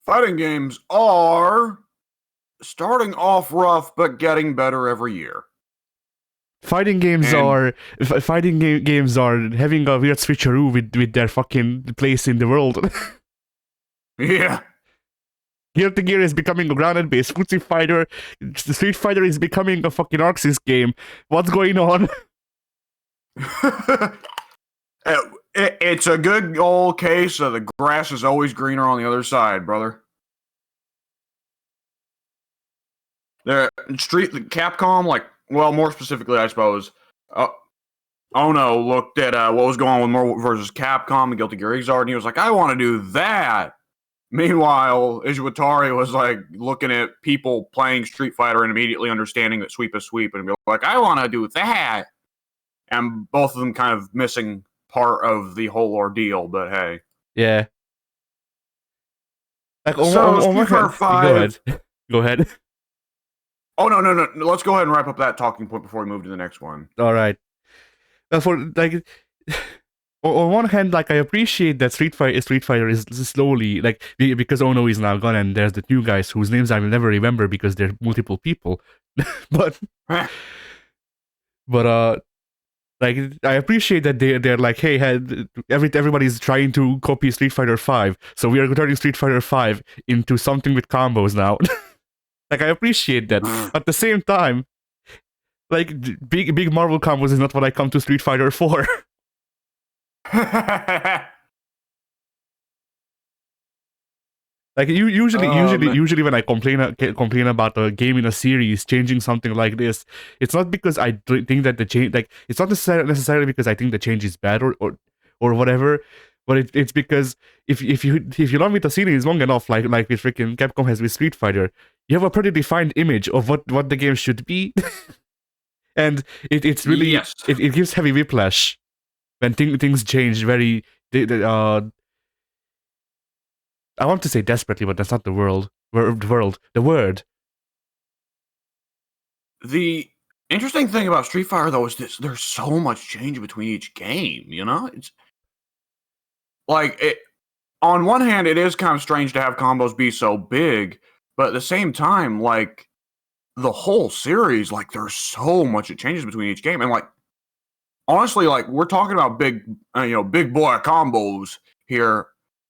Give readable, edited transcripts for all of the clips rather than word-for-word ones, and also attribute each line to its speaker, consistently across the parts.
Speaker 1: Fighting games are starting off rough, but getting better every year.
Speaker 2: Fighting games
Speaker 1: And
Speaker 2: are games are having a weird switcheroo with their fucking place in the world.
Speaker 1: yeah,
Speaker 2: Guilty Gear is becoming a grounded-based footsie fighter. Street Fighter is becoming a fucking Arxis game. What's going on?
Speaker 1: it's a good old case of the grass is always greener on the other side, brother. The Capcom, more specifically, I suppose. Ono looked at what was going on with Marvel versus Capcom and Guilty Gear Xrd, and he was like, "I want to do that." Meanwhile, Izuwatari was like looking at people playing Street Fighter and immediately understanding that sweep is sweep, and be like, "I want to do that." And both of them kind of missing part of the whole ordeal. But hey,
Speaker 2: Yeah. Like
Speaker 1: so Street Fighter
Speaker 2: Go
Speaker 1: 5.
Speaker 2: ahead. Go ahead.
Speaker 1: Oh no. Let's go ahead and wrap up that talking point before we move to the next one.
Speaker 2: All right. For like, on one hand, like I appreciate that Street Fighter is slowly because Ono is now gone and there's the new guys whose names I will never remember because they're multiple people. but like I appreciate that they're like, hey, everybody's trying to copy Street Fighter 5, so we are turning Street Fighter 5 into something with combos now. Like I appreciate that. At the same time, like big Marvel combos is not what I come to Street Fighter for. Like usually when I complain about a game in a series changing something like this, it's not because I think that the change, like it's not necessarily because I think the change is bad or whatever, but it's because if you love with the series long enough, like with freaking Capcom has with Street Fighter, you have a pretty defined image of what the game should be, and it's really
Speaker 1: yes.
Speaker 2: it gives heavy whiplash when things change very. I want to say desperately, but that's not the word. The word.
Speaker 1: The interesting thing about Street Fighter, though, is there's so much change between each game. You know, it's like it. On one hand, it is kind of strange to have combos be so big, but at the same time, like the whole series, like there's so much it changes between each game, and like honestly, like we're talking about big boy combos here.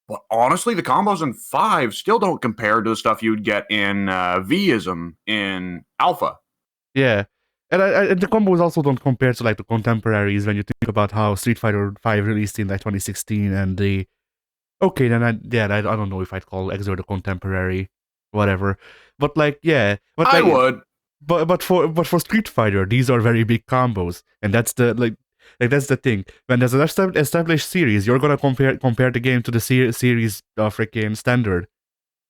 Speaker 1: But honestly, the combos in 5 still don't compare to the stuff you'd get in Vism in Alpha.
Speaker 2: Yeah, and the combos also don't compare to like the contemporaries when you think about how Street Fighter 5 released in like 2016 and the. Okay, then I don't know if I'd call Exo the contemporary, whatever. But like, yeah, but
Speaker 1: I
Speaker 2: like,
Speaker 1: would.
Speaker 2: but for Street Fighter, these are very big combos, and that's the that's the thing. When there's an established series, you're gonna compare the game to the series freaking standard.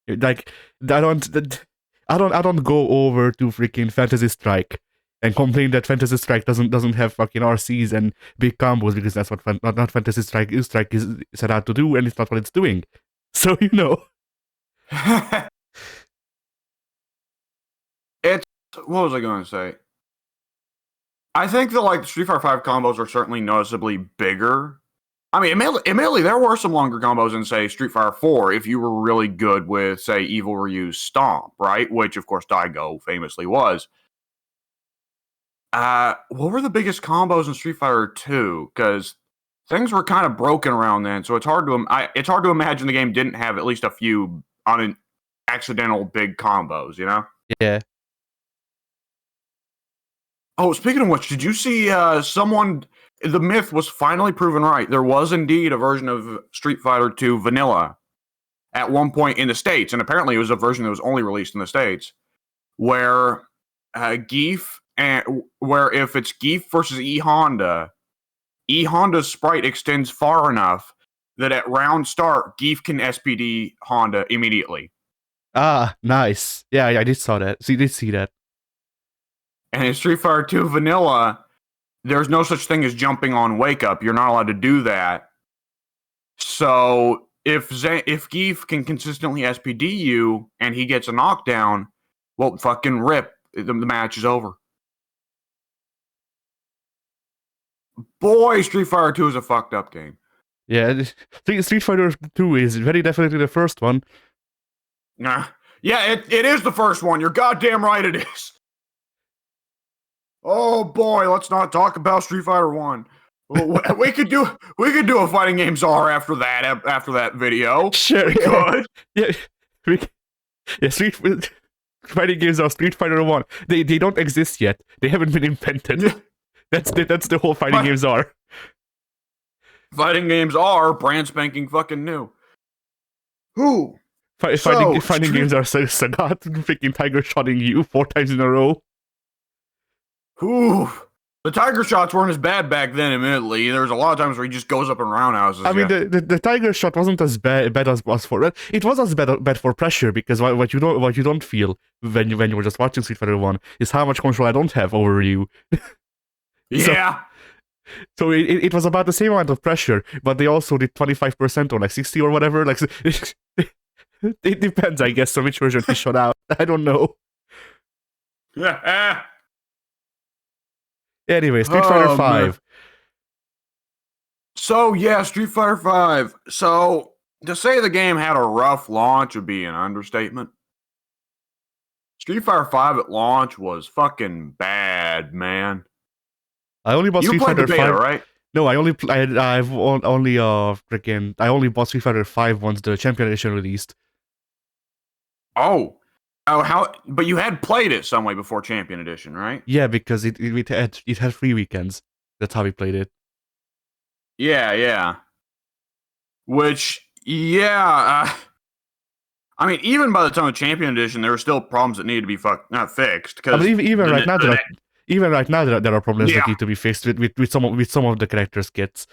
Speaker 2: Like I don't go over to freaking Fantasy Strike and complain that Fantasy Strike doesn't have fucking RCs and big combos because that's what not Fantasy Strike is set out to do, and it's not what it's doing. So
Speaker 1: It's what was I going to say? I think that like Street Fighter 5 combos are certainly noticeably bigger. I mean, admittedly, there were some longer combos in, say, Street Fighter 4 if you were really good with, say, Evil Ryu's Stomp, right? Which, of course, Daigo famously was. What were the biggest combos in Street Fighter 2? Because things were kind of broken around then, so it's hard to imagine the game didn't have at least a few accidental big combos, you know?
Speaker 2: Yeah.
Speaker 1: Oh, speaking of which, did you see the myth was finally proven right. There was indeed a version of Street Fighter 2 Vanilla at one point in the States, and apparently it was a version that was only released in the States, where where if it's Geef versus Honda's sprite extends far enough that at round start, Geef can SPD Honda immediately.
Speaker 2: Ah, nice. Yeah, I did see that.
Speaker 1: And in Street Fighter 2 Vanilla, there's no such thing as jumping on Wake Up. You're not allowed to do that. So if Geef can consistently SPD you and he gets a knockdown, well, fucking rip. The match is over. Boy, Street Fighter 2 is a fucked up game.
Speaker 2: Yeah, Street Fighter 2 is very definitely the first one.
Speaker 1: Yeah, it is the first one. You're goddamn right it is. Oh boy, let's not talk about Street Fighter 1. We could do a fighting games R after that video.
Speaker 2: Sure.
Speaker 1: We could.
Speaker 2: Yeah. Yeah, fighting games are Street Fighter 1. They don't exist yet. They haven't been invented.
Speaker 1: Yeah.
Speaker 2: That's the whole fighting games are.
Speaker 1: Fighting games are brand spanking fucking new. Who?
Speaker 2: Fighting games are Sagat freaking Tiger shotting you 4 times in a row.
Speaker 1: Ooh. The Tiger shots weren't as bad back then, admittedly. There's a lot of times where he just goes up in roundhouses.
Speaker 2: I mean, the Tiger shot wasn't as bad as for it was as bad for pressure, because what you don't feel when you're just watching Street Fighter 1 is how much control I don't have over you.
Speaker 1: Yeah.
Speaker 2: So it was about the same amount of pressure, but they also did 25% or like 60 or whatever. Like it depends, I guess, on which version he shot out. I don't know.
Speaker 1: Yeah.
Speaker 2: Anyway, Street Fighter 5.
Speaker 1: So yeah, Street Fighter 5. So to say the game had a rough launch would be an understatement. Street Fighter 5 at launch was fucking bad, man.
Speaker 2: I only bought Street Fighter 5,
Speaker 1: right?
Speaker 2: No, I only bought Street Fighter 5 once the Champion Edition released.
Speaker 1: Oh, how? But you had played it some way before Champion Edition, right?
Speaker 2: Yeah, because it had free weekends. That's how we played it.
Speaker 1: Yeah. Which, yeah, I mean, even by the time of Champion Edition, there were still problems that needed to be fixed.
Speaker 2: I mean, even right now, there are problems that need to be fixed with some of the characters' kits.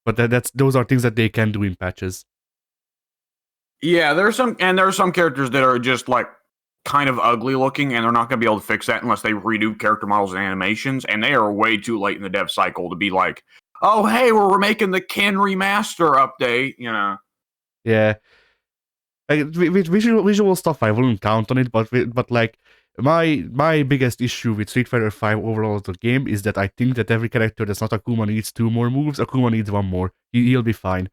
Speaker 2: But those are things that they can do in patches.
Speaker 1: Yeah, there are some characters that are just like kind of ugly looking, and they're not going to be able to fix that unless they redo character models and animations. And they are way too late in the dev cycle to be like, oh, hey, we're making the Ken remaster update, you know?
Speaker 2: Yeah. Like, with visual stuff, I wouldn't count on it, but like, my biggest issue with Street Fighter 5 overall as a game is that I think that every character that's not Akuma needs 2 more moves. Akuma needs 1 more. He'll be fine.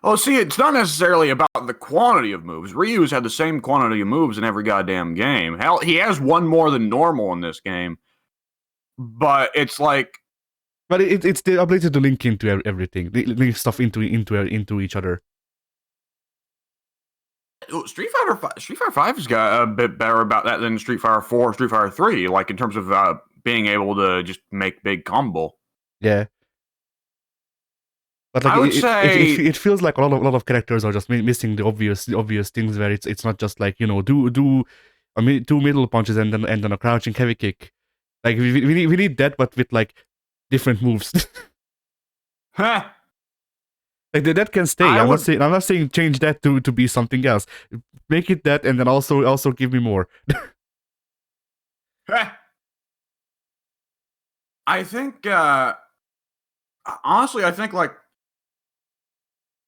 Speaker 1: Oh, see, it's not necessarily about the quantity of moves. Ryu's had the same quantity of moves in every goddamn game. Hell, he has 1 more than normal in this game. But it's like...
Speaker 2: But it's the ability to link into everything. Link stuff into each other.
Speaker 1: Street Fighter 5 has got a bit better about that than Street Fighter 4 or Street Fighter 3, like in terms of being able to just make big combo.
Speaker 2: Yeah. But like,
Speaker 1: I would say
Speaker 2: it feels like a lot of characters are just missing the obvious things where it's not just like, you know, do 2 middle punches and then a crouching heavy kick. Like we need that, but with like different moves.
Speaker 1: Huh.
Speaker 2: Like that can stay. I'm not saying change that to be something else. Make it that, and then also give me more.
Speaker 1: I think honestly, I think like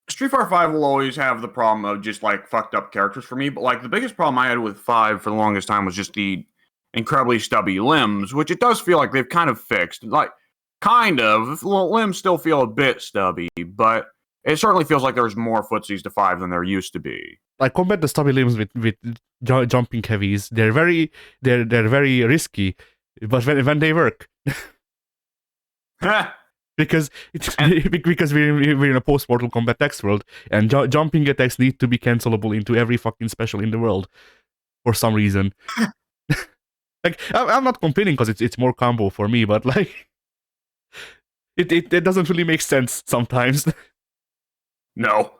Speaker 1: Street Fighter 5 will always have the problem of just like fucked up characters for me, but like the biggest problem I had with 5 for the longest time was just the incredibly stubby limbs, which it does feel like they've kind of fixed. Like, kind of. Limbs still feel a bit stubby, but it certainly feels like there's more footsies to 5 than there used to be.
Speaker 2: Like, compare the stubby limbs with jumping heavies. They're very risky, but when they work. Because we're in a post-Mortal Kombat X world, and jumping attacks need to be cancelable into every fucking special in the world for some reason. Like, I'm not complaining because it's more combo for me, but like, it doesn't really make sense sometimes.
Speaker 1: No.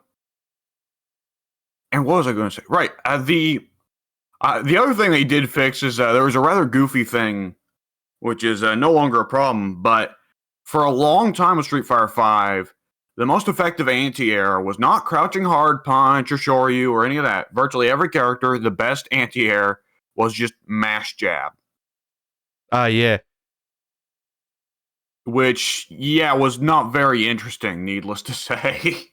Speaker 1: And what was I going to say? Right. The other thing they did fix is there was a rather goofy thing, which is no longer a problem, but for a long time with Street Fighter 5, the most effective anti-air was not crouching hard punch or shoryu or any of that. Virtually every character, the best anti-air was just mash jab.
Speaker 2: Yeah.
Speaker 1: Which, yeah, was not very interesting, needless to say.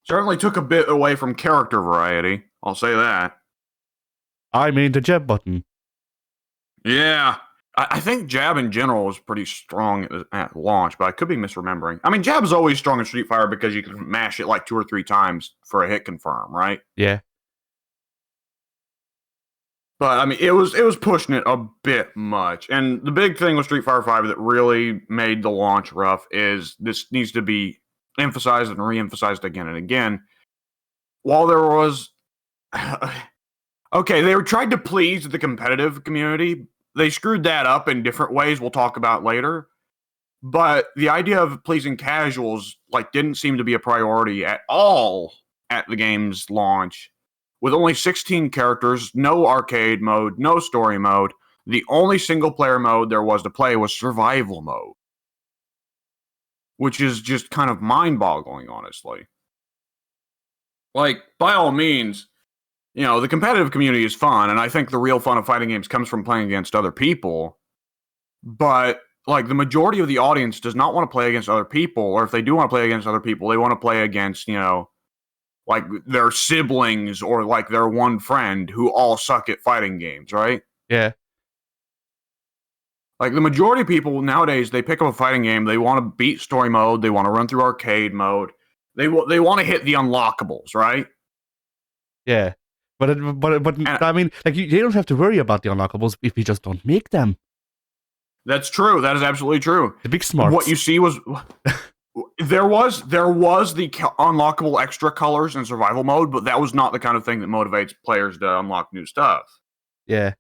Speaker 1: Certainly took a bit away from character variety, I'll say that.
Speaker 2: I mean the jab button.
Speaker 1: Yeah. I think Jab in general was pretty strong at launch, but I could be misremembering. I mean, Jab's always strong in Street Fighter because you can mash it like 2 or 3 times for a hit confirm, right?
Speaker 2: Yeah.
Speaker 1: But I mean, it was pushing it a bit much. And the big thing with Street Fighter V that really made the launch rough is this needs to be emphasized and re-emphasized again and again. While there was okay, they were tried to please the competitive community. They screwed that up in different ways we'll talk about later. But the idea of pleasing casuals like didn't seem to be a priority at all at the game's launch. With only 16 characters, no arcade mode, no story mode, the only single player mode there was to play was survival mode. Which is just kind of mind-boggling, honestly. Like, by all means, you know, the competitive community is fun, and I think the real fun of fighting games comes from playing against other people. But, like, the majority of the audience does not want to play against other people, or if they do want to play against other people, they want to play against, you know, like their siblings or like their one friend who all suck at fighting games, right?
Speaker 2: Yeah.
Speaker 1: Like the majority of people nowadays, they pick up a fighting game, they want to beat story mode, they want to run through arcade mode, they want to hit the unlockables, right?
Speaker 2: Yeah. But
Speaker 1: And
Speaker 2: I mean, like you don't have to worry about the unlockables if you just don't make them.
Speaker 1: that's true. That is absolutely true.
Speaker 2: The big smarts.
Speaker 1: What you see was there was the unlockable extra colors in survival mode, but that was not the kind of thing that motivates players to unlock new stuff.
Speaker 2: Yeah.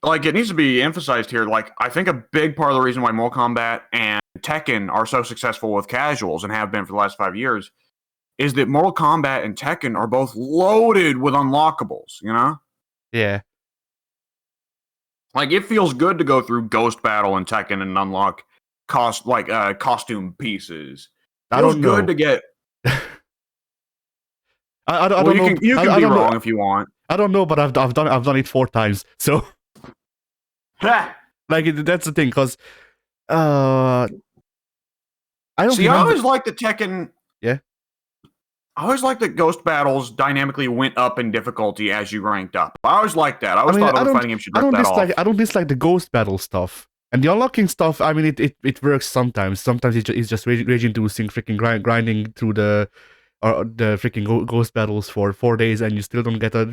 Speaker 1: Like, it needs to be emphasized here. Like, I think a big part of the reason why Mortal Kombat and Tekken are so successful with casuals and have been for the last 5 years is that Mortal Kombat and Tekken are both loaded with unlockables, you know?
Speaker 2: Yeah.
Speaker 1: Like, it feels good to go through Ghost Battle and Tekken and unlock costume pieces.
Speaker 2: I don't know.
Speaker 1: Good to get.
Speaker 2: I don't know.
Speaker 1: You can be wrong if you want.
Speaker 2: I don't know, but I've done it 4 times. So, like that's the thing, because I don't.
Speaker 1: See, I always like the Tekken.
Speaker 2: Yeah.
Speaker 1: I always like that Ghost Battles dynamically went up in difficulty as you ranked up. I always liked that. I always thought other fighting games should rip that off.
Speaker 2: I don't dislike the Ghost Battle stuff. And the unlocking stuff, I mean, it works sometimes. Sometimes it's just rage-inducing, freaking grinding through the freaking Ghost Battles for 4 days, and you still don't get a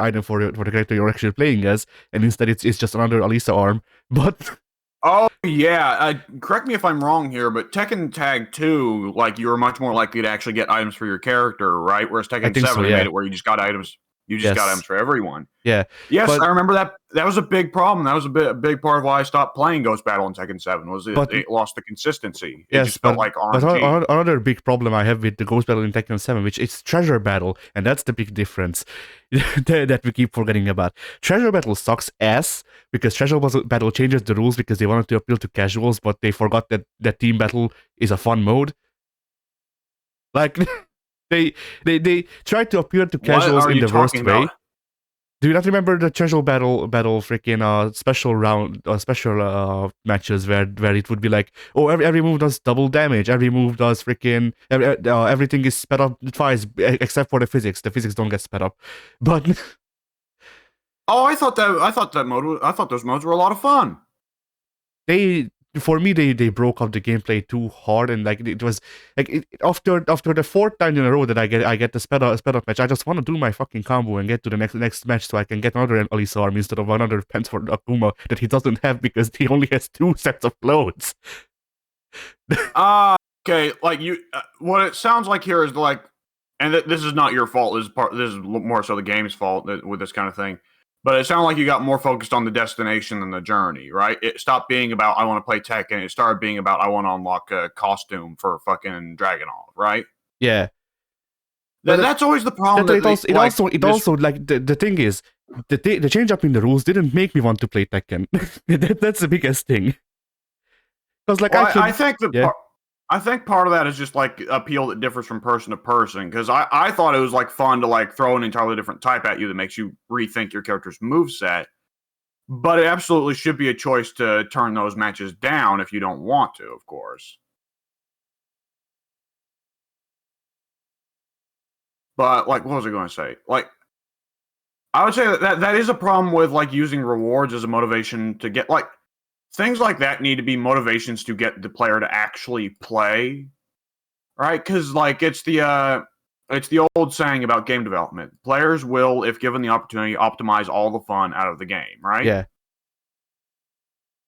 Speaker 2: item for the character you're actually playing as, and instead it's just another Alisa arm. But
Speaker 1: oh yeah, correct me if I'm wrong here, but Tekken Tag 2, like you were much more likely to actually get items for your character, right? Whereas Tekken 7 made it where you just got items. You just got items for everyone.
Speaker 2: Yeah.
Speaker 1: Yes, I remember that. That was a big problem. That was a big part of why I stopped playing Ghost Battle in Tekken 7. Was it lost the consistency? It just felt like RNG.
Speaker 2: But another big problem I have with the Ghost Battle in Tekken 7, which is Treasure Battle, and that's the big difference that we keep forgetting about. Treasure Battle sucks ass because Treasure Battle changes the rules because they wanted to appeal to casuals, but they forgot that Team Battle is a fun mode. Like. They tried to appeal to casuals in the worst way. Do you not remember the Treasure Battle freaking special round special matches where it would be like, oh, every move does double damage, every move does freaking everything is sped up twice except for the physics. The physics don't get sped up. But
Speaker 1: oh, I thought those modes were a lot of fun.
Speaker 2: For me, they broke up the gameplay too hard, and like it was like after the 4th time in a row that I get the sped up match, I just want to do my fucking combo and get to the next match so I can get another Alisa arm instead of another pants for Akuma that he doesn't have because he only has 2 sets of clothes.
Speaker 1: Okay, like what it sounds like here is like, and this is not your fault. This is more so the game's fault with this kind of thing. But it sounded like you got more focused on the destination than the journey, right? It stopped being about, I want to play Tekken. It started being about, I want to unlock a costume for fucking Dragunov, right?
Speaker 2: Yeah.
Speaker 1: That's always the problem.
Speaker 2: The thing is, the change up in the rules didn't make me want to play Tekken. That's the biggest thing. Because like
Speaker 1: I think part of that is just like appeal that differs from person to person. Because I thought it was like fun to like throw an entirely different type at you that makes you rethink your character's moveset. But it absolutely should be a choice to turn those matches down if you don't want to, of course. But like, what was I going to say? Like, I would say that is a problem with like using rewards as a motivation to get like things like that need to be motivations to get the player to actually play, right? Because like it's the old saying about game development: players will, if given the opportunity, optimize all the fun out of the game, right?
Speaker 2: Yeah.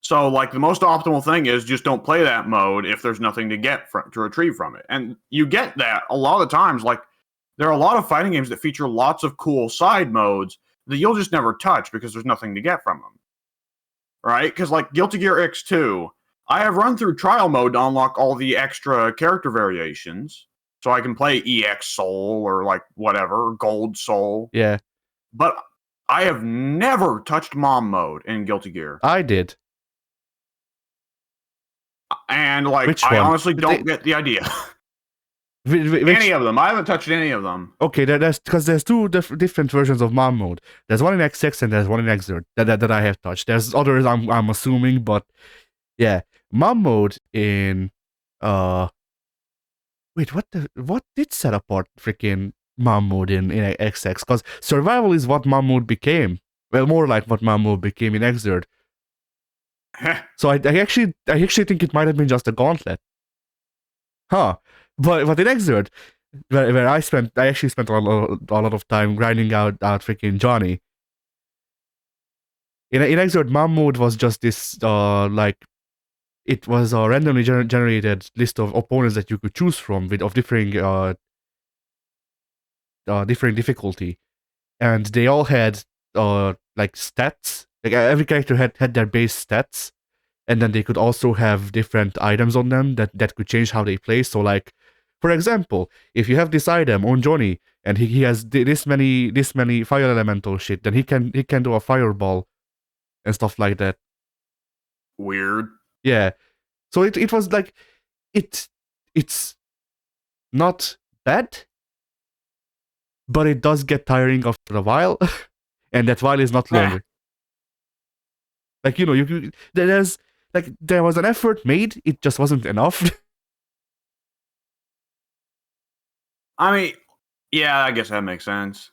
Speaker 1: So like the most optimal thing is just don't play that mode if there's nothing to get to retrieve from it, and you get that a lot of times. Like there are a lot of fighting games that feature lots of cool side modes that you'll just never touch because there's nothing to get from them. Right? Because like Guilty Gear X2, I have run through trial mode to unlock all the extra character variations, so I can play EX Soul or like whatever, Gold Soul.
Speaker 2: Yeah.
Speaker 1: But I have never touched Mom mode in Guilty Gear.
Speaker 2: I did.
Speaker 1: And like,
Speaker 2: Which
Speaker 1: I
Speaker 2: one?
Speaker 1: honestly don't get the idea. Any of them. I haven't touched any of them.
Speaker 2: Okay, there's because there's two different versions of Mom mode. There's one in X6 and there's one in Xrd that I have touched. There's others I'm assuming, but yeah, Mom mode in wait, what did set apart freaking Mom mode in XX? Because survival is what Mom mode became. Well, more like what Mom mode became in Xrd. So I actually think it might have been just a gauntlet. Huh. But in Xrd, where I actually spent a lot of time grinding out freaking Johnny. In Xrd, Mom mode was just this like it was a randomly generated list of opponents that you could choose from of differing differing difficulty, and they all had like stats. Like every character had their base stats, and then they could also have different items on them that could change how they play. So like, for example, if you have this item on Johnny and he has this many fire elemental shit, then he can do a fireball and stuff like that.
Speaker 1: Weird.
Speaker 2: Yeah. So it was like it's not bad, but it does get tiring after a while, and that while is not longer. Like, you know, there was an effort made, it just wasn't enough.
Speaker 1: I mean, yeah, I guess that makes sense.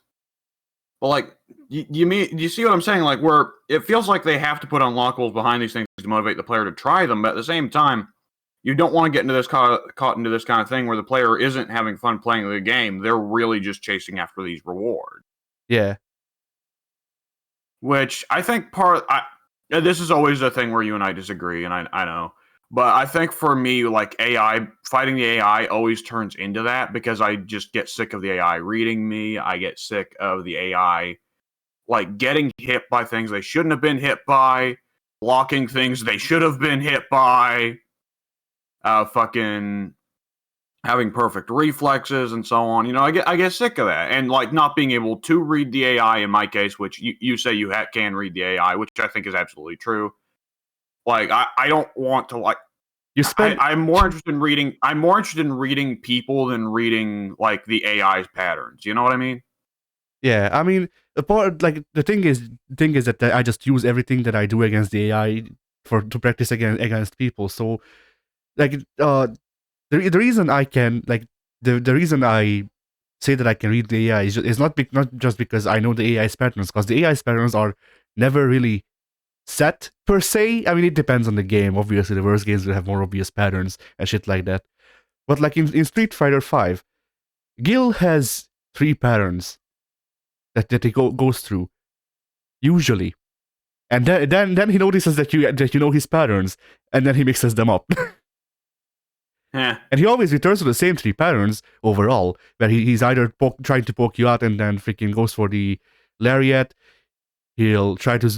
Speaker 1: But like, you see what I'm saying? Like, where it feels like they have to put unlockables behind these things to motivate the player to try them, but at the same time, you don't want to get into this caught into this kind of thing where the player isn't having fun playing the game. They're really just chasing after these rewards.
Speaker 2: Yeah.
Speaker 1: Which I think this is always a thing where you and I disagree, and I know. But I think for me, like fighting the AI always turns into that because I just get sick of the AI reading me. I get sick of the AI like getting hit by things they shouldn't have been hit by, blocking things they should have been hit by, fucking having perfect reflexes and so on. You know, I get sick of that, and like not being able to read the AI in my case, which you say you can read the AI, which I think is absolutely true. Like I don't want to like. I'm more interested in reading. I'm more interested in reading people than reading like the AI's patterns. You know what I mean?
Speaker 2: Yeah, I mean, the thing is that I just use everything that I do against the AI to practice against people. So, like, the reason I can like the reason I say that I can read the AI is not just because I know the AI's patterns, because the AI's patterns are never really set per se. I mean, it depends on the game. Obviously, the worst games will have more obvious patterns and shit like that. But like in Street Fighter V, Gil has 3 patterns that he goes through usually, and then he notices that you know his patterns, and then he mixes them up.
Speaker 1: Yeah.
Speaker 2: And he always returns to the same 3 patterns overall, where he's either trying to poke you out and then freaking goes for the lariat. He'll try to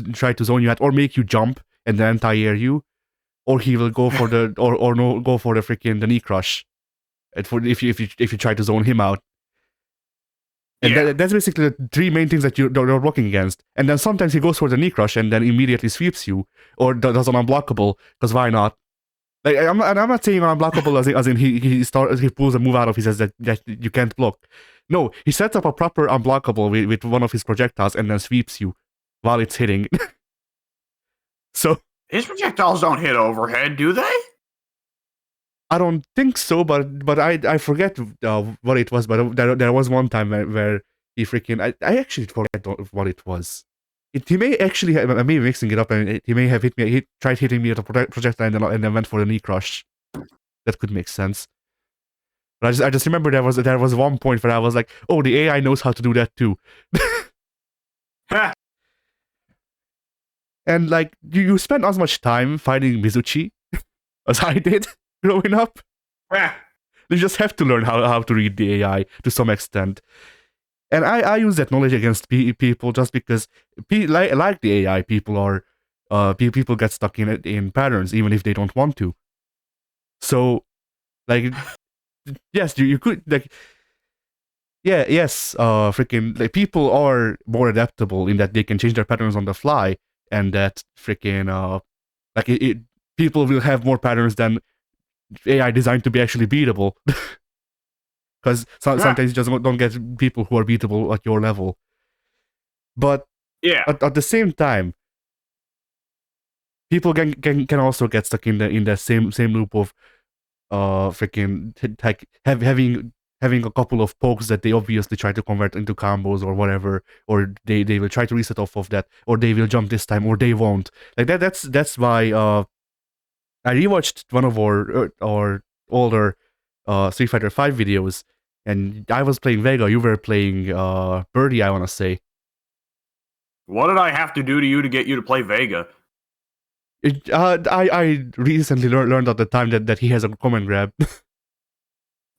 Speaker 2: zone you out or make you jump and then anti-air you, or he will go for the go for the freaking the knee crush, if you try to zone him out. And that's basically the 3 main things that you're blocking against. And then sometimes he goes for the knee crush and then immediately sweeps you, or does an unblockable, because why not? Like I'm not saying unblockable as in he pulls a move out of his that you can't block. No, he sets up a proper unblockable with one of his projectiles and then sweeps you while it's hitting. So
Speaker 1: his projectiles don't hit overhead, do they?
Speaker 2: I don't think so, but I forget what it was. But there was one time where he freaking I actually forget what it was. He may actually have, I may be mixing it up, and he may have hit me. He tried hitting me with a projectile and then went for the knee crush. That could make sense. But I just remember there was one point where I was like, oh, the AI knows how to do that too. And like you spend as much time fighting Mizuchi as I did growing up. You just have to learn how to read the AI to some extent. And I use that knowledge against people just because, like the AI, people get stuck in patterns even if they don't want to. So, like, yes, you could like, yeah, yes, freaking like people are more adaptable in that they can change their patterns on the fly, and that freaking like people will have more patterns than AI designed to be actually beatable. Because sometimes you just don't get people who are beatable at your level. But
Speaker 1: yeah,
Speaker 2: at the same time, people can also get stuck in the same loop of freaking like having a couple of pokes that they obviously try to convert into combos or whatever, or they will try to reset off of that, or they will jump this time, or they won't. Like that's why I rewatched one of our older Street Fighter 5 videos, and I was playing Vega, you were playing Birdie, I want to say.
Speaker 1: What did I have to do to you to get you to play Vega?
Speaker 2: I recently learned at the time that he has a command grab.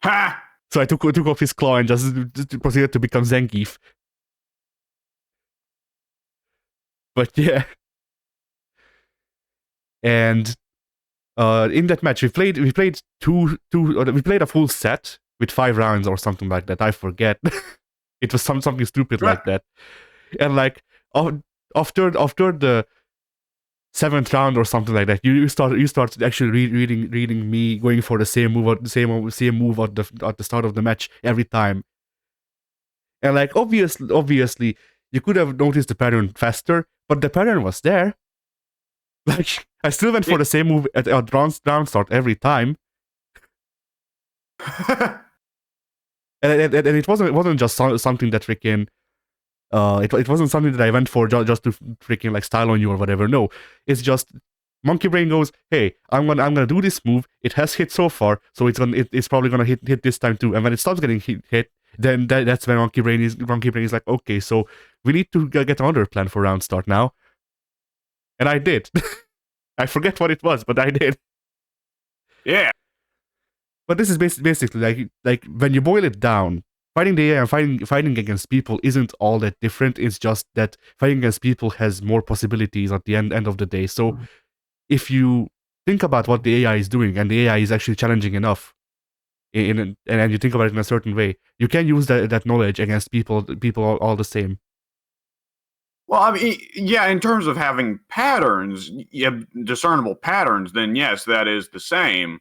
Speaker 1: Ha!
Speaker 2: So I took off his claw and just proceeded to become Zangief. But yeah. And in that match we played we played a full set with 5 rounds or something like that. I forget. It was something stupid like that. And like after the 7th round or something like that, you start actually reading me going for the same move at the start of the match every time. And like obviously you could have noticed the pattern faster, but the pattern was there. Like I still went for the same move at round start every time. and it wasn't just something that freaking it wasn't something that I went for just to freaking like style on you or whatever. No, it's just Monkey Brain goes, hey, I'm gonna do this move. It has hit so far, so it's probably gonna hit this time too. And when it stops getting hit, then that's when Monkey Brain is like, okay, so we need to get another plan for round start now. And I did. I forget what it was, but I did.
Speaker 1: Yeah.
Speaker 2: But this is basically like when you boil it down, fighting the AI and fighting against people isn't all that different. It's just that fighting against people has more possibilities at the end of the day. So if you think about what the AI is doing, and the AI is actually challenging enough, and you think about it in a certain way, you can use that knowledge against people all the same.
Speaker 1: Well, I mean, yeah, in terms of having patterns, discernible patterns, then yes, that is the same.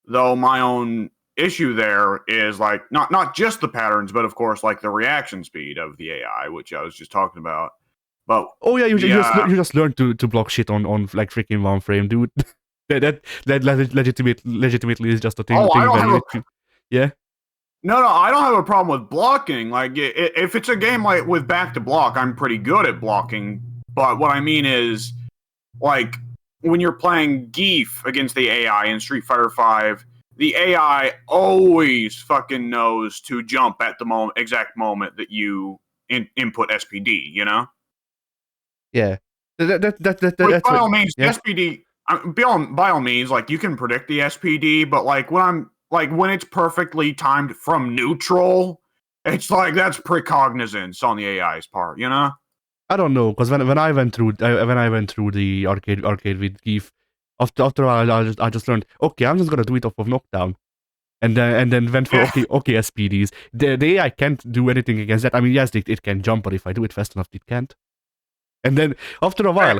Speaker 1: Though my own issue there is like not just the patterns, but of course like the reaction speed of the AI, which I was just talking about. But
Speaker 2: oh yeah, you just learned to block shit on like freaking one frame, dude. that legitimately is just a thing. Yeah.
Speaker 1: No, I don't have a problem with blocking. Like, if it's a game like with back to block, I'm pretty good at blocking. But what I mean is, like, when you're playing Geef against the AI in Street Fighter V, the AI always fucking knows to jump at the exact moment that you input SPD. You know?
Speaker 2: Yeah. That's
Speaker 1: by all means, yeah. SPD. By all means, like you can predict the SPD, but like when it's perfectly timed from neutral, it's like that's precognizance on the AI's part, you know?
Speaker 2: I don't know, because when I went through the arcade with Geef, after a while I just learned, okay, I'm just gonna do it off of knockdown, and then went for okay SPDs. The AI can't do anything against that. I mean, yes, it can jump, but if I do it fast enough, it can't. And then after a while,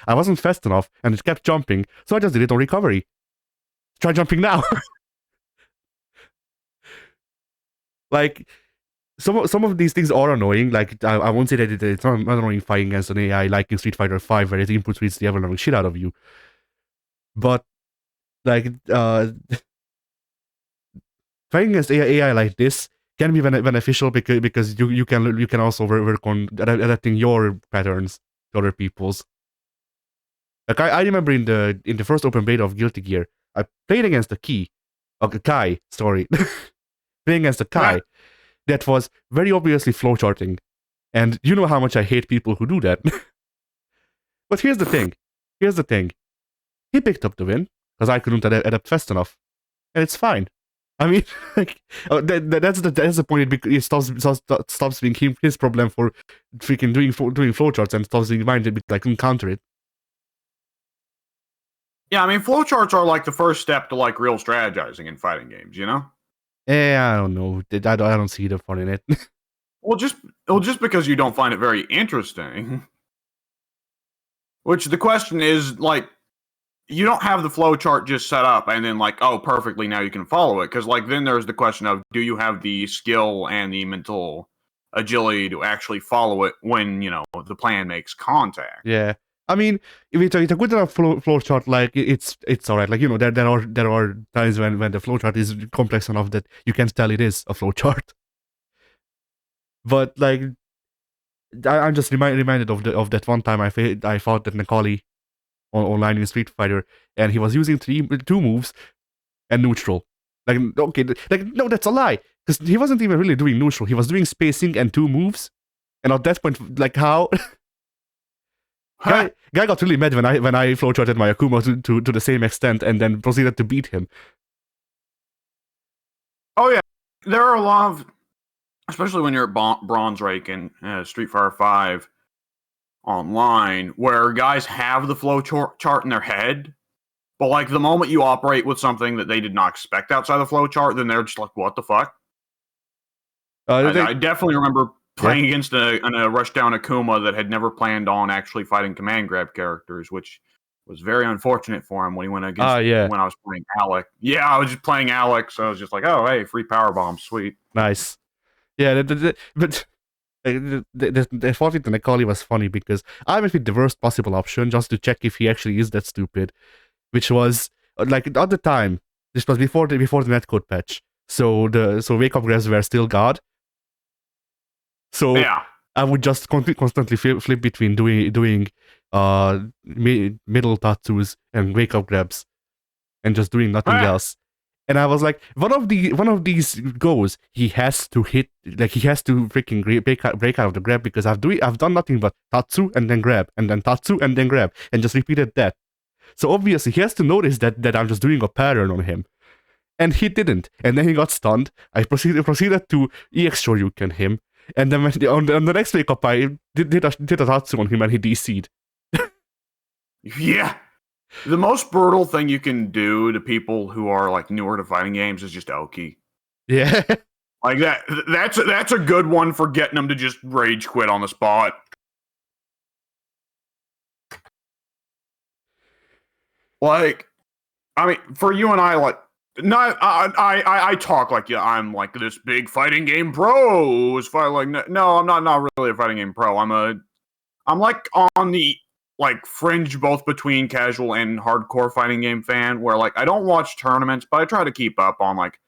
Speaker 2: I wasn't fast enough, and it kept jumping, so I just did it on recovery. Try jumping now. Like, some of these things are annoying. Like, I won't say that it's not annoying fighting against an AI like in Street Fighter 5, where the input reads the ever-loving shit out of you. But, like, fighting against AI like this can be beneficial because you can also work on adapting your patterns to other people's. Like I remember in the first open beta of Guilty Gear, I played against a Kai, sorry, playing against a Kai that was very obviously flowcharting, and you know how much I hate people who do that. But here's the thing, he picked up the win because I couldn't adapt fast enough, and it's fine. I mean, like, that's the point. It stops being his problem for freaking doing flowcharts and stops being mine because I couldn't counter it.
Speaker 1: Yeah, I mean, flowcharts are like the first step to like real strategizing in fighting games, you know?
Speaker 2: I don't know. I don't see the fun in it.
Speaker 1: Well, just because you don't find it very interesting. Which the question is, like, you don't have the flowchart just set up and then like, oh, perfectly, now you can follow it. Because like then there's the question of, do you have the skill and the mental agility to actually follow it when, you know, the plan makes contact?
Speaker 2: Yeah. I mean, if it's a good enough flowchart, like it's alright. Like, you know, there are times when the flowchart is complex enough that you can tell it is a flowchart. But like, I'm just reminded of that one time I fought that Necalli online in Street Fighter, and he was using two moves and neutral. Like, okay, like no, that's a lie, because he wasn't even really doing neutral. He was doing spacing and two moves, and at that point, like how. Guy got really mad when I flowcharted my Akuma to the same extent and then proceeded to beat him.
Speaker 1: Oh yeah, there are a lot of, especially when you're at bronze rank in Street Fighter 5 online, where guys have the flow chart in their head, but like the moment you operate with something that they did not expect outside the flow chart, then they're just like, "What the fuck?" I definitely remember playing against a rushdown Akuma that had never planned on actually fighting command grab characters, which was very unfortunate for him when he went against when I was playing Alec. Yeah, I was just playing Alec, so I was just like, oh, hey, free power bomb, sweet.
Speaker 2: Nice. Yeah, but the fight with Necalli was funny because I went with the worst possible option just to check if he actually is that stupid, which was like at the time, this was before the netcode patch, so wake up grabs were still God. So
Speaker 1: yeah.
Speaker 2: I would just constantly flip between doing middle tatsus and wake up grabs, and just doing nothing else. And I was like, one of these goes, he has to hit, like he has to freaking break out of the grab because I've done nothing but tatsu and then grab and then tatsu and then grab and just repeated that. So obviously he has to notice that I'm just doing a pattern on him. And he didn't. And then he got stunned. I proceeded to EX Shoryuken him. And then on the next wake up, I did a tatsu on him and he DC'd.
Speaker 1: Yeah. The most brutal thing you can do to people who are like newer to fighting games is just Oki.
Speaker 2: Yeah.
Speaker 1: Like that's a good one for getting them to just rage quit on the spot. Like, I mean, for you and I, like, not I talk like I'm like this big fighting game pro. Like, no, I'm not really a fighting game pro. I'm like on the like fringe both between casual and hardcore fighting game fan, where like I don't watch tournaments, but I try to keep up on like,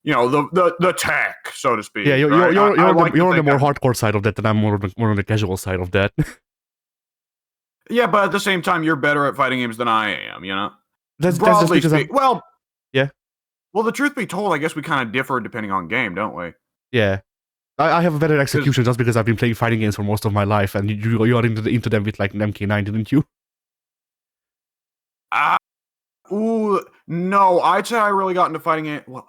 Speaker 1: you know, the tech, so to speak.
Speaker 2: Yeah, you're on the more hardcore side of that, and I'm more on the casual side of that.
Speaker 1: Yeah, but at the same time, you're better at fighting games than I am, you know?
Speaker 2: That's just because yeah.
Speaker 1: Well, the truth be told, I guess we kind of differ depending on game, don't we?
Speaker 2: Yeah. I have a better execution just because I've been playing fighting games for most of my life, and you are into them with like an MK9, didn't you?
Speaker 1: No, I'd say I really got into fighting game. Well,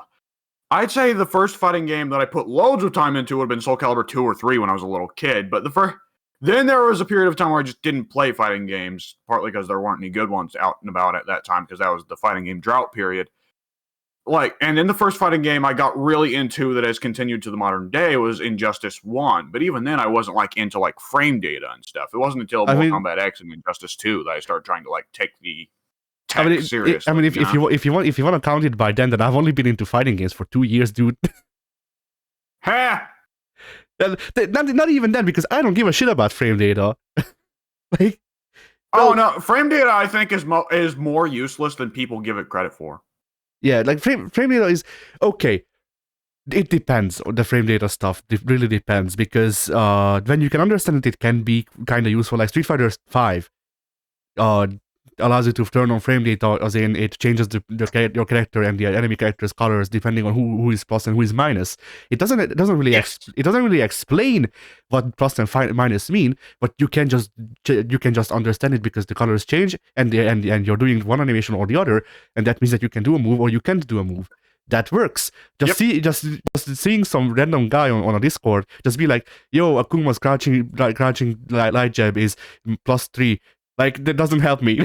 Speaker 1: I'd say the first fighting game that I put loads of time into would have been Soul Calibur 2 or 3 when I was a little kid, but then there was a period of time where I just didn't play fighting games, partly because there weren't any good ones out and about at that time, because that was the fighting game drought period. Like, and in the first fighting game I got really into that has continued to the modern day was Injustice 1. But even then I wasn't like into like frame data and stuff. It wasn't until Mortal Kombat X and Injustice 2 that I started trying to like take the tech seriously.
Speaker 2: If you want to count it by then I've only been into fighting games for 2 years, dude.
Speaker 1: Ha!
Speaker 2: Not even then, because I don't give a shit about frame data. Like,
Speaker 1: no, frame data I think is more useless than people give it credit for.
Speaker 2: Yeah, like frame data is okay. It depends on the frame data stuff. It really depends because when you can understand it can be kind of useful. Like Street Fighter 5 allows you to turn on frame data, as in it changes your character and the enemy character's colors depending on who is plus and who is minus. It doesn't really
Speaker 1: Yes.
Speaker 2: it doesn't really explain what plus and minus mean, but you can just understand it because the colors change and you're doing one animation or the other, and that means that you can do a move or you can't do a move. That works. Just seeing some random guy on a Discord just be like, "Yo, Akuma's crouching light jab is +3." Like, that doesn't help me.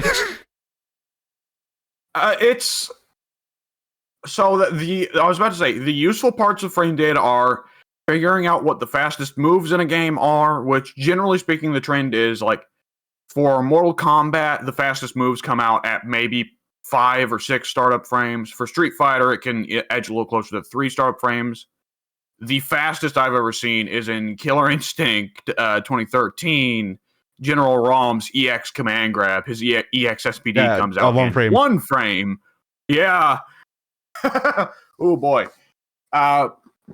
Speaker 1: It's so that I was about to say the useful parts of frame data are figuring out what the fastest moves in a game are, which generally speaking, the trend is like for Mortal Kombat, the fastest moves come out at maybe 5 or 6 startup frames. For Street Fighter, it can edge a little closer to 3 startup frames. The fastest I've ever seen is in Killer Instinct 2013. General Rom's EX command grab, his EX SPD comes out in 1 frame. Yeah. Oh boy.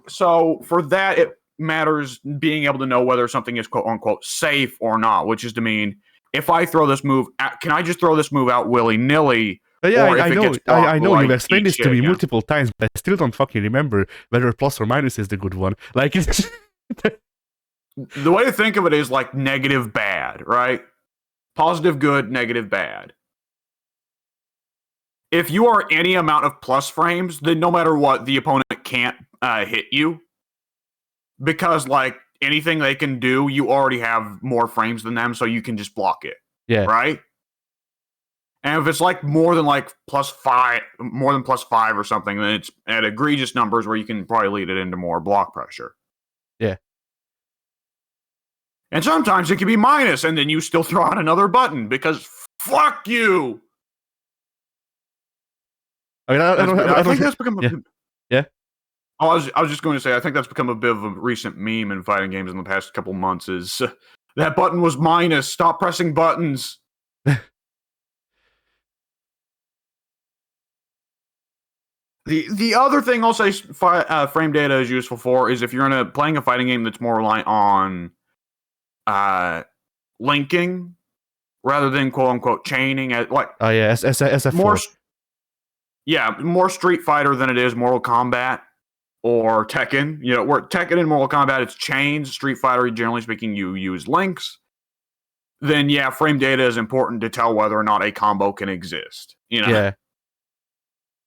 Speaker 1: So for that, it matters being able to know whether something is quote unquote safe or not, which is to mean if I throw this move, can I just throw this move out willy nilly?
Speaker 2: Yeah, I know. You've explained this to me multiple times, but I still don't fucking remember whether plus or minus is the good one. Like, it's
Speaker 1: the way to think of it is like negative bad, right? Positive good, negative bad. If you are any amount of plus frames, then no matter what, the opponent can't hit you. Because, like, anything they can do, you already have more frames than them, so you can just block it.
Speaker 2: Yeah.
Speaker 1: Right? And if it's like more than +5 or something, then it's at egregious numbers where you can probably lead it into more block pressure.
Speaker 2: Yeah.
Speaker 1: And sometimes it can be minus, and then you still throw out another button because fuck you.
Speaker 2: I mean, I think
Speaker 1: that's become
Speaker 2: yeah.
Speaker 1: I was just going to say, I think that's become a bit of a recent meme in fighting games in the past couple months. Is that button was minus? Stop pressing buttons. The other thing I'll say frame data is useful for is if you're playing a fighting game that's more reliant on linking rather than quote unquote chaining.
Speaker 2: SF4.
Speaker 1: More Street Fighter than it is Mortal Kombat or Tekken. You know, where Tekken and Mortal Kombat it's chains. Street Fighter, generally speaking, you use links. Then frame data is important to tell whether or not a combo can exist. You know.
Speaker 2: Yeah.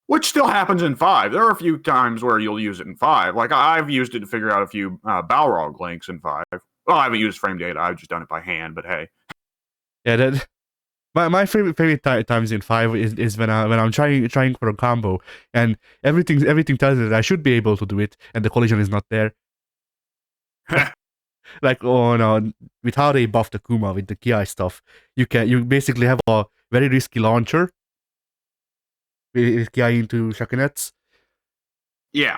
Speaker 1: Which still happens in 5. There are a few times where you'll use it in 5. Like, I've used it to figure out a few Balrog links in 5. Well, I haven't used frame data. I've just done it by hand, but hey.
Speaker 2: Yeah, my favorite times in 5 is when I'm trying for a combo, and everything tells me that I should be able to do it, and the collision is not there. Like, oh no, with how they buffed Akuma with the Ki stuff, you basically have a very risky launcher with Ki into Shakinets.
Speaker 1: Yeah.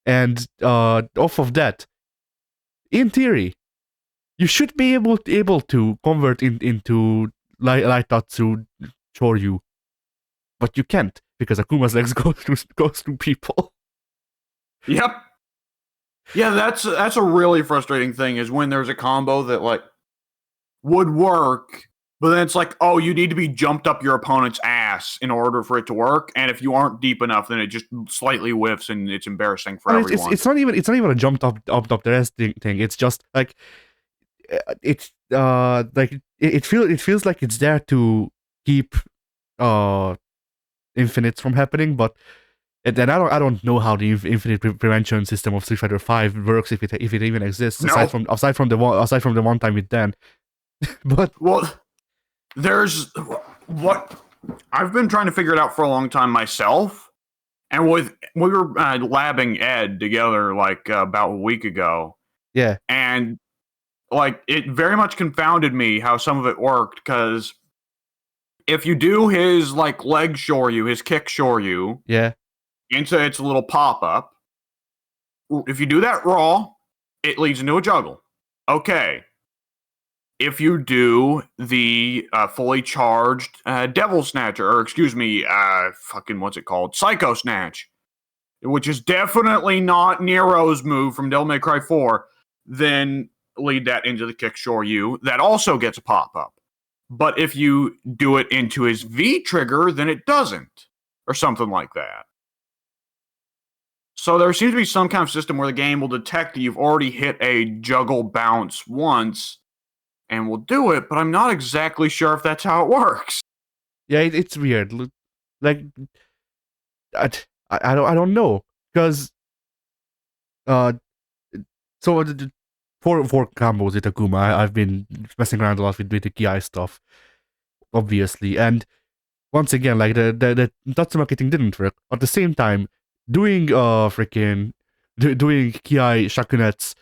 Speaker 2: And off of that, in theory, you should be able to convert into light Tatsu Choryu, but you can't because Akuma's legs goes through people.
Speaker 1: Yep. Yeah, that's a really frustrating thing is when there's a combo that like would work, but then it's like, oh, you need to be jumped up your opponent's ass in order for it to work, and if you aren't deep enough, then it just slightly whiffs, and it's embarrassing for everyone.
Speaker 2: It's not even a jumped up the ass thing. It's just like it feels like it's there to keep infinites from happening, but then I don't know how the infinite prevention system of Street Fighter 5 works if it even exists aside from the one time with Dan. But
Speaker 1: there's what I've been trying to figure it out for a long time myself, and we were labbing Ed together like about a week ago.
Speaker 2: Yeah,
Speaker 1: and like it very much confounded me how some of it worked because if you do his like leg shoryu, his kick shoryu, into its little pop up, if you do that raw, it leads into a juggle. Okay. If you do the fully charged Devil Snatcher, or excuse me, fucking what's it called? Psycho Snatch. which is definitely not Nero's move from Devil May Cry 4, then lead that into the kick Shoryu. That also gets a pop-up. But if you do it into his V trigger, then it doesn't. Or something like that. So there seems to be some kind of system where the game will detect that you've already hit a juggle bounce once and will do it, but I'm not exactly sure if that's how it works.
Speaker 2: Yeah, it's weird. Like, I don't know, because so for combos with Akuma, I've been messing around a lot with the Ki stuff, obviously, and once again, like the Tatsumaki thing didn't work. At the same time, doing doing Ki shakunets,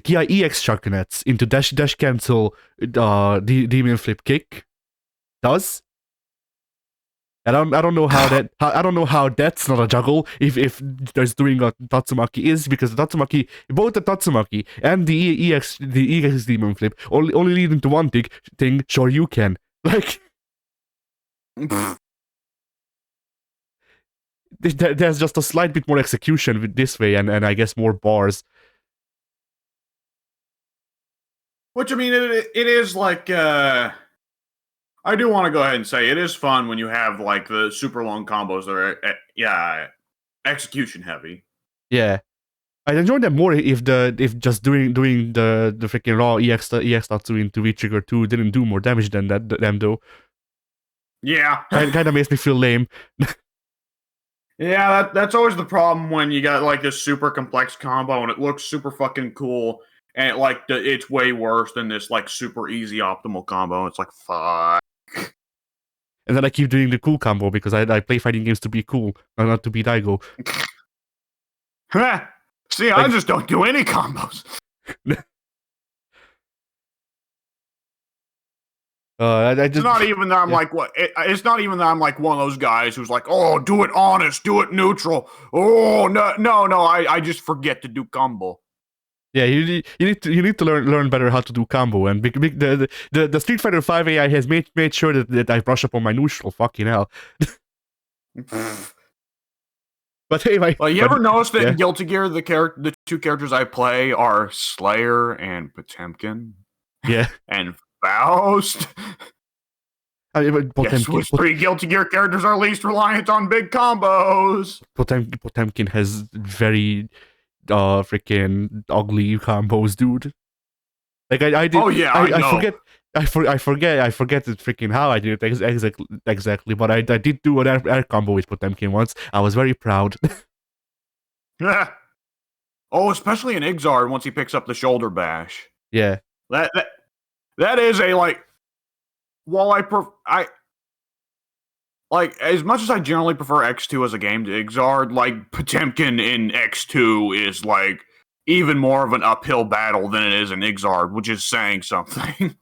Speaker 2: Ki EX shakunets into dash cancel demon flip kick does. I don't know how that I don't know how that's not a juggle if there's doing a Tatsumaki is, because the Tatsumaki, both the Tatsumaki and the EX demon flip only lead into one thing. Sure, you can, like. There's just a slight bit more execution with this way, and I guess more bars.
Speaker 1: Which, I mean, it is like, I do want to go ahead and say it is fun when you have like the super long combos that are, execution heavy.
Speaker 2: Yeah, I'd enjoy them more if just doing the freaking raw EX Tatsu into V Trigger 2 didn't do more damage than them though.
Speaker 1: Yeah,
Speaker 2: kind of makes me feel lame.
Speaker 1: Yeah, that's always the problem when you got like this super complex combo and it looks super fucking cool, and it's way worse than this like super easy optimal combo. It's like fuck.
Speaker 2: And then I keep doing the cool combo because I play fighting games to be cool, not to be Daigo.
Speaker 1: See, I just don't do any combos. It's not even that I'm like what. It's not even that I'm like one of those guys who's like, oh, do it honest, do it neutral. Oh no. I just forget to do combo.
Speaker 2: Yeah, you need to learn better how to do combo, and the Street Fighter 5 AI has made sure that I brush up on my neutral. Fucking hell. But hey,
Speaker 1: you ever notice that in Guilty Gear the two characters I play are Slayer and Potemkin?
Speaker 2: Yeah.
Speaker 1: And Faust. Guess which three Guilty Gear characters are least reliant on big combos?
Speaker 2: Potemkin has very freaking ugly combos, dude. Like I did.
Speaker 1: Oh yeah,
Speaker 2: I forget it freaking how I did it exactly. But I did do an air combo with Potemkin once. I was very proud.
Speaker 1: Oh, especially in Ixard once he picks up the shoulder bash.
Speaker 2: Yeah.
Speaker 1: That is a like. While I like, as much as I generally prefer X2 as a game to Ixard, like Potemkin in X2 is like even more of an uphill battle than it is in Ixard, which is saying something.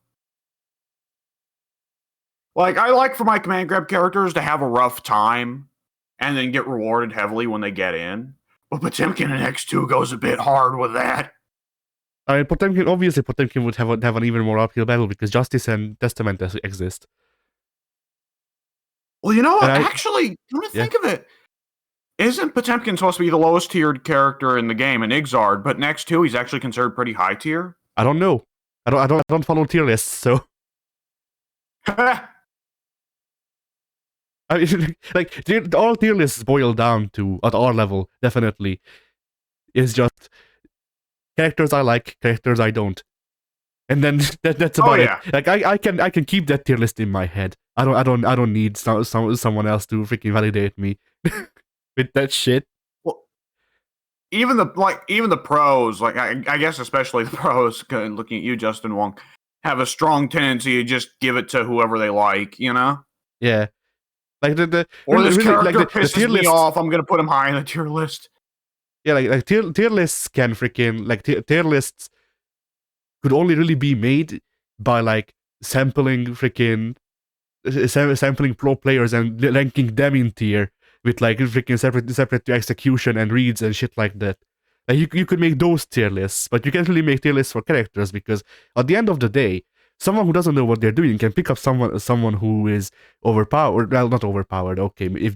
Speaker 1: Like, I like for my command grab characters to have a rough time and then get rewarded heavily when they get in. But Potemkin in X2 goes a bit hard with that.
Speaker 2: I mean, Potemkin would have an even more uphill battle because Justice and Testament exist.
Speaker 1: Well, you know what? Actually, come to think of it, isn't Potemkin supposed to be the lowest tiered character in the game in Ixard? But next to he's actually considered pretty high tier.
Speaker 2: I don't know. I don't follow tier lists, so. I mean, like all tier lists boil down to at our level definitely is just characters I like, characters I don't, and then that's about it. Like I can keep that tier list in my head. I don't need someone else to freaking validate me with that shit.
Speaker 1: Well, even the pros, like I guess especially the pros, looking at you, Justin Wong, have a strong tendency to just give it to whoever they like, you know?
Speaker 2: Yeah. Like this
Speaker 1: character pisses me off, I'm gonna put him high in the tier list.
Speaker 2: Yeah, like tier lists can freaking tier lists could only really be made by like sampling pro players and ranking them in tier with like freaking separate to execution and reads and shit like that. Like you could make those tier lists, but you can't really make tier lists for characters because at the end of the day, someone who doesn't know what they're doing can pick up someone who is overpowered. Well, not overpowered. Okay, if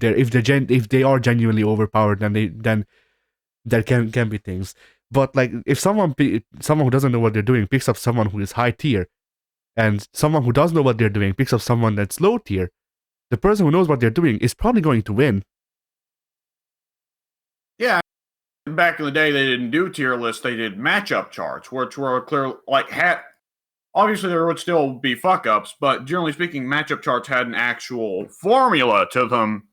Speaker 2: they are genuinely overpowered, then There can be things, but like if someone who doesn't know what they're doing picks up someone who is high tier, and someone who does know what they're doing picks up someone that's low tier, the person who knows what they're doing is probably going to win.
Speaker 1: Yeah, back in the day, they didn't do tier lists; they did matchup charts, which were clear. Obviously, there would still be fuck ups, but generally speaking, matchup charts had an actual formula to them.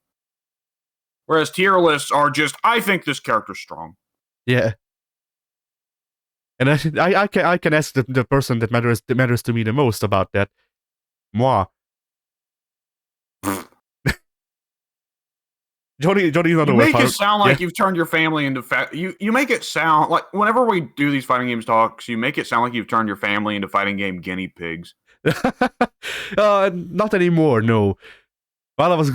Speaker 1: Whereas tier lists are just, I think this character's strong.
Speaker 2: Yeah. And I can ask the person that matters to me the most about that. Moi. Johnny's not
Speaker 1: You
Speaker 2: aware.
Speaker 1: make it sound like you've turned your family into you make it sound like whenever we do these fighting games talks, you make it sound like you've turned your family into fighting game guinea pigs.
Speaker 2: Not anymore, no. While I was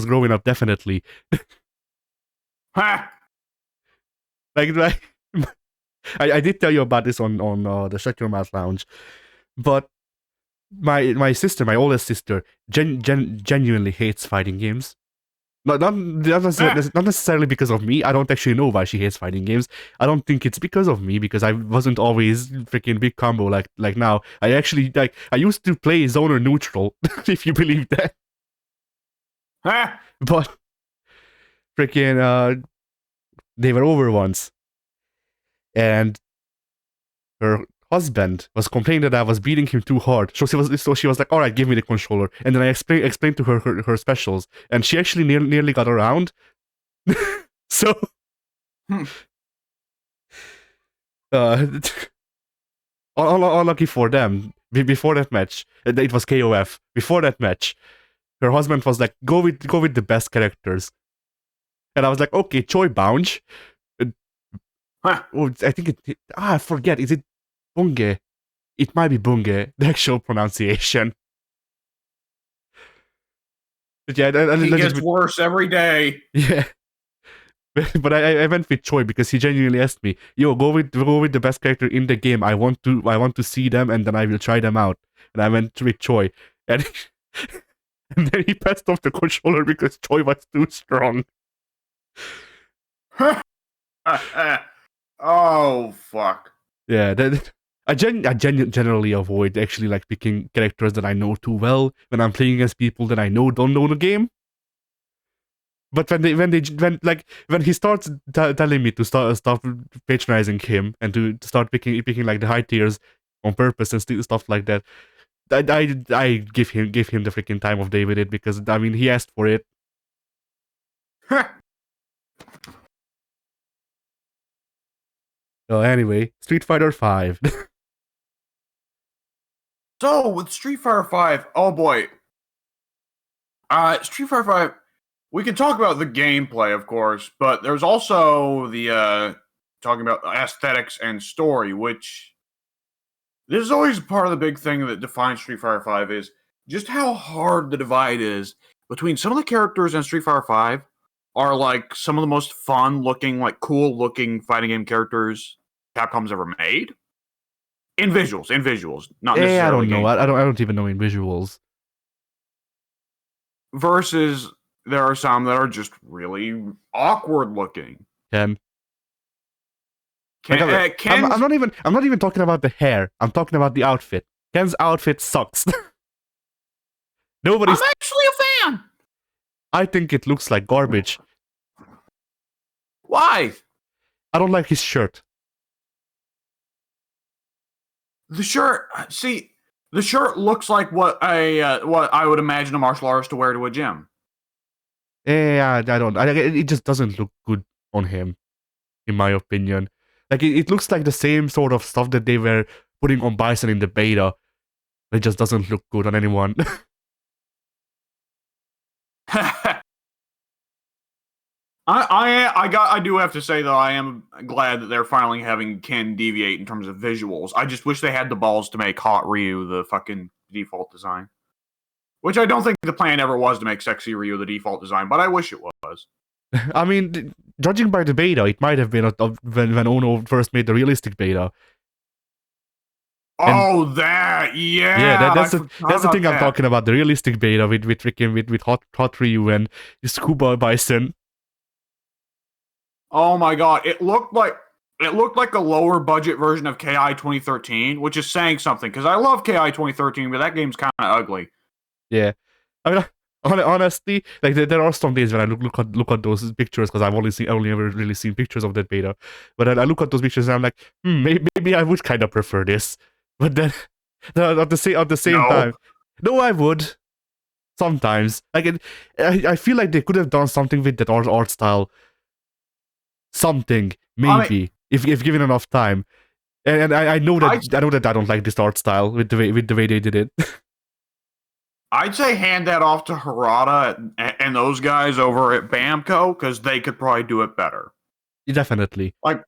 Speaker 2: growing up, definitely.
Speaker 1: Ha!
Speaker 2: Like I did tell you about this on the Shut Your Mouth Lounge, but my sister, my oldest sister, genuinely hates fighting games. Not necessarily because of me. I don't actually know why she hates fighting games. I don't think it's because of me, because I wasn't always freaking big combo like now. I actually I used to play zone or neutral, if you believe that.
Speaker 1: Ha!
Speaker 2: But freaking they were over once, and her husband was complaining that I was beating him too hard. So she was like, "All right, give me the controller." And then I explained to her specials, and she actually nearly got around. So, unlucky for them. Before that match, it was KOF. Before that match, her husband was like, "Go with the best characters," and I was like, "Okay, Choi Bounge." Oh, I think I forget. Is it Bunge? It might be Bunge, the actual pronunciation. But yeah,
Speaker 1: he gets worse every day.
Speaker 2: Yeah. But I went with Choi because he genuinely asked me, "Yo, go with the best character in the game. I want to see them, and then I will try them out." And I went with Choi, and and then he passed off the controller because Choi was too strong.
Speaker 1: Oh fuck.
Speaker 2: Yeah, I generally avoid actually like picking characters that I know too well when I'm playing as people that I know don't know the game. But when he starts telling me to stop patronizing him and to start picking like the high tiers on purpose and stuff like that, I give him the freaking time of day with it, because I mean he asked for it. Anyway, Street Fighter 5.
Speaker 1: So with Street Fighter 5, oh boy. Street Fighter 5, we can talk about the gameplay, of course, but there's also the talking about aesthetics and story, which this is always part of the big thing that defines Street Fighter 5 is just how hard the divide is between some of the characters in Street Fighter 5 are like some of the most fun looking, like cool looking fighting game characters Capcom's ever made. In visuals, not necessarily.
Speaker 2: I don't know.
Speaker 1: Game.
Speaker 2: I don't even know in visuals.
Speaker 1: Versus there are some that are just really awkward looking.
Speaker 2: I'm not even talking about the hair. I'm talking about the outfit. Ken's outfit sucks. I'm
Speaker 1: actually a fan.
Speaker 2: I think it looks like garbage.
Speaker 1: Why?
Speaker 2: I don't like his shirt.
Speaker 1: The shirt, the shirt looks like what I would imagine a martial artist to wear to a gym.
Speaker 2: Yeah, I don't. It just doesn't look good on him, in my opinion. Like it looks like the same sort of stuff that they were putting on Bison in the beta. It just doesn't look good on anyone.
Speaker 1: I do have to say though, I am glad that they're finally having Ken deviate in terms of visuals. I just wish they had the balls to make Hot Ryu the fucking default design. Which I don't think the plan ever was to make Sexy Ryu the default design, but I wish it was.
Speaker 2: I mean, judging by the beta, it might have been when Ono first made the realistic beta.
Speaker 1: Yeah.
Speaker 2: Yeah, that's the thing I'm talking about. The realistic beta with Hot Ryu and Scuba Bison.
Speaker 1: Oh my god, it looked like a lower budget version of KI 2013, which is saying something because I love KI 2013, but that game's kind of ugly.
Speaker 2: Yeah, I mean, honestly, like there are some days when I look at those pictures because I've only ever really seen pictures of that beta, but I look at those pictures and I'm like, maybe I would kind of prefer this, but then at the same
Speaker 1: No,
Speaker 2: time, no, I would sometimes I feel like they could have done something with that art style, something
Speaker 1: I mean,
Speaker 2: maybe if given enough time, and I know that
Speaker 1: I'd
Speaker 2: I don't like this art style with the way they did it.
Speaker 1: I'd say hand that off to Harada and those guys over at Bamco because they could probably do it better.
Speaker 2: Definitely,
Speaker 1: Like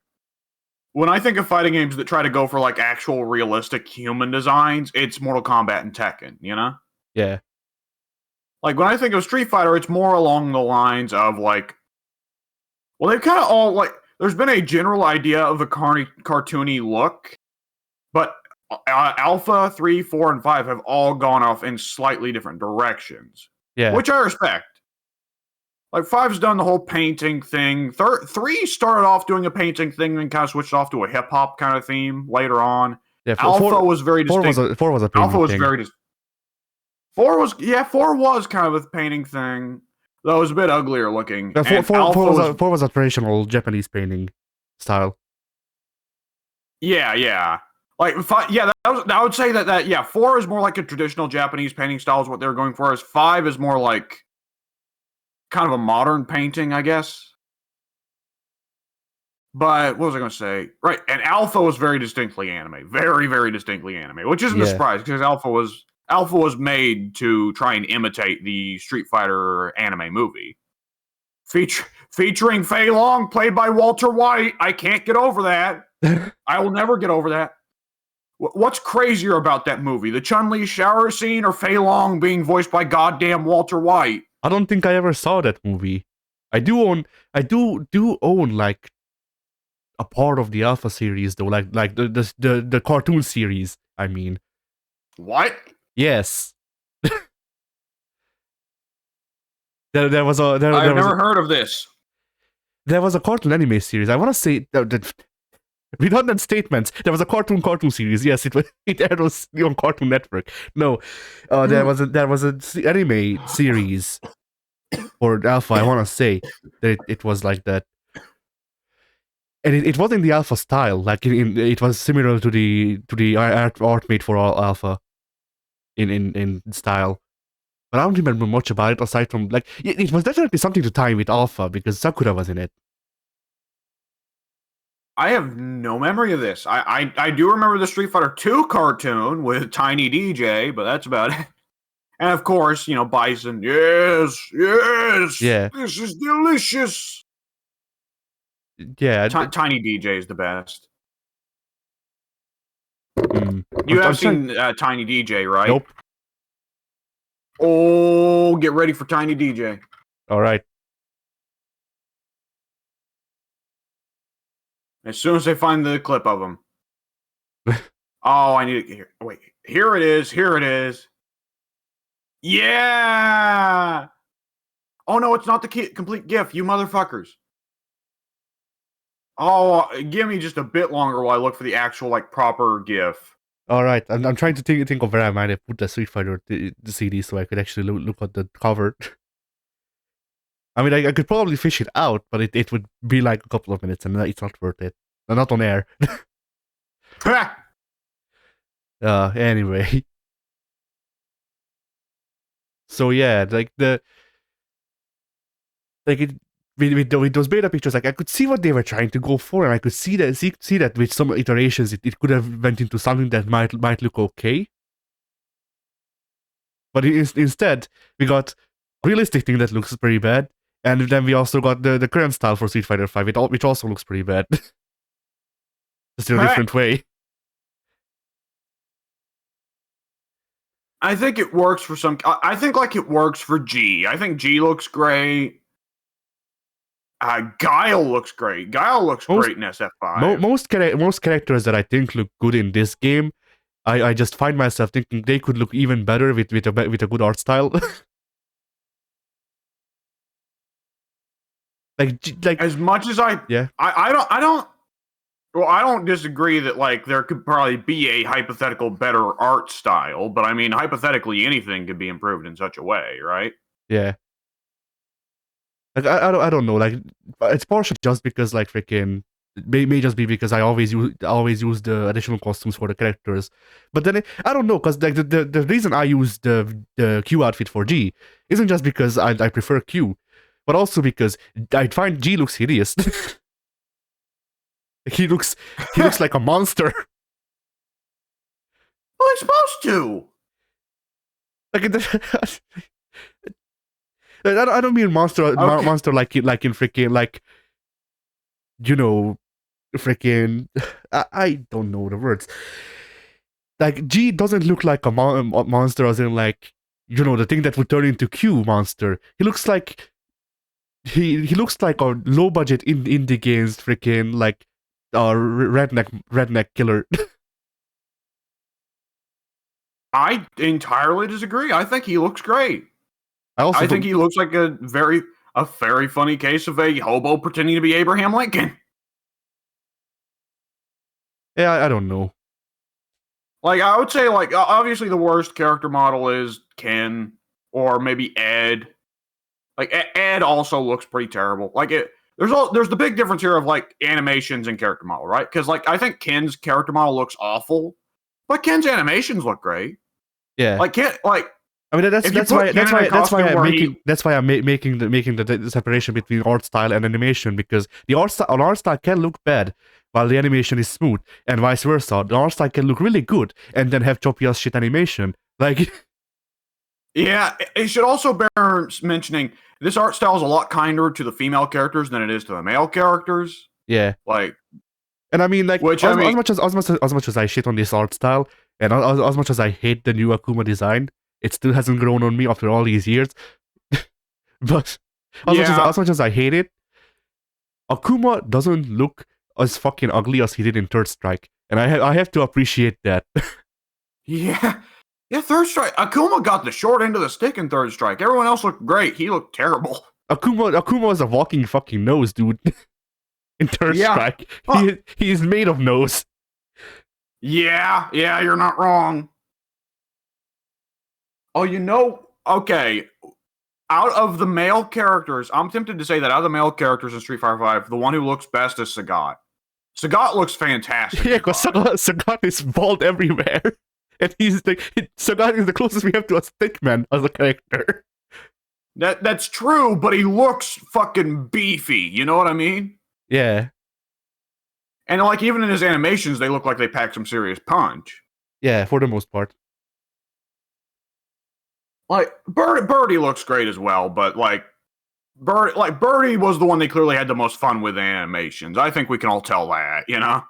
Speaker 1: when I think of fighting games that try to go for like actual realistic human designs, it's Mortal Kombat and Tekken, you know?
Speaker 2: yeah.
Speaker 1: Like when I think of Street Fighter, it's more along the lines of like, well, they've kind of all like, there's been a general idea of a cartoony look, but Alpha 3, 4, and 5 have all gone off in slightly different directions,
Speaker 2: Yeah,
Speaker 1: which I respect. Like Five's done the whole painting thing. Three started off doing a painting thing, then kind of switched off to a hip hop kind of theme later on.
Speaker 2: yeah.
Speaker 1: Alpha was very distinct.
Speaker 2: Four was a
Speaker 1: Alpha
Speaker 2: painting
Speaker 1: was
Speaker 2: thing.
Speaker 1: very dis- Four was kind of a painting thing, though it was a bit uglier looking.
Speaker 2: Yeah,
Speaker 1: And Alpha was
Speaker 2: four was a traditional Japanese painting style.
Speaker 1: yeah. Like yeah, I would say that yeah, 4 is more like a traditional Japanese painting style is what they're going for. As 5 is more like kind of a modern painting, I guess. But what was I going to say? Right, and Alpha was very distinctly anime, very distinctly anime, which isn't a
Speaker 2: Yeah.
Speaker 1: surprise because Alpha was made to try and imitate the Street Fighter anime movie, featuring Fei Long, played by Walter White. I can't get over that. I will never get over that. What's crazier about that movie, the Chun-Li shower scene or Fei Long being voiced by goddamn Walter White?
Speaker 2: I don't think I ever saw that movie. I do own like a part of the Alpha series though, like the cartoon series. I mean,
Speaker 1: What?
Speaker 2: yes. There was a
Speaker 1: I've never heard of this.
Speaker 2: there was a cartoon anime series. I want to say redundant statements. There was a cartoon series. Yes, it aired on Cartoon Network. No, there was a anime series for Alpha. I want to say that it was like that, and it was in the Alpha style. Like it was similar to the art made for all Alpha in style. But I don't remember much about it aside from like it was definitely something to tie with Alpha because Sakura was in it.
Speaker 1: I have no memory of this. I do remember the Street Fighter 2 cartoon with Tiny DJ, but that's about it. And of course, you know, Bison. Yes,
Speaker 2: Yeah.
Speaker 1: this is delicious.
Speaker 2: Yeah.
Speaker 1: Tiny DJ is the best.
Speaker 2: Mm.
Speaker 1: You have seen Tiny DJ, right?
Speaker 2: Nope.
Speaker 1: Oh, get ready for Tiny DJ.
Speaker 2: All right.
Speaker 1: As soon as they find the clip of him. Oh, I need it. Wait, here it is. Here it is. Yeah. Oh no, it's not the complete GIF. You motherfuckers. Oh, give me just a bit longer while I look for the actual like proper GIF.
Speaker 2: All right. I'm trying to think of where I might have put the Street Fighter the CD so I could actually look at the cover. I mean, I could probably fish it out, but it would be like a couple of minutes, and it's not worth it. Not on air. Anyway. So yeah, like with those beta pictures, like I could see what they were trying to go for, and I could see that with some iterations, it could have went into something that might look okay. But instead, we got realistic thing that looks pretty bad, and then we also got the current style for Street Fighter 5, which also looks pretty bad, just in a different way.
Speaker 1: I think it works for some. I think like it works for G. I think G looks great. Guile looks great. Guile looks great in SF5.
Speaker 2: Most characters that I think look good in this game, I just find myself thinking they could look even better with a good art style. Like
Speaker 1: As much as
Speaker 2: yeah.
Speaker 1: I don't disagree that like there could probably be a hypothetical better art style, but I mean hypothetically anything could be improved in such a way, right?
Speaker 2: Yeah. Like I don't know. Like it's partially just because like freaking may just be because I always use the additional costumes for the characters. But then I don't know because like the reason I use the Q outfit for G isn't just because I prefer Q, but also because I find G looks hideous. he looks like a monster.
Speaker 1: Well, it's supposed to.
Speaker 2: Like I don't mean monster
Speaker 1: Okay.
Speaker 2: monster like in freaking like you know freaking I don't know the words. Like G doesn't look like a monster as in like the thing that would turn into Q monster. He looks like he looks like a low budget indie games freaking like redneck killer.
Speaker 1: I entirely disagree. I think he looks great.
Speaker 2: I
Speaker 1: think he looks like a very funny case of a hobo pretending to be Abraham Lincoln.
Speaker 2: Yeah, I don't know.
Speaker 1: Like I would say, like obviously the worst character model is Ken or maybe Ed. Like Ed also looks pretty terrible. Like there's the big difference here of like animations and character model, right? Because like I think Ken's character model looks awful, but Ken's animations look great.
Speaker 2: Yeah.
Speaker 1: Like Ken, like
Speaker 2: I mean that's why I'm making the separation between art style and animation, because the art style can look bad while the animation is smooth, and vice versa. The art style can look really good and then have choppy as shit animation. Like
Speaker 1: yeah, it should also bear mentioning this art style is a lot kinder to the female characters than it is to the male characters.
Speaker 2: Yeah.
Speaker 1: Like,
Speaker 2: and I mean like as much as I shit on this art style and as much as I hate the new Akuma design, it still hasn't grown on me after all these years. But as much as I hate it, Akuma doesn't look as fucking ugly as he did in Third Strike, and I have to appreciate that.
Speaker 1: Yeah. Yeah, Third Strike. Akuma got the short end of the stick in Third Strike. Everyone else looked great. He looked terrible.
Speaker 2: Akuma was a walking fucking nose, dude. In Third Strike. He's made of nose.
Speaker 1: Yeah, you're not wrong. Oh, okay. Out of the male characters, I'm tempted to say that out of the male characters in Street Fighter V, the one who looks best is Sagat. Sagat looks fantastic.
Speaker 2: Yeah, because Sagat is bald everywhere. And Sagat is the closest we have to a stickman as a character.
Speaker 1: That's true, but he looks fucking beefy. You know what I mean?
Speaker 2: Yeah.
Speaker 1: And like even in his animations, they look like they pack some serious punch.
Speaker 2: Yeah, for the most part.
Speaker 1: Like Birdie looks great as well, but like Birdie was the one they clearly had the most fun with in animations. I think we can all tell that, you know?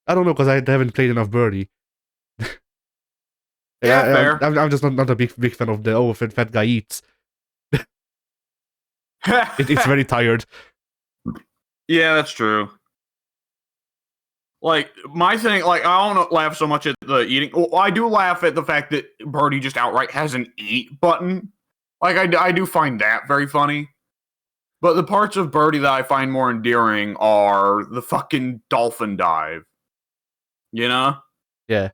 Speaker 2: I don't know, because I haven't played enough Birdie.
Speaker 1: Yeah, fair.
Speaker 2: I'm just not a big fan of the fat guy eats. It's very tired.
Speaker 1: Yeah, that's true. Like my thing, like I don't laugh so much at the eating. Well, I do laugh at the fact that Birdie just outright has an eat button. Like I do find that very funny. But the parts of Birdie that I find more endearing are the fucking dolphin dive. You know?
Speaker 2: Yeah.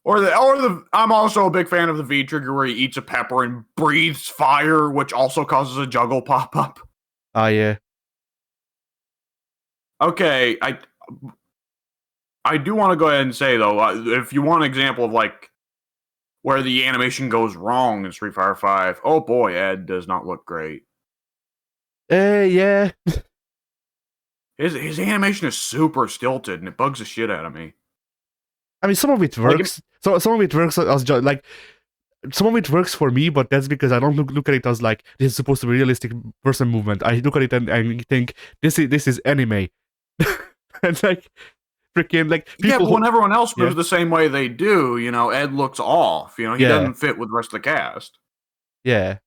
Speaker 1: Or I'm also a big fan of the V trigger where he eats a pepper and breathes fire, which also causes a juggle pop up.
Speaker 2: Ah, yeah.
Speaker 1: Okay, I do want to go ahead and say though, if you want an example of like where the animation goes wrong in Street Fighter V, oh boy, Ed does not look great.
Speaker 2: Yeah.
Speaker 1: His animation is super stilted and it bugs the shit out of me.
Speaker 2: I mean, some of it works. Some of it works as just like some of it works for me, but that's because I don't look at it as like this is supposed to be realistic person movement. I look at it and think this is anime. And like freaking like people
Speaker 1: but when everyone else moves the same way they do, you know, Ed looks off. You know, he doesn't fit with the rest of the cast.
Speaker 2: Yeah.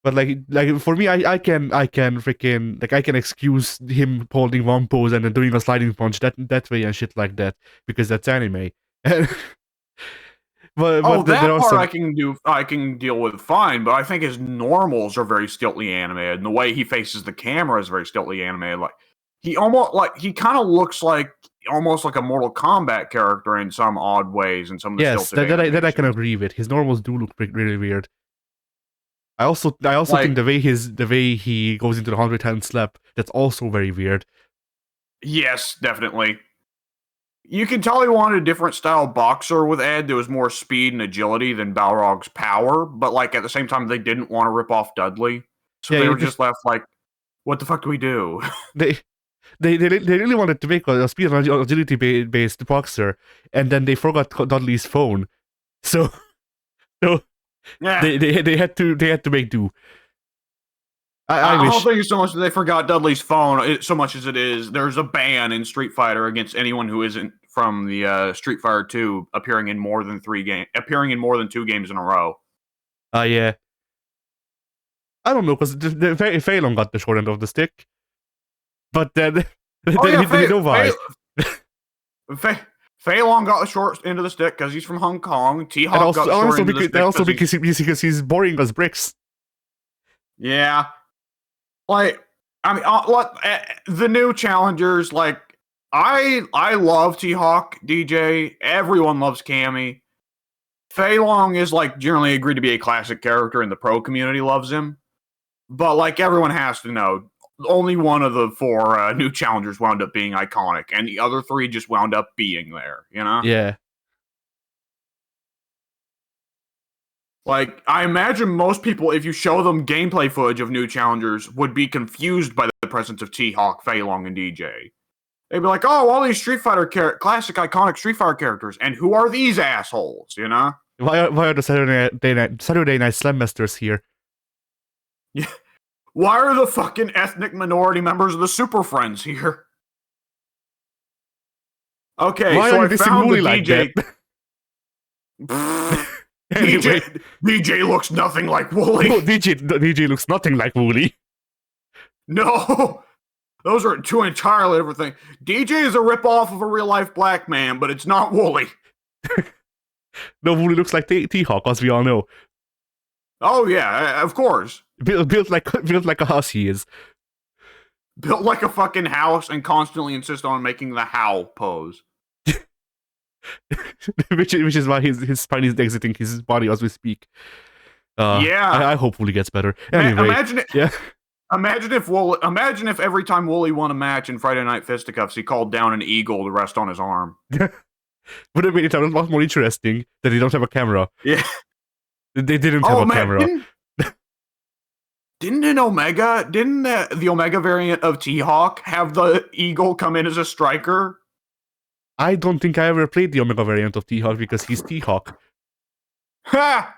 Speaker 2: But like for me, I can freaking like I can excuse him holding one pose and then doing a sliding punch that way and shit like that because that's anime. but there
Speaker 1: that
Speaker 2: are
Speaker 1: part
Speaker 2: some.
Speaker 1: I can deal with fine, but I think his normals are very stiltly animated, and the way he faces the camera is very stiltly animated. Like he kind of looks like almost like a Mortal Kombat character in some odd ways in some of the
Speaker 2: Yes,
Speaker 1: stilted
Speaker 2: that I can
Speaker 1: animations.
Speaker 2: agree with. His normals do look really weird. I also think
Speaker 1: Like,
Speaker 2: the way he goes into the 100 hand slap, that's also very weird.
Speaker 1: yes, definitely. You can tell he wanted a different style boxer with Ed that was more speed and agility than Balrog's power, but like at the same time they didn't want to rip off Dudley. So
Speaker 2: Yeah,
Speaker 1: they were just left like, what the fuck do we do?
Speaker 2: they they really wanted to make a speed and agility based boxer, and then they forgot Dudley's phone, so so
Speaker 1: Yeah.
Speaker 2: they had to make do. I
Speaker 1: I don't
Speaker 2: wish.
Speaker 1: think it's so much that they forgot Dudley's phone, so much as it is there's a ban in Street Fighter against anyone who isn't from the Street Fighter 2 appearing in more than 2 games in a row.
Speaker 2: Yeah. I don't know, because Fei Long got the short end of the stick, but then
Speaker 1: Oh yeah,
Speaker 2: we know why.
Speaker 1: Fei Long got the short end of the stick because he's from Hong Kong. T
Speaker 2: And
Speaker 1: Hawk got the short end of the stick
Speaker 2: because he's boring as bricks.
Speaker 1: yeah. Like, I mean, the new challengers, like, I love T Hawk, DJ. Everyone loves Cammy. Fei Long is like generally agreed to be a classic character, and the pro community loves him. But like everyone has to know, only one of the 4 new challengers wound up being iconic, and the other 3 just wound up being there. You know?
Speaker 2: Yeah.
Speaker 1: Like, I imagine most people, if you show them gameplay footage of new challengers, would be confused by the presence of T Hawk, Fei Long, and DJ. They'd be like, "Oh, all these Street Fighter classic, iconic Street Fighter characters, and who are these assholes?" You know?
Speaker 2: Why are the Saturday Night Slam Masters here?
Speaker 1: Yeah. Why are the fucking ethnic minority members of the Super Friends here? Okay,
Speaker 2: Why
Speaker 1: so
Speaker 2: are you
Speaker 1: I
Speaker 2: dissing
Speaker 1: found the
Speaker 2: Wooly like
Speaker 1: DJ.
Speaker 2: that? Anyway,
Speaker 1: DJ looks nothing like Wooly.
Speaker 2: no, DJ looks nothing like Wooly.
Speaker 1: No, those are 2 entirely different things. DJ is a ripoff of a real life black man, but it's not Wooly.
Speaker 2: No, Wooly looks like T-Hawk, as we all know.
Speaker 1: Oh yeah, of course.
Speaker 2: Built like a house he is.
Speaker 1: Built like a fucking house and constantly insist on making the howl pose.
Speaker 2: which is why his spine is exiting his body as we speak.
Speaker 1: Yeah.
Speaker 2: I hope Wooly gets better. Anyway,
Speaker 1: imagine it.
Speaker 2: Yeah.
Speaker 1: Imagine if every time Wooly won a match in Friday Night Fisticuffs, he called down an eagle to rest on his arm.
Speaker 2: Would have made it a lot more interesting that they don't have a camera.
Speaker 1: Yeah.
Speaker 2: They didn't have a camera.
Speaker 1: Didn't the Omega variant of T-Hawk have the eagle come in as a striker?
Speaker 2: I don't think I ever played the Omega variant of T-Hawk because he's T-Hawk.
Speaker 1: Ha!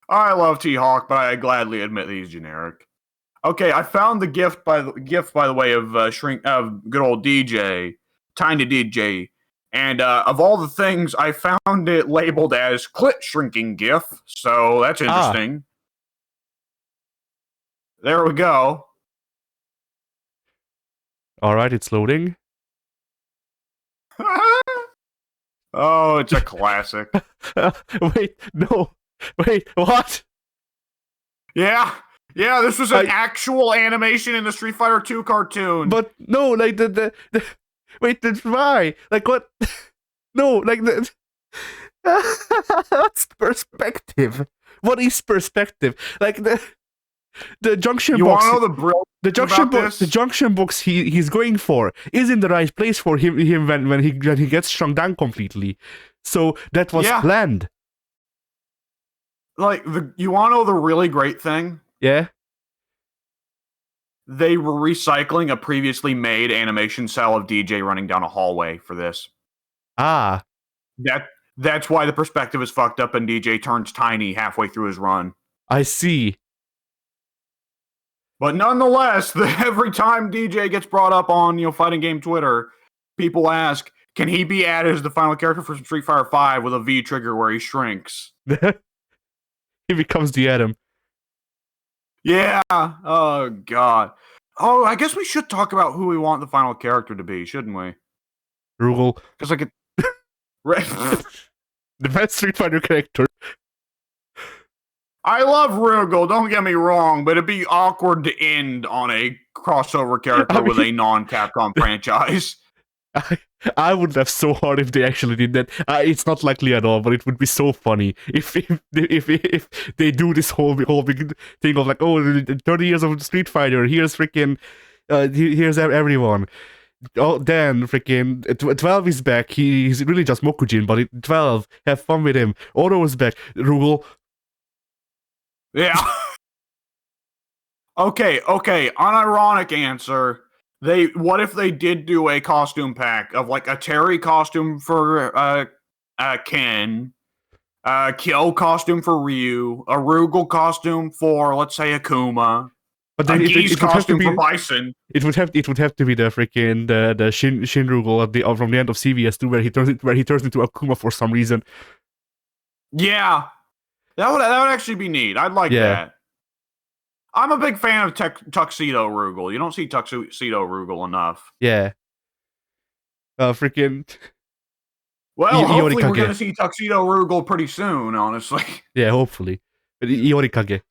Speaker 1: I love T-Hawk, but I gladly admit that he's generic. Okay, I found the gift by the way of good old DJ, Tiny DJ, and of all the things, I found it labeled as clit shrinking GIF. So that's interesting. There we go.
Speaker 2: All right, it's loading.
Speaker 1: Oh, it's a classic.
Speaker 2: Wait, what?
Speaker 1: Yeah, this was an actual animation in the Street Fighter 2 cartoon.
Speaker 2: But no, like wait, why? Like what? No, like what's perspective? What is perspective? Like the junction
Speaker 1: you
Speaker 2: box.
Speaker 1: You want to know
Speaker 2: the junction box he's going for is in the right place for him when he gets shrunk down completely. So that was planned.
Speaker 1: Like you want to know the really great thing?
Speaker 2: Yeah.
Speaker 1: They were recycling a previously made animation cell of DJ running down a hallway for this.
Speaker 2: Ah.
Speaker 1: That's why the perspective is fucked up and DJ turns tiny halfway through his run.
Speaker 2: I see.
Speaker 1: But nonetheless, every time DJ gets brought up on fighting game Twitter, people ask, can he be added as the final character for Street Fighter 5 with a V trigger where he shrinks?
Speaker 2: He becomes the Atom.
Speaker 1: Yeah. Oh, God. Oh, I guess we should talk about who we want the final character to be, shouldn't we?
Speaker 2: Rugal.
Speaker 1: Because
Speaker 2: The best Street Fighter character.
Speaker 1: I love Rugal, don't get me wrong, but it'd be awkward to end on a crossover character with a non-Capcom franchise.
Speaker 2: I would laugh so hard if they actually did that. It's not likely at all, but it would be so funny if they do this whole big thing of like, oh, 30 years of Street Fighter. Here's freaking, here's everyone. Oh, then freaking 12 is back. He's really just Mokujin, but 12, have fun with him. Ono is back. Rugal.
Speaker 1: Yeah. Okay. Unironic answer. What if they did do a costume pack of like a Terry costume for Ken, Kyo costume for Ryu, a Rugal costume for, let's say, Akuma,
Speaker 2: But then
Speaker 1: a Geese costume for Bison.
Speaker 2: It would have to be the freaking the Shin Rugal from the end of CVS2 where he turns into Akuma for some reason.
Speaker 1: Yeah, that would actually be neat. I'd like that. I'm a big fan of Tuxedo Rugal. You don't see Tuxedo Rugal enough.
Speaker 2: Yeah. Freaking.
Speaker 1: Well, hopefully we're going to see Tuxedo Rugal pretty soon, honestly.
Speaker 2: Yeah, hopefully. But Iorikage.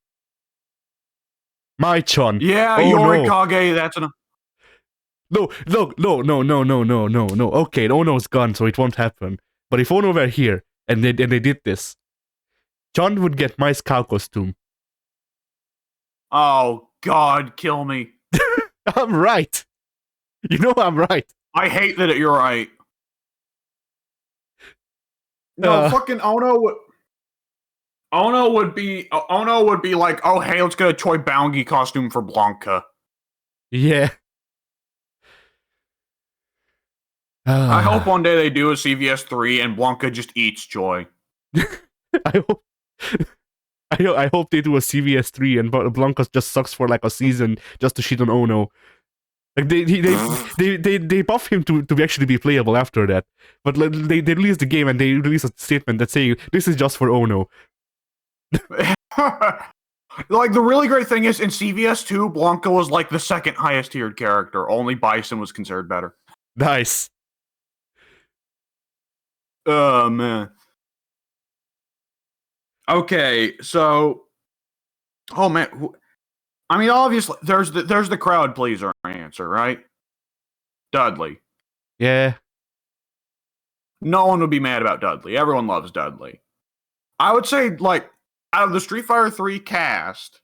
Speaker 2: My-chan.
Speaker 1: Yeah, Iorikage, that's an...
Speaker 2: No. Okay, Ono's gone, so it won't happen. But if Ono were here, and they did this, John would get my cow costume.
Speaker 1: Oh, God, kill me.
Speaker 2: I'm right. You know I'm right.
Speaker 1: I hate that you're right. No, fucking Ono would be like, oh, hey, let's get a Choi Boungie costume for Blanca.
Speaker 2: Yeah.
Speaker 1: I hope one day they do a CVS 3 and Blanca just eats Choi.
Speaker 2: I hope they do a CVS 3 and Blanca just sucks for like a season just to shit on Ono. Like they buff him to actually be playable after that. But like, they release the game and they release a statement that saying this is just for Ono.
Speaker 1: Like the really great thing is in CVS 2, Blanca was like the second highest tiered character. Only Bison was considered better.
Speaker 2: Nice.
Speaker 1: Oh man. Okay, so oh man, I mean obviously there's the crowd pleaser answer, right? Dudley.
Speaker 2: Yeah.
Speaker 1: No one would be mad about Dudley. Everyone loves Dudley. I would say like out of the Street Fighter 3 cast,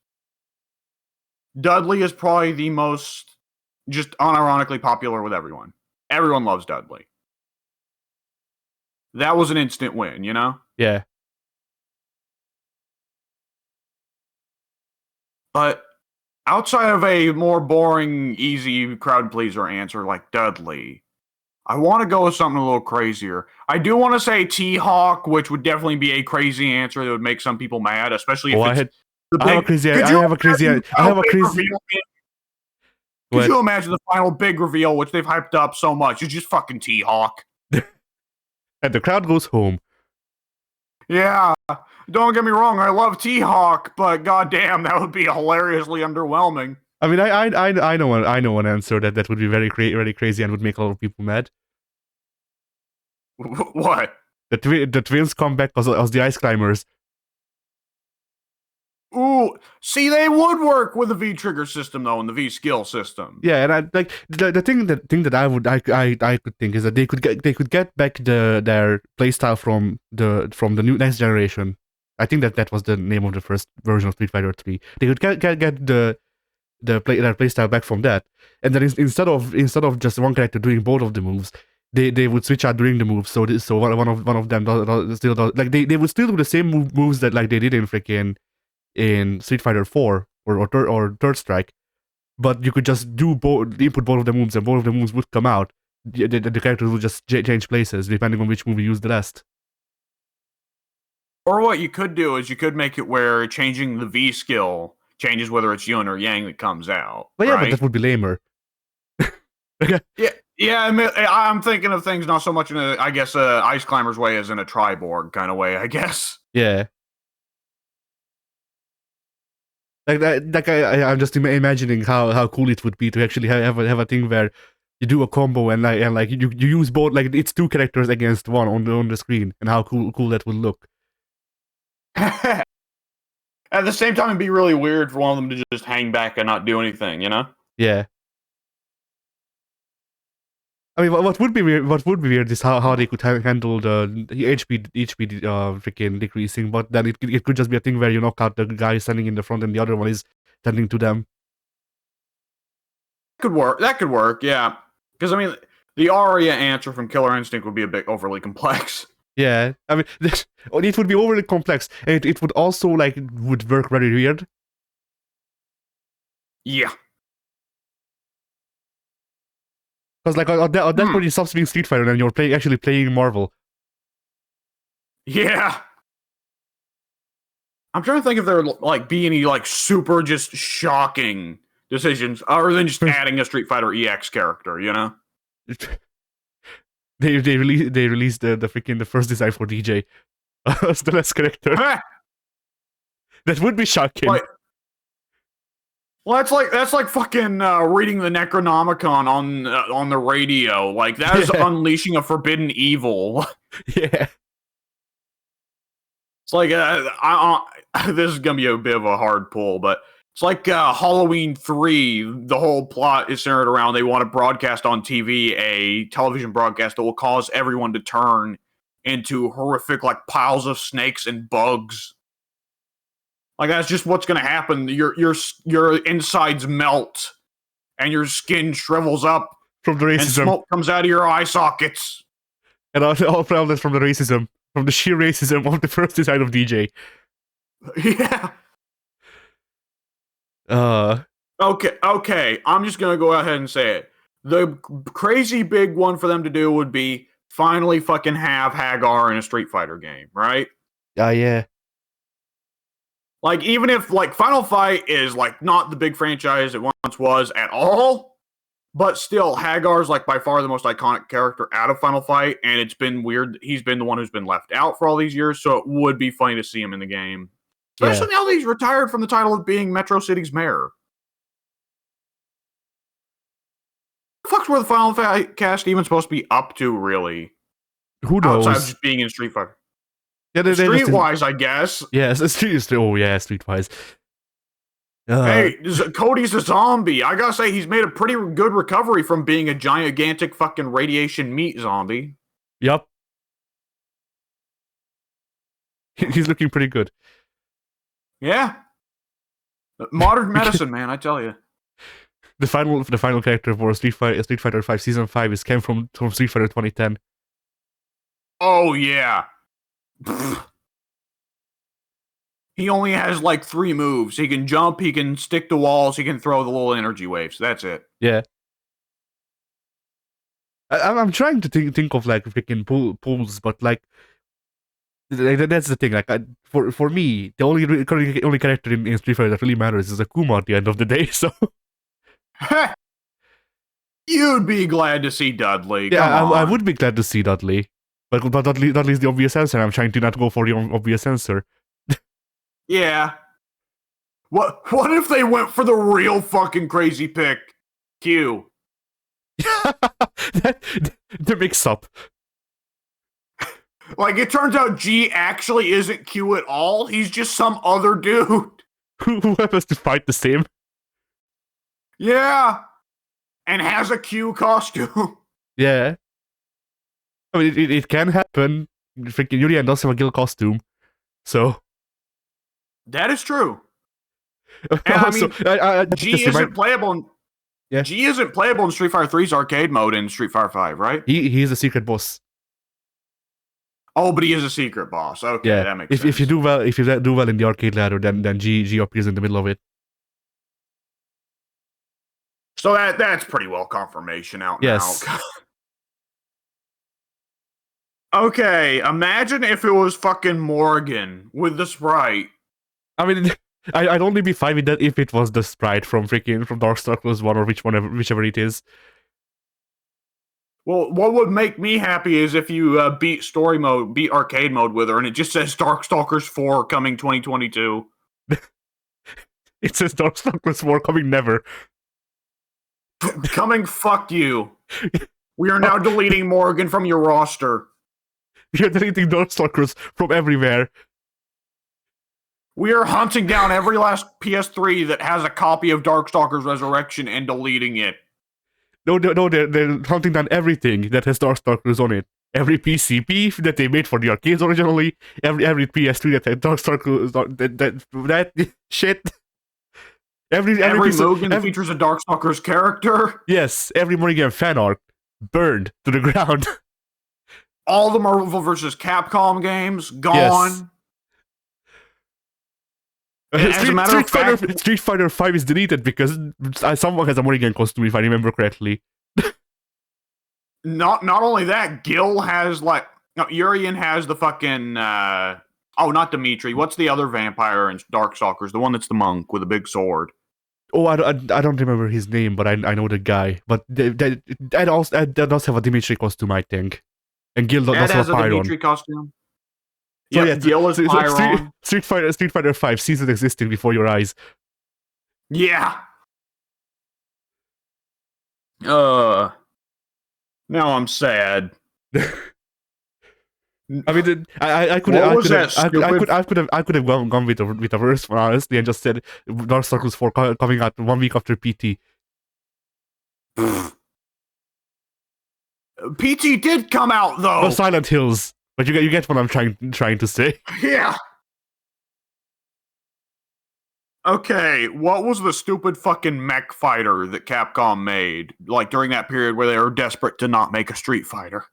Speaker 1: Dudley is probably the most just unironically popular with everyone. Everyone loves Dudley. That was an instant win, you know?
Speaker 2: Yeah.
Speaker 1: But outside of a more boring, easy crowd pleaser answer like Dudley, I want to go with something a little crazier. I do want to say T-Hawk, which would definitely be a crazy answer that would make some people mad, especially if it's the big... I have a crazy... Could you imagine the final big reveal, which they've hyped up so much? It's just fucking T-Hawk.
Speaker 2: And the crowd goes home.
Speaker 1: Yeah, don't get me wrong, I love T-Hawk, but goddamn, that would be hilariously underwhelming.
Speaker 2: I mean, I know one answer that would be very crazy and would make a lot of people mad.
Speaker 1: What?
Speaker 2: The twins come back as the ice climbers.
Speaker 1: Ooh, see, they would work with the V trigger system though, and the V skill system.
Speaker 2: Yeah, and I like the thing that I could think is that they could get back their playstyle from the new next generation. I think that was the name of the first version of Street Fighter 3. They could get their playstyle back from that, and then instead of just one character doing both of the moves, they would switch out during the moves. So one of them still does, like they would still do the same moves that like they did in freaking in Street Fighter 4 or Third Strike, but you could just input both of the moves and both of the moves would come out. The characters would just change places depending on which move you use the last.
Speaker 1: Or what you could do is you could make it where changing the V skill changes whether it's Yun or Yang that comes out.
Speaker 2: But yeah,
Speaker 1: right?
Speaker 2: but that would be lamer.
Speaker 1: Yeah. I mean, I'm thinking of things not so much in a, I guess, Ice Climber's way as in a Triborg kind of way, I guess.
Speaker 2: Yeah. I'm just imagining how cool it would be to actually have a thing where you do a combo and like you use both, like it's two characters against one on the screen, and how cool that would look.
Speaker 1: At the same time, it'd be really weird for one of them to just hang back and not do anything, you know?
Speaker 2: Yeah. I mean, what would be weird? What would be weird is how they could handle the HP freaking decreasing, but then it could just be a thing where you knock out the guy standing in the front and the other one is tending to them.
Speaker 1: Could work. That could work, yeah. Because, I mean, the Arya answer from Killer Instinct would be a bit overly complex.
Speaker 2: Yeah, I mean, it would be overly complex, and it would also, like, would work very weird.
Speaker 1: Yeah.
Speaker 2: Because, like, at that point, it stops being Street Fighter, and you're actually playing Marvel.
Speaker 1: Yeah. I'm trying to think if there would, like, be any, like, super just shocking decisions, other than just adding a Street Fighter EX character, you know?
Speaker 2: They released the freaking the first design for DJ as the last character. That would be shocking.
Speaker 1: Like, well, that's like fucking reading the Necronomicon on the radio. Like, that is unleashing a forbidden evil.
Speaker 2: Yeah.
Speaker 1: It's like this is gonna be a bit of a hard pull, but it's like Halloween 3. The whole plot is centered around they want to broadcast on TV a television broadcast that will cause everyone to turn into horrific, like, piles of snakes and bugs. Like, that's just what's going to happen. Your insides melt, and your skin shrivels up
Speaker 2: from the racism,
Speaker 1: and smoke comes out of your eye sockets.
Speaker 2: And all that's from the racism, from the sheer racism of the first design of DJ.
Speaker 1: Yeah. Okay. I'm just gonna go ahead and say it. The crazy big one for them to do would be finally fucking have Hagar in a Street Fighter game, right?
Speaker 2: Yeah.
Speaker 1: Like, even if, like, Final Fight is, like, not the big franchise it once was at all, but still, Hagar's, like, by far the most iconic character out of Final Fight, and it's been weird. He's been the one who's been left out for all these years, so it would be funny to see him in the game. Especially now that he's retired from the title of being Metro City's mayor. What the fuck's where the Final Fight cast even supposed to be up to, really?
Speaker 2: Who knows?
Speaker 1: Outside of just being in Street Fighter.
Speaker 2: Yeah,
Speaker 1: Streetwise, I guess.
Speaker 2: Yeah, Streetwise.
Speaker 1: Hey, Cody's a zombie. I gotta say, he's made a pretty good recovery from being a gigantic fucking radiation meat zombie.
Speaker 2: Yup. He's looking pretty good.
Speaker 1: Yeah. Modern medicine, man, I tell you.
Speaker 2: The final character for Street Fighter 5 Season 5 came from Street Fighter 2010.
Speaker 1: Oh, yeah. He only has like 3 moves. He can jump, he can stick to walls, he can throw the little energy waves. That's it.
Speaker 2: Yeah. I'm trying to think of like freaking pulls, but like that's the thing. Like for me, the only character in Street Fighter that really matters is Akuma at the end of the day. So
Speaker 1: you'd be glad to see Dudley.
Speaker 2: Yeah, I would be glad to see Dudley. But Dudley's the obvious answer. I'm trying to not go for the obvious answer.
Speaker 1: Yeah. What if they went for the real fucking crazy pick? Q.
Speaker 2: The mix-up.
Speaker 1: Like, it turns out G actually isn't Q at all. He's just some other dude.
Speaker 2: Who happens to fight the same.
Speaker 1: Yeah. And has a Q costume.
Speaker 2: Yeah. I mean, it can happen. Freaking Yurian does have a Gil costume. So.
Speaker 1: That is true. And also, I mean, G isn't playable. G isn't playable in Street Fighter 3's arcade mode in Street Fighter 5, right?
Speaker 2: He's a secret boss.
Speaker 1: Oh, but he is a secret boss. Okay, that makes sense.
Speaker 2: If you do well in the arcade ladder, then G appears in the middle of it.
Speaker 1: So that's pretty well confirmation out now. Okay, imagine if it was fucking Morgan with the sprite.
Speaker 2: I mean, I'd only be fine with that if it was the sprite from Darkstalkers 1 or whichever it is.
Speaker 1: Well, what would make me happy is if you beat arcade mode with her, and it just says Darkstalkers 4 coming 2022.
Speaker 2: It says Darkstalkers 4 coming never.
Speaker 1: Coming, fuck you. We are now deleting Morgan from your roster.
Speaker 2: You're deleting Darkstalkers from everywhere.
Speaker 1: We are hunting down every last PS3 that has a copy of Darkstalkers Resurrection and deleting it.
Speaker 2: No, they're hunting down everything that has Darkstalkers on it. Every PCP that they made for the arcades originally, every PS3 that had Darkstalkers, that shit.
Speaker 1: Every Mugen that features a Darkstalkers character.
Speaker 2: Yes, every Morgan fan art burned to the ground.
Speaker 1: All the Marvel vs. Capcom games gone.
Speaker 2: Yes. Street Fighter 5 is deleted because someone has a Morrigan costume, if I remember correctly.
Speaker 1: Not only that, Gil has Urian has the fucking not Dimitri. What's the other vampire in Darkstalkers? The one that's the monk with a big sword.
Speaker 2: Oh, I don't remember his name, but I know the guy. But that does have a Dimitri costume, I think. And Gil does have a Pyron.
Speaker 1: Dimitri costume.
Speaker 2: So yeah,
Speaker 1: Gil is Pyron.
Speaker 2: Street Fighter 5 ceases existing before your eyes.
Speaker 1: Yeah. Now I'm sad.
Speaker 2: I mean, I could have gone with a verse one, honestly, and just said Darkstalkers 4 coming out 1 week after PT.
Speaker 1: PT did come out though.
Speaker 2: No, Silent Hills, but you get what I'm trying to say.
Speaker 1: Yeah. Okay, what was the stupid fucking mech fighter that Capcom made, like during that period where they were desperate to not make a Street Fighter?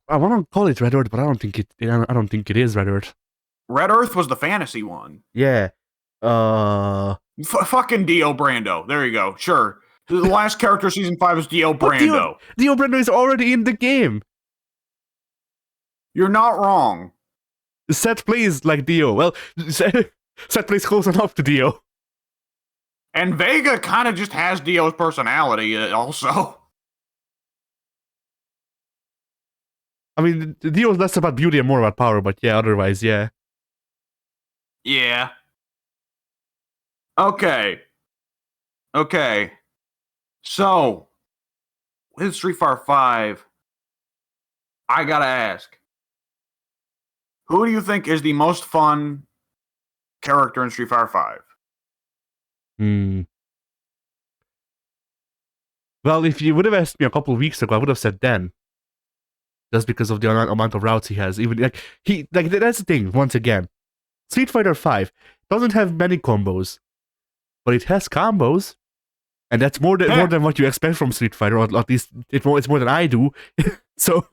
Speaker 2: I want to call it Red Earth, but I don't think it is Red Earth.
Speaker 1: Red Earth was the fantasy one.
Speaker 2: Yeah.
Speaker 1: Fucking Dio Brando. There you go. Sure. The last character season 5 is Dio Brando.
Speaker 2: Dio Brando is already in the game.
Speaker 1: You're not wrong.
Speaker 2: Seth plays like Dio. Well, Seth plays close enough to Dio.
Speaker 1: And Vega kind of just has Dio's personality also.
Speaker 2: I mean, Dio's less about beauty and more about power, but yeah, otherwise, yeah.
Speaker 1: Yeah. Okay. So, with Street Fighter 5, I gotta ask, who do you think is the most fun character in Street Fighter 5?
Speaker 2: Well, if you would have asked me a couple of weeks ago, I would have said Den. Just because of the amount of routes he has. Even that's the thing, once again. Street Fighter 5 doesn't have many combos, but it has combos. And that's more than what you expect from Street Fighter, or at least it's more than I do. So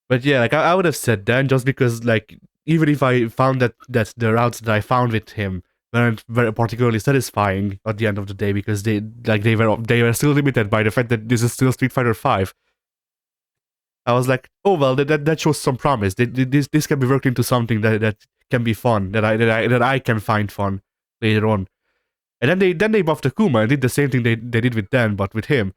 Speaker 2: But yeah, I would have said Dan just because even if I found that the routes that I found with him weren't very particularly satisfying at the end of the day, because they were still limited by the fact that this is still Street Fighter 5. I was like, oh well, that shows some promise. This can be worked into something that can be fun, that I can find fun later on. And then they buffed Akuma and did the same thing they did with Dan, but with him.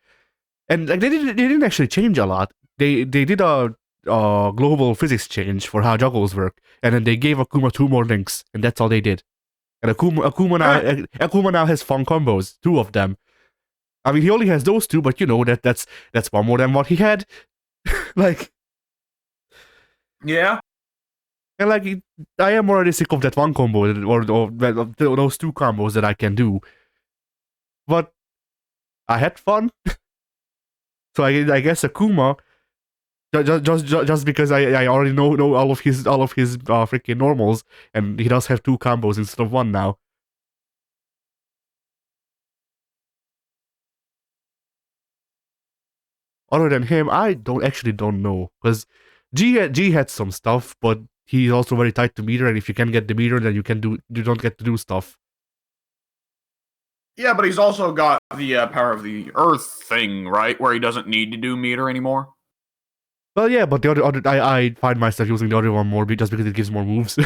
Speaker 2: And they didn't actually change a lot. They did a global physics change for how juggles work, and then they gave Akuma 2 more links, and that's all they did. And Akuma now has fun combos, 2 of them. I mean, he only has those 2, but that's one more than what he had.
Speaker 1: Yeah.
Speaker 2: And I am already sick of that one combo or those 2 combos that I can do. But I had fun. So I guess Akuma, just because I already know all of his freaking normals, and he does have 2 combos instead of 1 now. Other than him, I don't know, because G had some stuff, but he's also very tied to meter, and if you can get the meter, then you don't get to do stuff.
Speaker 1: Yeah, but he's also got the power of the Earth thing, right? Where he doesn't need to do meter anymore.
Speaker 2: Well, yeah, but the other I find myself using the other one more just because it gives more moves.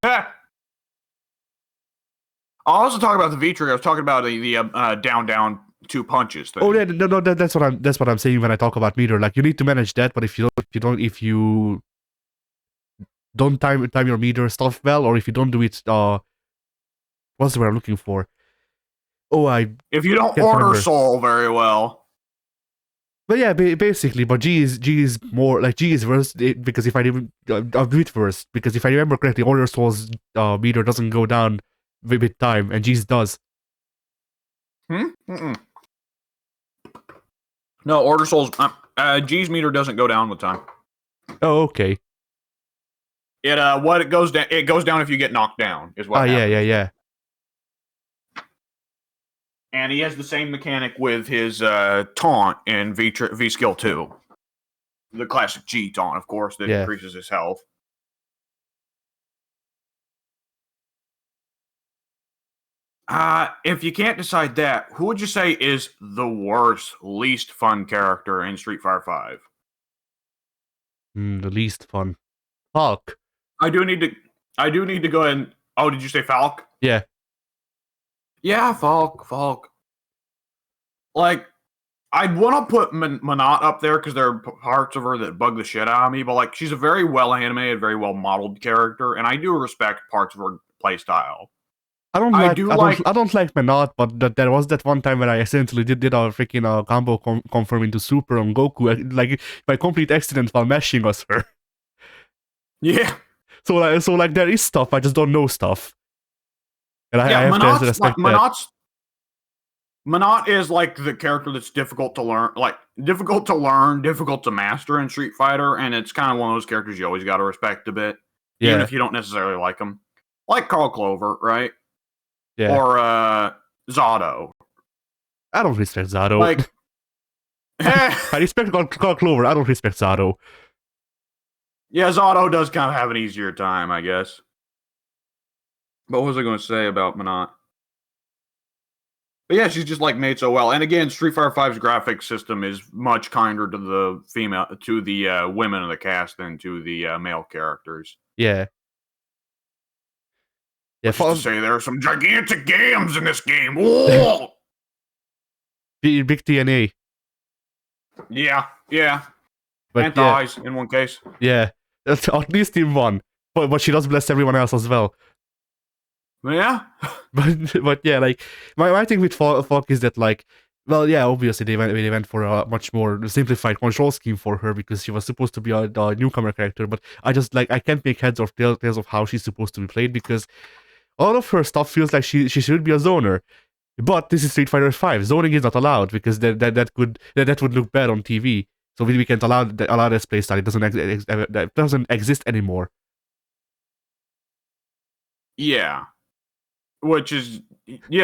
Speaker 1: Yeah. I'll also talk about the V-trigger. I was talking about the down 2 punches thing.
Speaker 2: Oh yeah, no, that's what I'm saying when I talk about meter. You need to manage that, but if you don't time your meter stuff well, or if you don't do it what's the word I'm looking for? Oh, I
Speaker 1: If you don't
Speaker 2: can't
Speaker 1: order
Speaker 2: remember.
Speaker 1: Soul very well.
Speaker 2: But yeah, basically, but G is more like G is worse because if I even I'll do it first because if I remember correctly, Order Souls meter doesn't go down with time, and G's does.
Speaker 1: Mm-mm. No, Order Soul's G's meter doesn't go down with time.
Speaker 2: Oh, okay.
Speaker 1: It goes down. It goes down if you get knocked down. Is what happens.
Speaker 2: Yeah.
Speaker 1: And he has the same mechanic with his taunt in V Skill 2. The classic G taunt, of course, that
Speaker 2: Yeah.
Speaker 1: increases his health. If you can't decide that, who would you say is the worst, least fun character in Street Fighter 5?
Speaker 2: The least fun. Hulk.
Speaker 1: I do need to go ahead and... Oh, did you say Falk?
Speaker 2: Yeah.
Speaker 1: Yeah, Falk. Like, I'd want to put Manat up there because there are parts of her that bug the shit out of me, but like, she's a very well animated, very well modeled character, and I do respect parts of her playstyle.
Speaker 2: I don't like Menat, but there was that one time when I accidentally did a freaking combo confirm into Super on Goku, like by complete accident while mashing us her.
Speaker 1: Yeah.
Speaker 2: So like there is stuff, I just don't know stuff. And I have to respect that.
Speaker 1: Manat is like the character that's difficult to learn, difficult to master in Street Fighter, and it's kind of one of those characters you always got to respect a bit, even if you don't necessarily like them. Like Carl Clover, right?
Speaker 2: Yeah.
Speaker 1: Or Zato.
Speaker 2: I don't respect Zato.
Speaker 1: Like,
Speaker 2: I respect Carl Clover. I don't respect Zato.
Speaker 1: Yeah, Zato does kind of have an easier time, I guess. But what was I going to say about Manat? But yeah, she's just like made so well. And again, Street Fighter V's graphics system is much kinder to the women of the cast than to the male characters.
Speaker 2: Yeah.
Speaker 1: Yeah. Just to say, there are some gigantic games in this game. Whoa!
Speaker 2: Big TNA.
Speaker 1: Yeah.
Speaker 2: But
Speaker 1: and thighs in one case.
Speaker 2: Yeah, at least in one. But she does bless everyone else as well.
Speaker 1: Yeah.
Speaker 2: but yeah, like my thing with Falk is that like, well, yeah, obviously they went for a much more simplified control scheme for her because she was supposed to be a newcomer character. But I can't make heads or tails of how she's supposed to be played because all of her stuff feels like she should be a zoner. But this is Street Fighter 5. Zoning is not allowed because that would look bad on TV. So we can't allow this playstyle. It doesn't exist anymore.
Speaker 1: Yeah. Which is,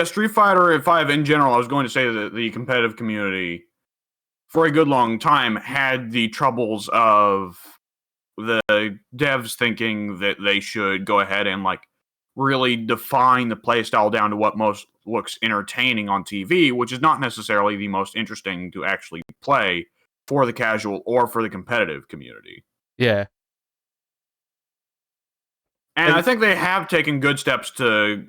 Speaker 1: Street Fighter 5 in general, I was going to say that the competitive community, for a good long time, had the troubles of the devs thinking that they should go ahead and, like, really define the playstyle down to what most looks entertaining on TV, which is not necessarily the most interesting to actually play for the casual or for the competitive community.
Speaker 2: Yeah.
Speaker 1: And I think they have taken good steps to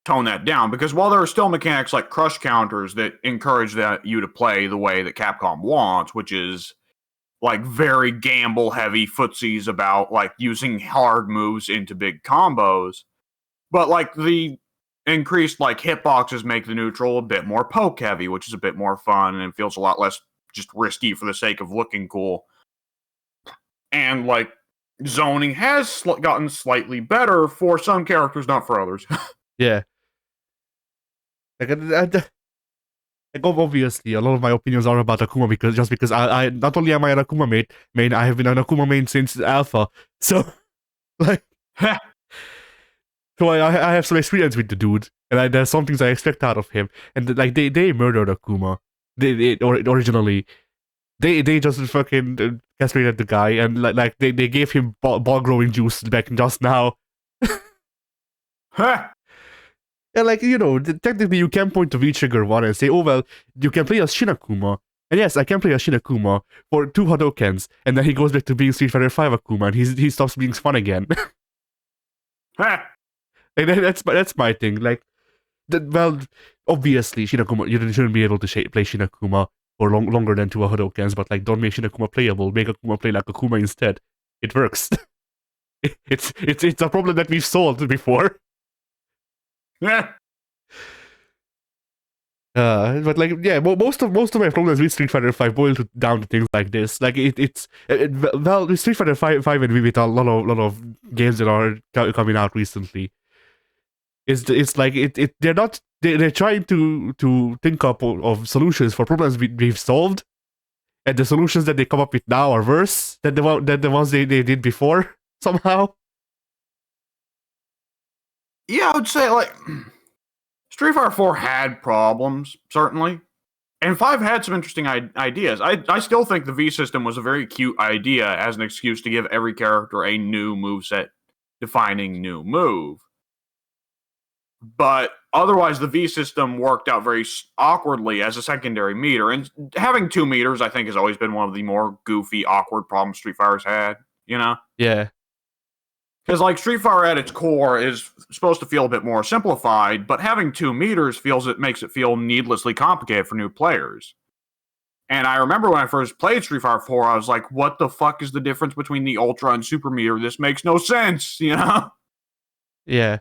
Speaker 1: tone that down, because while there are still mechanics like crush counters that encourage you to play the way that Capcom wants, which is like very gamble heavy footsies about like using hard moves into big combos, but like the increased like hitboxes make the neutral a bit more poke heavy, which is a bit more fun and feels a lot less just risky for the sake of looking cool. And like zoning has gotten slightly better for some characters, not for others.
Speaker 2: Yeah. Like, obviously, a lot of my opinions are about Akuma because I not only am I an Akuma main, I have been an Akuma main since Alpha. So, like, so I have some experience with the dude, and there's some things I expect out of him. And like they murdered Akuma. Originally, they just fucking castrated the guy, and like they gave him ball growing juice back just now. And like, you know, technically you can point to V-Trigger 1 and say, oh well, you can play as Shinakuma. And yes, I can play as Shinakuma for 2 Hadokens, and then he goes back to being Street Fighter 5 Akuma, and he stops being fun again. Like, that's my thing. Like, well, obviously, Shinakuma, you shouldn't be able to play Shinakuma for longer than 2 Hadokens, but like, don't make Shinakuma playable. Make Akuma play like Akuma instead. It works. It's a problem that we've solved before.
Speaker 1: Yeah.
Speaker 2: But like, yeah, most of my problems with Street Fighter Five boil down to things like this. Like well, with Street Fighter Five and with a lot of games that are coming out recently, it's like they're not they're trying to think up of solutions for problems we've solved, and the solutions that they come up with now are worse than the ones they did before somehow.
Speaker 1: Yeah, I would say like Street Fighter 4 had problems, certainly. And 5 had some interesting ideas. I still think the V system was a very cute idea as an excuse to give every character a new moveset defining new move. But otherwise, the V system worked out very awkwardly as a secondary meter. And having 2 meters, I think, has always been one of the more goofy, awkward problems Street Fighter's had, you know?
Speaker 2: Yeah.
Speaker 1: Because, like, Street Fighter at its core is supposed to feel a bit more simplified, but having 2 meters makes it feel needlessly complicated for new players. And I remember when I first played Street Fighter 4, I was like, what the fuck is the difference between the Ultra and Super meter? This makes no sense, you know?
Speaker 2: Yeah.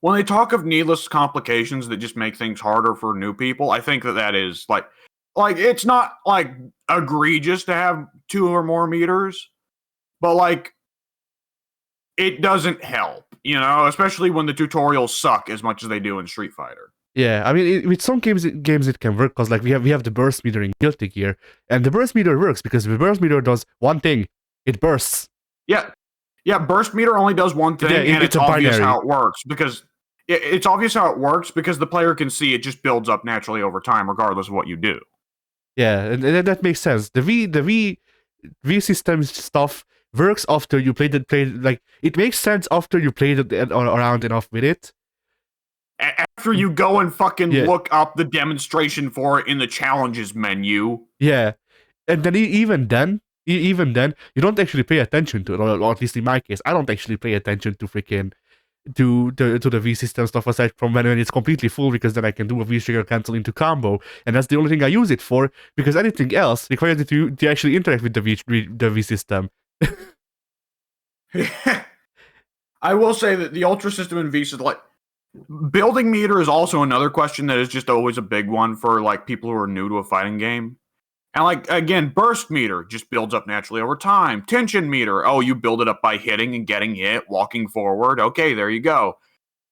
Speaker 1: When they talk of needless complications that just make things harder for new people, I think that is, like, it's not, like, egregious to have 2 or more meters, but, like, it doesn't help, you know, especially when the tutorials suck as much as they do in Street Fighter.
Speaker 2: Yeah, I mean, with some games it can work because like we have the burst meter in Guilty Gear, and the burst meter works because the burst meter does one thing: it bursts.
Speaker 1: Yeah, burst meter only does one thing, and it's obvious
Speaker 2: binary.
Speaker 1: how it works because it's obvious how it works because the player can see it just builds up naturally over time, regardless of what you do.
Speaker 2: Yeah, and that makes sense. The V system stuff works after you play like it makes sense after you played it around enough with it.
Speaker 1: After you go and fucking look up the demonstration for it in the challenges menu.
Speaker 2: Yeah, and then even then, you don't actually pay attention to it, or at least in my case, I don't actually pay attention to freaking to the V system stuff aside from when it's completely full, because then I can do a V trigger cancel into combo, and that's the only thing I use it for, because anything else requires it to actually interact with the V system.
Speaker 1: I will say that the Ultra system in V is like building meter is also another question that is just always a big one for like people who are new to a fighting game. And like again, burst meter just builds up naturally over time. Tension meter, oh, you build it up by hitting and getting hit, walking forward. Okay, there you go.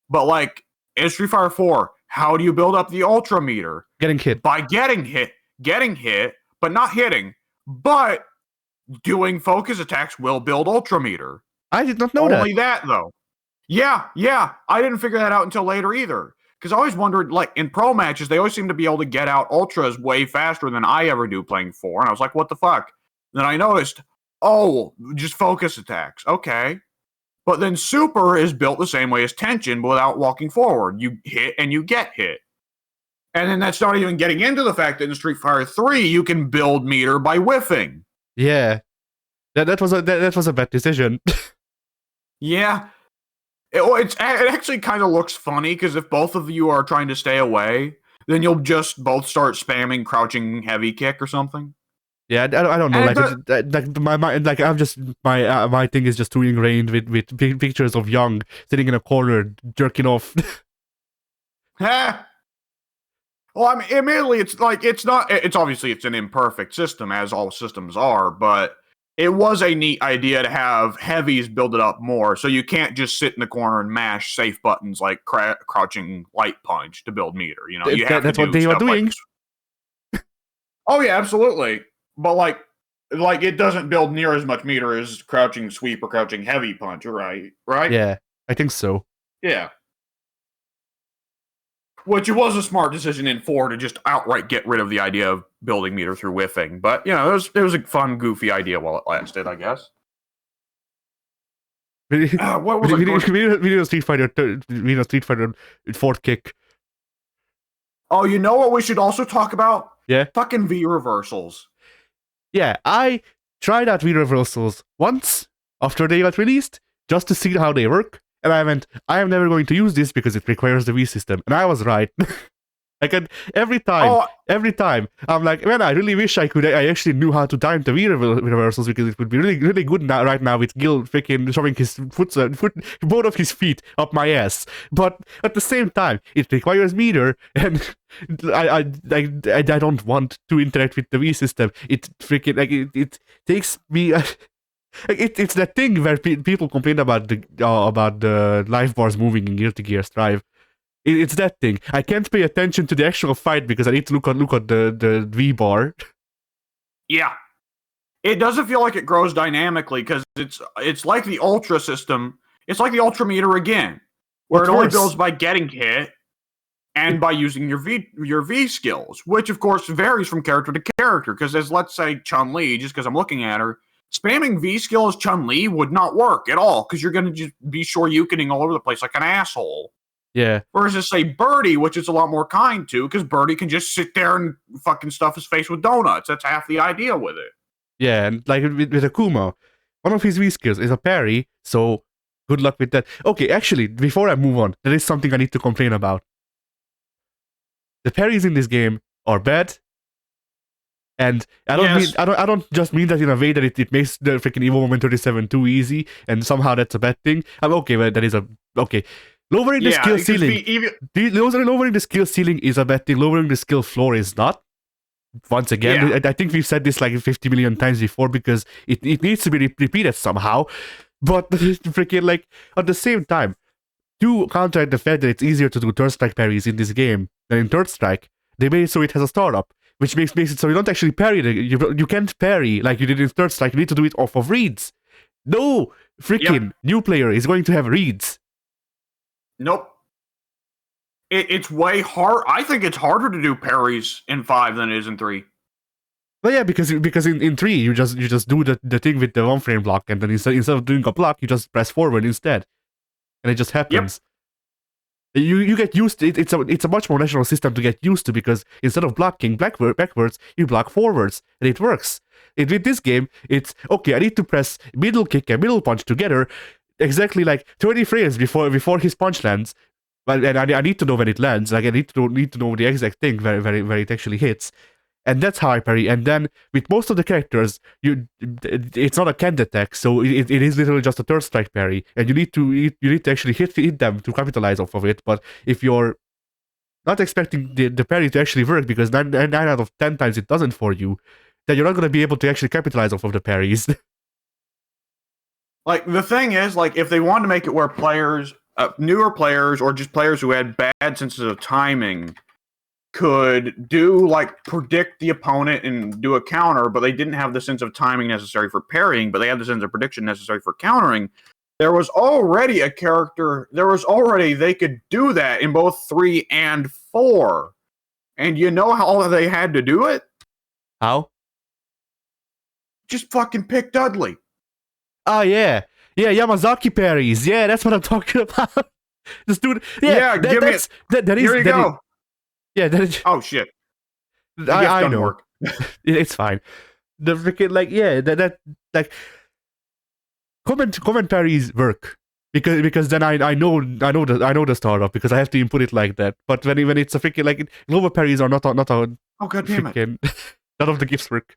Speaker 1: But like in Street Fighter 4, how do you build up the Ultra meter?
Speaker 2: Getting hit.
Speaker 1: By getting hit, but not hitting. But doing focus attacks will build Ultra meter.
Speaker 2: I did not know
Speaker 1: Only that though. Yeah. I didn't figure that out until later either. Because I always wondered, like, in pro matches, they always seem to be able to get out Ultras way faster than I ever do playing 4. And I was like, what the fuck? Then I noticed, oh, just focus attacks. Okay. But then Super is built the same way as Tension, but without walking forward. You hit and you get hit. And then that's not even getting into the fact that in Street Fighter 3, you can build meter by whiffing.
Speaker 2: Yeah. That was a bad decision.
Speaker 1: Yeah. It actually kind of looks funny because if both of you are trying to stay away, then you'll just both start spamming crouching heavy kick or something.
Speaker 2: Yeah, I don't know. My thing is just too ingrained with pictures of Young sitting in a corner jerking off.
Speaker 1: Well, I mean, admittedly, it's obviously it's an imperfect system, as all systems are, but it was a neat idea to have heavies build it up more, so you can't just sit in the corner and mash safe buttons like crouching light punch to build meter. You know,
Speaker 2: that's what they were doing.
Speaker 1: Oh yeah, absolutely. But like it doesn't build near as much meter as crouching sweep or crouching heavy punch, right? Right?
Speaker 2: Yeah, I think so.
Speaker 1: Yeah. Which it was a smart decision in 4 to just outright get rid of the idea of building meter through whiffing. But, you know, it was a fun, goofy idea while it lasted, I guess. What was
Speaker 2: video Street Fighter 4th kick.
Speaker 1: Oh, you know what we should also talk about?
Speaker 2: Yeah?
Speaker 1: Fucking V reversals.
Speaker 2: Yeah, I tried out V reversals once after they got released, just to see how they work. And I went, I am never going to use this because it requires the V system. And I was right. Like every
Speaker 1: Oh,
Speaker 2: time, I'm like, man, I really wish I actually knew how to time the V reversals because it would be really, really good now, right now with Gil freaking shoving his both of his feet up my ass. But at the same time, it requires meter, and I don't want to interact with the V system. It freaking it takes me. It's that thing where people complain about the life bars moving in Guilty Gear Strive. It's that thing. I can't pay attention to the actual fight because I need to look at the V bar.
Speaker 1: yeah. It doesn't feel like it grows dynamically because it's like the Ultra system. It's like the Ultra meter again, where
Speaker 2: But
Speaker 1: it only
Speaker 2: worse.
Speaker 1: builds by getting hit and by using your V skills, which of course varies from character to character. Because as let's say Chun-Li, just because I'm looking at her, spamming V skill as Chun-Li would not work at all because you're going to just be shoryukening all over the place like an asshole.
Speaker 2: Yeah.
Speaker 1: Versus say Birdie, which is a lot more kind to, because Birdie can just sit there and fucking stuff his face with donuts. That's half the idea with it.
Speaker 2: Yeah, and like with Akuma, one of his V skills is a parry, so good luck with that. Okay, actually, before I move on, there is something I need to complain about. The parries in this game are bad, and I don't
Speaker 1: Yes.
Speaker 2: mean I don't just mean that in a way that it makes the freaking Evo Moment 37 too easy, and somehow that's a bad thing. I'm okay, but that is a okay. Lowering the skill ceiling. Lowering the skill ceiling is a bad thing. Lowering the skill floor is not. Once again,
Speaker 1: Yeah.
Speaker 2: I think we've said this like 50 million times before because it needs to be repeated somehow. But freaking like at the same time, to counteract the fact that it's easier to do third strike parries in this game than in third strike, they made it so it has a startup, which makes it so you don't actually parry. You can't parry like you did in third strike. You need to do it off of reads. No freaking new player is going to have reads.
Speaker 1: Nope. It's way hard. I think it's harder to do parries in 5 than it is in 3.
Speaker 2: Well, yeah, because in 3 you just do the thing with the one frame block, and then instead of doing a block, you just press forward instead, and it just happens. Yep. You get used to it. It's a much more natural system to get used to because instead of blocking backwards, you block forwards, and it works. With this game, it's okay. I need to press middle kick and middle punch together, exactly like 30 frames before his punch lands. And I need to know when it lands. Like I need to know the exact thing where it actually hits, and that's how I parry. And then with most of the characters, it's not a canned attack, so it is literally just a third strike parry, and you need to actually hit them to capitalize off of it. But if you're not expecting the parry to actually work, because 9 out of 10 times it doesn't for you, then you're not going to be able to actually capitalize off of the parries.
Speaker 1: Like the thing is, like if they wanted to make it where players, newer players, or just players who had bad senses of timing could do like predict the opponent and do a counter, but they didn't have the sense of timing necessary for parrying, but they had the sense of prediction necessary for countering. There was already a character, they could do that in both 3 and 4. And you know how they had to do it?
Speaker 2: How?
Speaker 1: Just fucking pick Dudley.
Speaker 2: Oh yeah, Yamazaki parries. Yeah, that's what I'm talking about. This dude. Yeah,
Speaker 1: give me it. Here you go.
Speaker 2: Yeah, that is.
Speaker 1: Oh shit.
Speaker 2: I know. Work. It's fine. The freaking that like comment parries work because then I know the startup because I have to input it like that. But when it's a freaking like global parries are not a
Speaker 1: oh god damn
Speaker 2: freaking, it. None of the gifts work.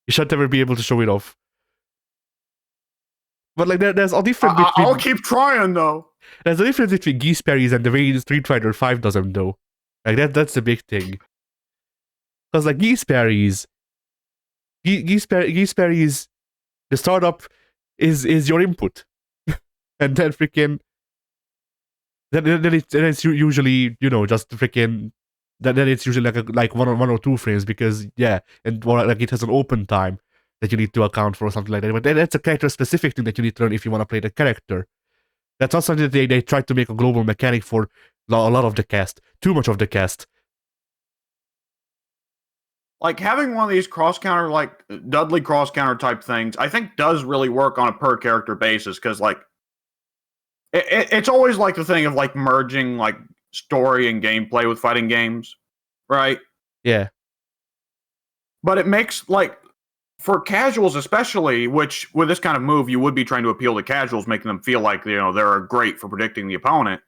Speaker 2: You should never be able to show it off. But like there's a difference between.
Speaker 1: I'll keep trying though.
Speaker 2: There's a difference between geese parries and the way Street Fighter 5 does them though. Like that's the big thing. Because like geese parries, the startup is your input, and then freaking then it's usually just freaking then it's usually like one or two frames because and like it has an open time that you need to account for or something like that. But that's a character specific thing that you need to learn if you want to play the character. That's not something that they tried to make a global mechanic for a lot of the cast. Too much of the cast.
Speaker 1: Like having one of these cross counter, like Dudley cross counter type things, I think does really work on a per character basis because like it's always like the thing of like merging like story and gameplay with fighting games, right?
Speaker 2: Yeah.
Speaker 1: But it makes like for casuals especially, which with this kind of move you would be trying to appeal to casuals, making them feel like they're great for predicting the opponent.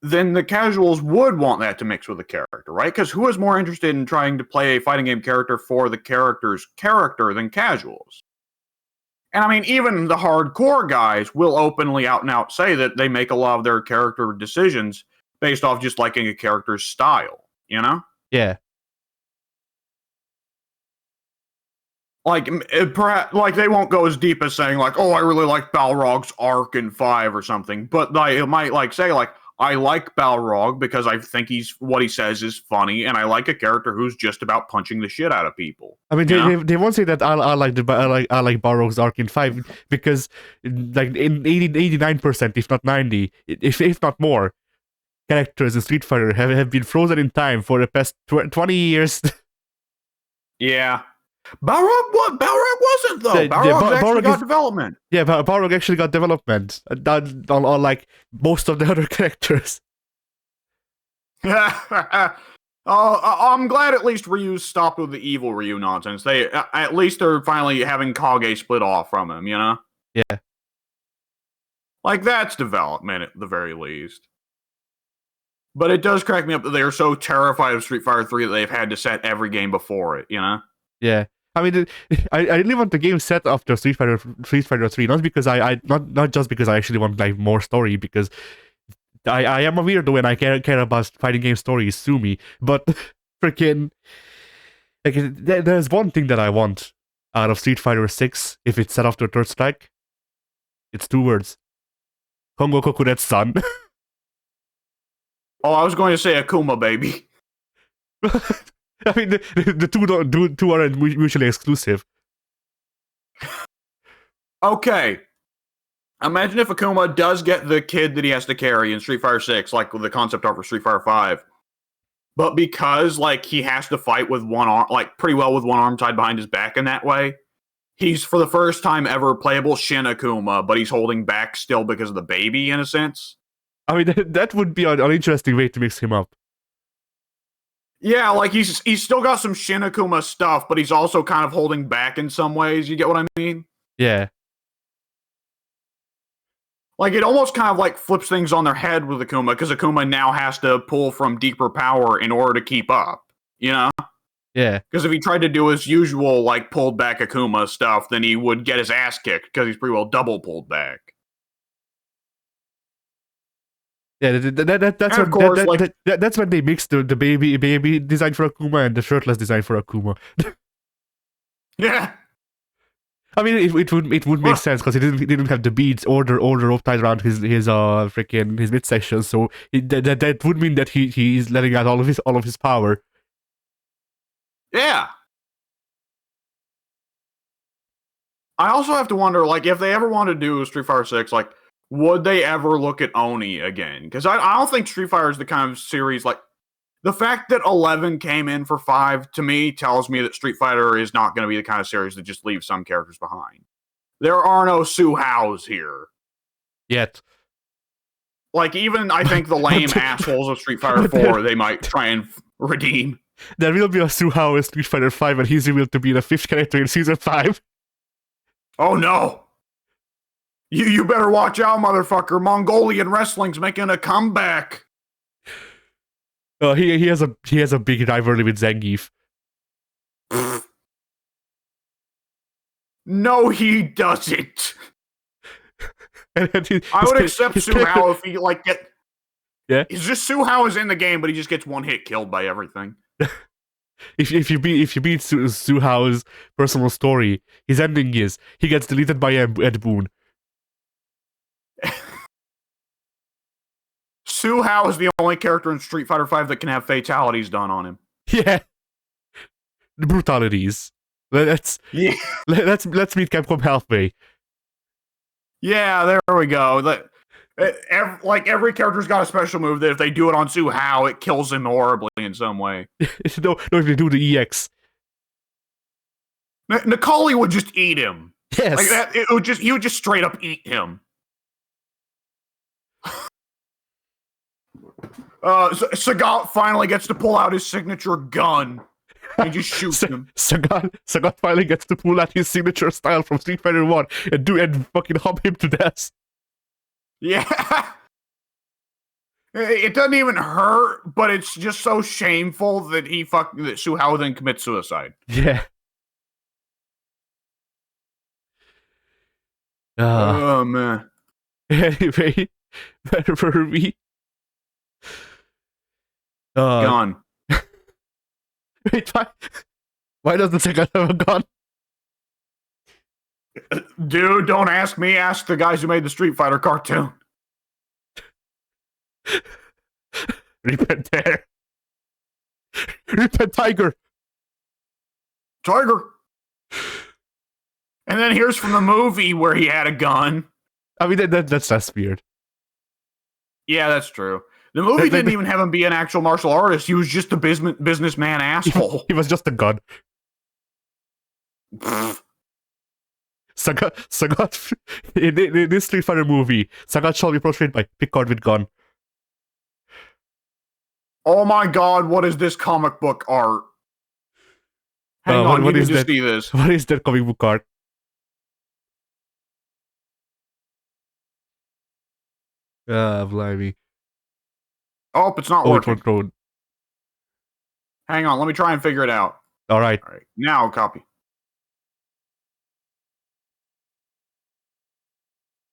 Speaker 1: then the casuals would want that to mix with the character, right? Because who is more interested in trying to play a fighting game character for the character's character than casuals? And I mean, even the hardcore guys will openly out and out say that they make a lot of their character decisions based off just liking a character's style, you know?
Speaker 2: Yeah.
Speaker 1: Like, perhaps, like they won't go as deep as saying like, "Oh, I really like Balrog's arc in 5 or something," but they might like say like, "I like Balrog because I think what he says is funny, and I like a character who's just about punching the shit out of people."
Speaker 2: I mean, they won't say that I like Balrog's arc in 5 because like in 89%, if not 90, if not more, characters in Street Fighter have been frozen in time for the past 20 years.
Speaker 1: Yeah. Balrog wasn't though. Balrog actually got development.
Speaker 2: Yeah, Balrog actually got development. Unlike most of the other characters.
Speaker 1: I'm glad at least Ryu stopped with the evil Ryu nonsense. They at least they're finally having Kage split off from him, you know?
Speaker 2: Yeah.
Speaker 1: Like that's development at the very least. But it does crack me up that they are so terrified of Street Fighter 3 that they've had to set every game before it, you know?
Speaker 2: Yeah. I mean, I really want the game set after Street Fighter 3, not because not just because I actually want like more story, because I am a weirdo and I care about fighting game stories, sue me. But freaking like there's one thing that I want out of Street Fighter 6 if it's set after Third Strike. It's 2 words. Kongo Kokuretsu san.
Speaker 1: Oh, I was going to say Akuma, baby.
Speaker 2: I mean, the two aren't mutually exclusive.
Speaker 1: Okay. Imagine if Akuma does get the kid that he has to carry in Street Fighter 6, like with the concept art for Street Fighter 5. But because, like, he has to fight with one arm, like, pretty well with one arm tied behind his back in that way, he's, for the first time ever, playable Shin Akuma, but he's holding back still because of the baby, in a sense.
Speaker 2: I mean, that would be an interesting way to mix him up.
Speaker 1: Yeah, like he's still got some Shin Akuma stuff, but he's also kind of holding back in some ways. You get what I mean?
Speaker 2: Yeah.
Speaker 1: Like it almost kind of like flips things on their head with Akuma, because Akuma now has to pull from deeper power in order to keep up. You know?
Speaker 2: Yeah.
Speaker 1: Because if he tried to do his usual like pulled back Akuma stuff, then he would get his ass kicked because he's pretty well double pulled back.
Speaker 2: Yeah, that's when they mix the baby design for Akuma and the shirtless design for Akuma.
Speaker 1: Yeah.
Speaker 2: I mean, it would make sense because he didn't have the beads or the rope tied around his midsection, so that would mean that he is letting out all of his power.
Speaker 1: Yeah. I also have to wonder, like, if they ever want to do Street Fighter 6, like, would they ever look at Oni again? Because I don't think Street Fighter is the kind of series, like, the fact that 11 came in for 5, to me, tells me that Street Fighter is not going to be the kind of series that just leaves some characters behind. There are no Su Haos here.
Speaker 2: Yet.
Speaker 1: Like, even, I think, the lame assholes of Street Fighter 4, they might try and redeem.
Speaker 2: There will be a Su Hao in Street Fighter 5, and he's revealed to be the 5th character in Season 5.
Speaker 1: Oh, no! You better watch out, motherfucker. Mongolian wrestling's making a comeback.
Speaker 2: He has a big rivalry with Zangief.
Speaker 1: No, he doesn't.
Speaker 2: I
Speaker 1: would accept Su Hao if he like get.
Speaker 2: Yeah.
Speaker 1: It's just Su Hao is in the game, but he just gets one hit killed by everything.
Speaker 2: If you beat Su Hao's personal story, his ending is he gets deleted by Ed Boon.
Speaker 1: Su Hao is the only character in Street Fighter 5 that can have fatalities done on him.
Speaker 2: Yeah. The brutalities. Let's meet Capcom halfway.
Speaker 1: Yeah, there we go. Every character's got a special move that if they do it on Su Hao, it kills him horribly in some way.
Speaker 2: No, if they do the EX.
Speaker 1: Nikali would just eat him.
Speaker 2: Yes.
Speaker 1: Like that, he would just straight up eat him. Sagat finally gets to pull out his signature gun and just shoots him.
Speaker 2: Sagat finally gets to pull out his signature style from Street Fighter 1 and fucking hump him to death.
Speaker 1: Yeah. It doesn't even hurt, but it's just so shameful that that Suhao then commits suicide.
Speaker 2: Yeah.
Speaker 1: Oh man.
Speaker 2: Anyway, where were we?
Speaker 1: Gun.
Speaker 2: Wait, why does the second have a gun?
Speaker 1: Dude, don't ask me. Ask the guys who made the Street Fighter cartoon.
Speaker 2: Repent bear. Repent tiger.
Speaker 1: Tiger. And then here's from the movie where he had a gun.
Speaker 2: I mean, that's weird.
Speaker 1: Yeah, that's true. The movie didn't even have him be an actual martial artist. He was just a businessman asshole.
Speaker 2: He was just a gun. Sagat in this Street Fighter movie, Sagat shall be portrayed by Picard with gun.
Speaker 1: Oh my god, what is this comic book art? Hang on,
Speaker 2: what
Speaker 1: you
Speaker 2: is
Speaker 1: can just
Speaker 2: that?
Speaker 1: see this.
Speaker 2: What is that comic book art? Blimey.
Speaker 1: Oh, it's not
Speaker 2: Oh,
Speaker 1: working.
Speaker 2: it won't.
Speaker 1: Hang on, let me try and figure it out.
Speaker 2: All right.
Speaker 1: All right, now copy.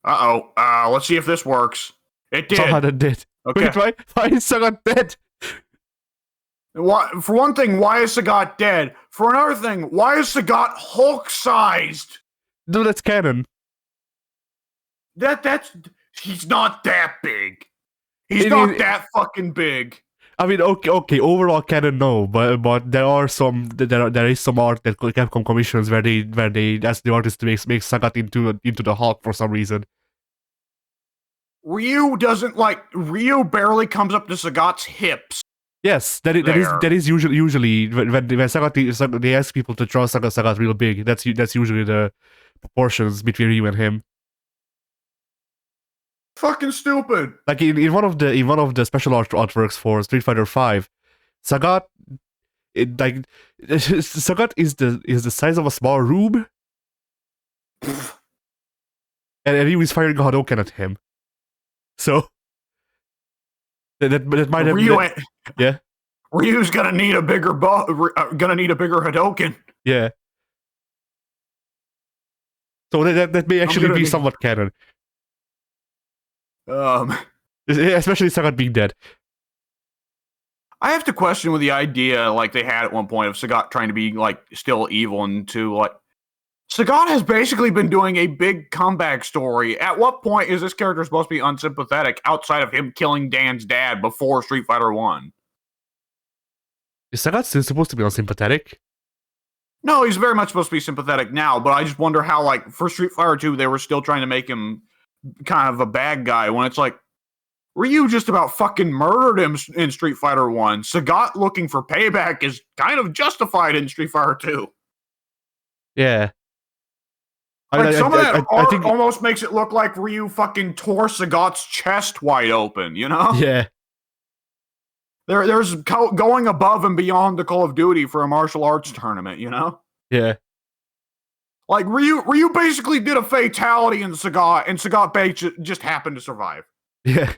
Speaker 1: Uh-oh. Let's see if this works. It did.
Speaker 2: Sagat did.
Speaker 1: Okay.
Speaker 2: Wait, why is Sagat dead?
Speaker 1: For one thing, why is Sagat dead? For another thing, why is Sagat Hulk-sized?
Speaker 2: No, that's canon.
Speaker 1: He's not that big. He's not that fucking big.
Speaker 2: I mean, okay. Overall canon, no, but there is some art that Capcom commissions where they ask the artist to make Sagat into the Hulk for some reason.
Speaker 1: Ryu barely comes up to Sagat's hips.
Speaker 2: Yes, that is usually when Sagat they ask people to draw Sagat real big. That's usually the proportions between Ryu and him.
Speaker 1: Fucking stupid.
Speaker 2: Like in one of the special artworks for Street Fighter V, Sagat, Sagat is the size of a small room, and Ryu is firing a Hadouken at him. So that might have yeah.
Speaker 1: Ryu's gonna need a bigger Hadouken.
Speaker 2: Yeah. So that may actually be somewhat canon. Especially Sagat being dead.
Speaker 1: I have to question with the idea like they had at one point of Sagat trying to be like still evil and to like Sagat has basically been doing a big comeback story. At what point is this character supposed to be unsympathetic outside of him killing Dan's dad before Street Fighter 1?
Speaker 2: Is Sagat still supposed to be unsympathetic?
Speaker 1: No, he's very much supposed to be sympathetic now, but I just wonder how, like, for Street Fighter 2, they were still trying to make him kind of a bad guy when it's like, Ryu just about fucking murdered him in Street Fighter 1. Sagat looking for payback is kind of justified in Street Fighter 2.
Speaker 2: Yeah.
Speaker 1: Like, some of that art almost makes it look like Ryu fucking tore Sagat's chest wide open, you know?
Speaker 2: Yeah.
Speaker 1: There's going above and beyond the Call of Duty for a martial arts tournament, you know?
Speaker 2: Yeah.
Speaker 1: Like, Ryu basically did a fatality in Sagat, and Sagat just happened to survive.
Speaker 2: Yeah.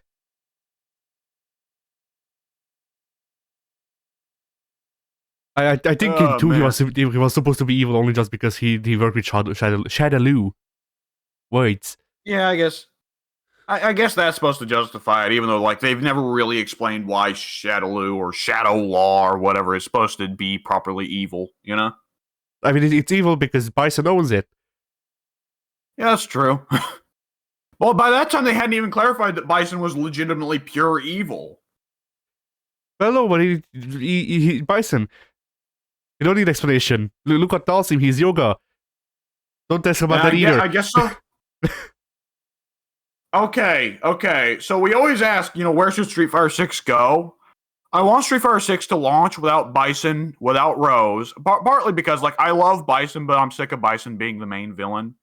Speaker 2: I think in 2 he was supposed to be evil only just because he worked with Shadaloo. Wait.
Speaker 1: Yeah, I guess. I guess that's supposed to justify it, even though like they've never really explained why Shadaloo or Shadow Law or whatever is supposed to be properly evil, you know?
Speaker 2: I mean, it's evil because Bison owns it.
Speaker 1: Yeah, that's true. Well, by that time they hadn't even clarified that Bison was legitimately pure evil.
Speaker 2: Well, no, but he Bison. You don't need explanation. Look at Dalsim, he's yoga. Don't ask about that either.
Speaker 1: I guess so. Okay. So we always ask, where should Street Fighter 6 go? I want Street Fighter 6 to launch without Bison, without Rose. Partly because, I love Bison, but I'm sick of Bison being the main villain.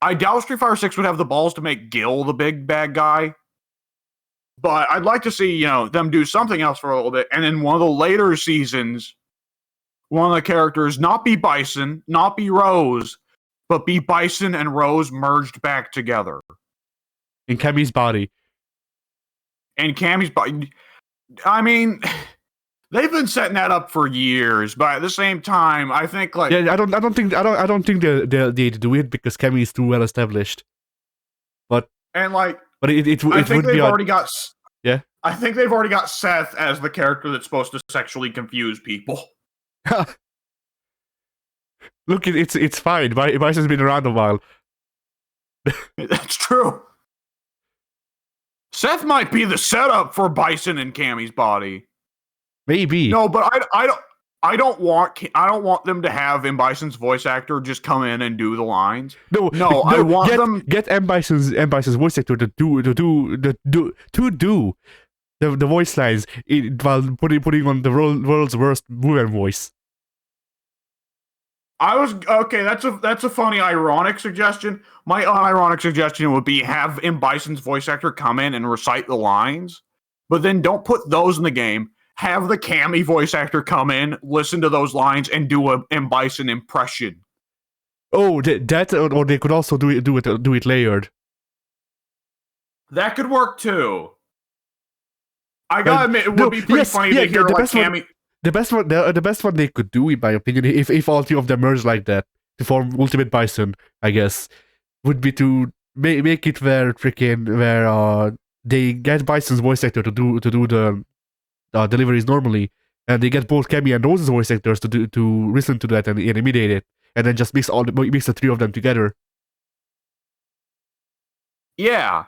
Speaker 1: I doubt Street Fighter 6 would have the balls to make Gil the big bad guy. But I'd like to see, them do something else for a little bit. And in one of the later seasons, one of the characters not be Bison, not be Rose, but be Bison and Rose merged back together.
Speaker 2: In Kami's body.
Speaker 1: and Cammy's body. I mean, they've been setting that up for years, but at the same time, I think like
Speaker 2: Yeah, I don't think they do it because Cammy is too well established. But it
Speaker 1: I think
Speaker 2: would be
Speaker 1: they've
Speaker 2: odd.
Speaker 1: already got.
Speaker 2: Yeah.
Speaker 1: I think they've already got Seth as the character that's supposed to sexually confuse people.
Speaker 2: Look, it's fine. Bison's been around a while.
Speaker 1: That's true. Seth might be the setup for Bison and Cammy's body.
Speaker 2: Maybe.
Speaker 1: No, but I don't want them to have M. Bison's voice actor just come in and do the lines.
Speaker 2: No,
Speaker 1: I want them
Speaker 2: get M. Bison's voice actor to do the voice lines while putting on the world's worst woman voice.
Speaker 1: That's a funny ironic suggestion. My unironic suggestion would be have M. Bison's voice actor come in and recite the lines, but then don't put those in the game. Have the Cammy voice actor come in, listen to those lines, and do a M. Bison impression.
Speaker 2: Oh, that or they could also do it layered.
Speaker 1: That could work too. I gotta admit, it would be pretty funny to hear like Cammy.
Speaker 2: The best one they could do, in my opinion, if all three of them merge like that to form Ultimate Bison, I guess, would be to make it where they get Bison's voice actor to do the deliveries normally, and they get both Cammy and Rose's voice actors to listen to that and imitate it, and then just mix the three of them together.
Speaker 1: Yeah.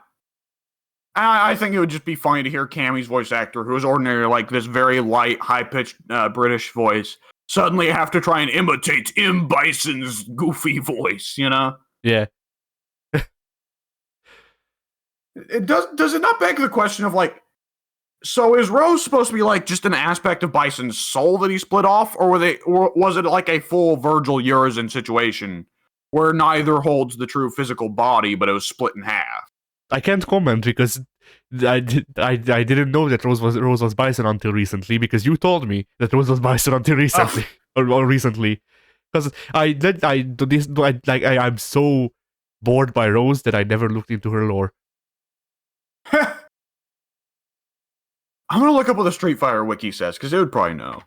Speaker 1: I think it would just be funny to hear Cammy's voice actor, who is ordinarily like this very light, high-pitched British voice, suddenly have to try and imitate M. Bison's goofy voice, you know?
Speaker 2: Yeah.
Speaker 1: Does it not beg the question of like, so is Rose supposed to be like just an aspect of Bison's soul that he split off, or was it like a full Virgil Urizen situation where neither holds the true physical body, but it was split in half?
Speaker 2: I can't comment because I didn't know that Rose was Bison until recently, because you told me that Rose was Bison until recently or recently, because I'm so bored by Rose that I never looked into her lore.
Speaker 1: I'm gonna look up what the Street Fighter wiki says because it would probably know.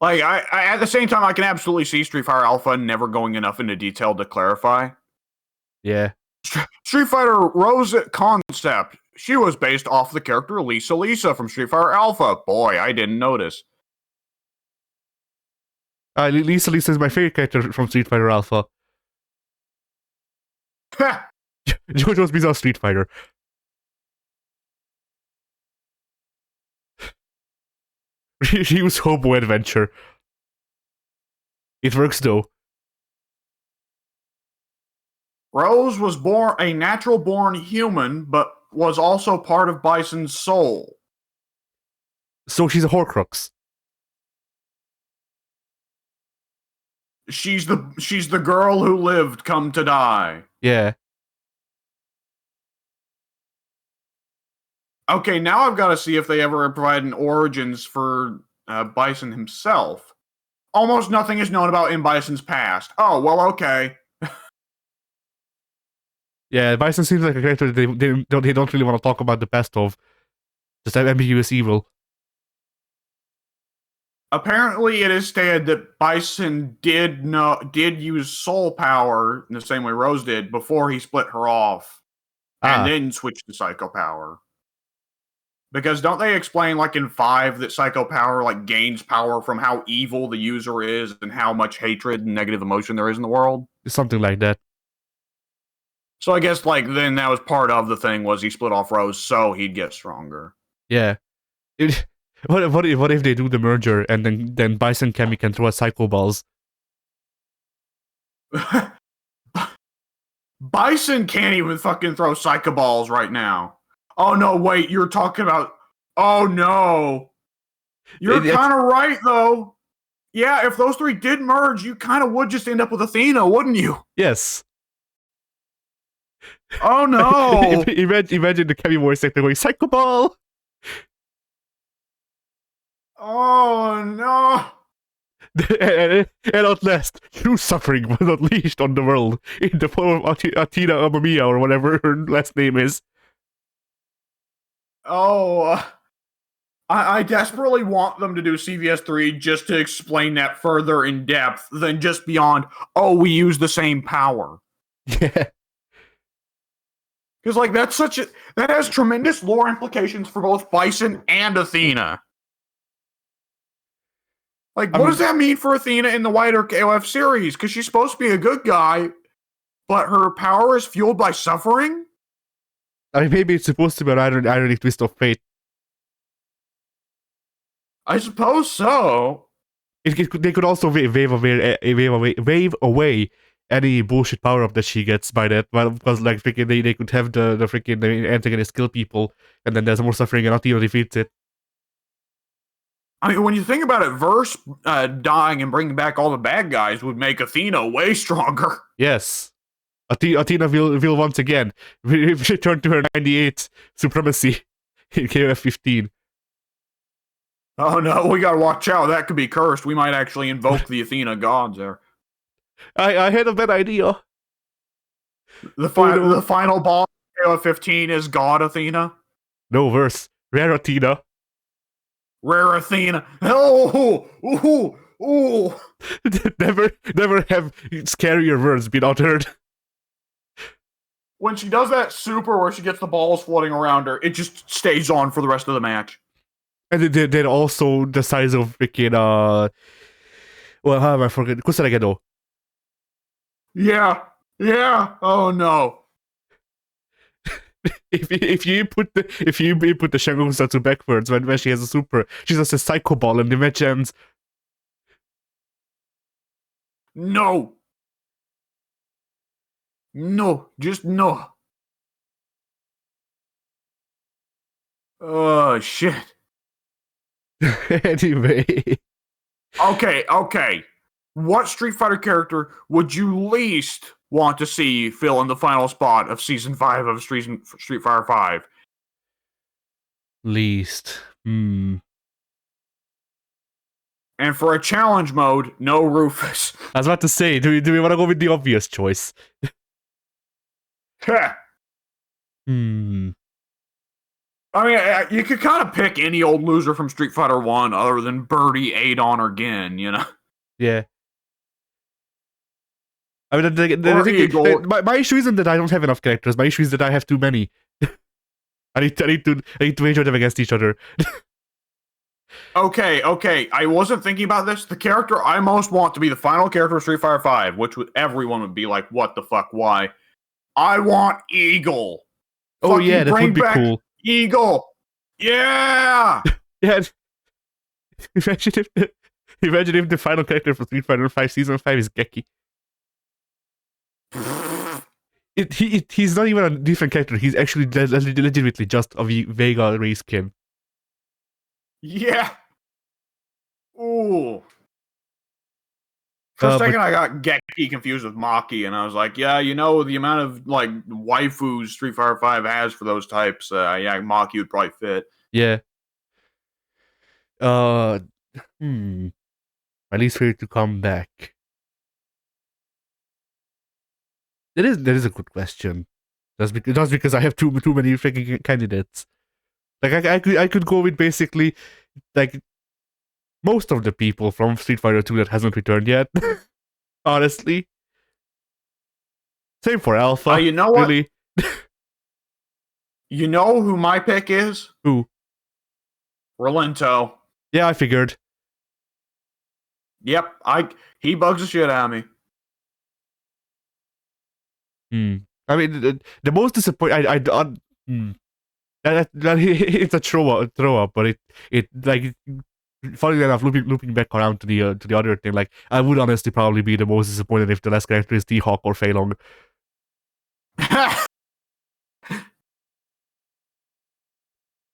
Speaker 1: Like, I at the same time, I can absolutely see Street Fighter Alpha never going enough into detail to clarify.
Speaker 2: Yeah.
Speaker 1: Street Fighter Rose concept. She was based off the character Lisa from Street Fighter Alpha. Boy, I didn't notice.
Speaker 2: Lisa is my favorite character from Street Fighter Alpha. JoJo's Bizarre Street Fighter. Ryu's Hobo Adventure. It works though.
Speaker 1: Rose was born a natural-born human, but was also part of Bison's soul.
Speaker 2: So she's a Horcrux.
Speaker 1: She's the girl who lived, come to die.
Speaker 2: Yeah.
Speaker 1: Okay, now I've got to see if they ever provide an origins for Bison himself. Almost nothing is known about M. Bison's past. Oh, well, okay.
Speaker 2: Yeah, Bison seems like a character that they don't really want to talk about the past of. Just have ambiguous evil.
Speaker 1: Apparently, it is stated that Bison did use soul power in the same way Rose did before he split her off, and then switched to psycho power. Because don't they explain, like in 5, that psycho power like gains power from how evil the user is and how much hatred and negative emotion there is in the world?
Speaker 2: Something like that.
Speaker 1: So I guess like then that was part of the thing was he split off Rose so he'd get stronger.
Speaker 2: Yeah. What if they do the merger and then Bison Cammy can throw a psycho balls?
Speaker 1: Bison can't even fucking throw psycho balls right now. Oh no, wait, you're talking about... Oh no. You're kind of right, though. Yeah, if those three did merge, you kind of would just end up with Athena, wouldn't you?
Speaker 2: Yes.
Speaker 1: Oh no.
Speaker 2: Imagine the Cammy voice actor going, Psycho Ball!
Speaker 1: Oh no.
Speaker 2: and at last, true suffering was unleashed on the world in the form of Athena Amamiya, or whatever her last name is.
Speaker 1: Oh, I desperately want them to do CVS3 just to explain that further in depth than just beyond, oh, we use the same power.
Speaker 2: Yeah.
Speaker 1: Because, like, that has tremendous lore implications for both Bison and Athena. Like, what does that mean for Athena in the wider KOF series? Because she's supposed to be a good guy, but her power is fueled by suffering?
Speaker 2: I mean, maybe it's supposed to be an ironic twist of fate.
Speaker 1: I suppose so.
Speaker 2: They could also wave away any bullshit power up that she gets by that. Well, because like freaking they could have the freaking the antagonist kill people, and then there's more suffering, and Athena defeats it.
Speaker 1: I mean, when you think about it, Verse dying and bringing back all the bad guys would make Athena way stronger.
Speaker 2: Yes. Athena will once again return to her 98 supremacy in KOF 15.
Speaker 1: Oh no, we gotta watch out. That could be cursed. We might actually invoke the Athena gods there.
Speaker 2: I had a bad idea.
Speaker 1: The final boss of KOF 15 is God Athena?
Speaker 2: No, Verse. Rare Athena.
Speaker 1: Rare Athena. Oh, ooh, ooh.
Speaker 2: never have scarier words been uttered.
Speaker 1: When she does that super where she gets the balls floating around her, it just stays on for the rest of the match.
Speaker 2: And they're also the size of freaking, well, how am I forgetting? Kusaragado.
Speaker 1: Yeah. Oh no.
Speaker 2: If you put the Shango Satsu backwards when she has a super, she's just a psycho ball and the match ends.
Speaker 1: No. No, just no. Oh shit.
Speaker 2: Anyway.
Speaker 1: Okay. What Street Fighter character would you least want to see fill in the final spot of Season 5 of Street Fighter 5?
Speaker 2: Least.
Speaker 1: And for a challenge mode, no Rufus.
Speaker 2: I was about to say, do we want to go with the obvious choice?
Speaker 1: I mean, you could kind of pick any old loser from Street Fighter 1 other than Birdie, Adon, or Gin, you know?
Speaker 2: Yeah. I mean, my issue isn't that I don't have enough characters. My issue is that I have too many. I need to measure them against each other.
Speaker 1: Okay. I wasn't thinking about this. The character I most want to be the final character of Street Fighter 5, which everyone would be like, what the fuck, why? I want Eagle.
Speaker 2: Oh yeah, that would be cool.
Speaker 1: Eagle. Yeah.
Speaker 2: Yeah. Imagine if the final character for Street Fighter 5 Season 5 is Geki. He's not even a different character. He's actually legitimately just a Vega reskin.
Speaker 1: Yeah. Ooh. For a second, I got Geki confused with Maki, and I was like, yeah, you know, the amount of, like, waifus Street Fighter 5 has for those types, yeah, Maki would probably fit.
Speaker 2: Yeah. My least favorite to come back. That is a good question. Just because I have too many freaking candidates. Like I could go with basically like most of the people from Street Fighter 2 that hasn't returned yet. Honestly. Same for Alpha.
Speaker 1: You know what?
Speaker 2: Really.
Speaker 1: You know who my pick is?
Speaker 2: Who?
Speaker 1: Rolento.
Speaker 2: Yeah, I figured.
Speaker 1: Yep, he bugs the shit out of me.
Speaker 2: I mean, the most disappointing. It's a throw up, but it like, funny enough, looping back around to the other thing, like I would honestly probably be the most disappointed if the last character is T-Hawk or Fei Long. Like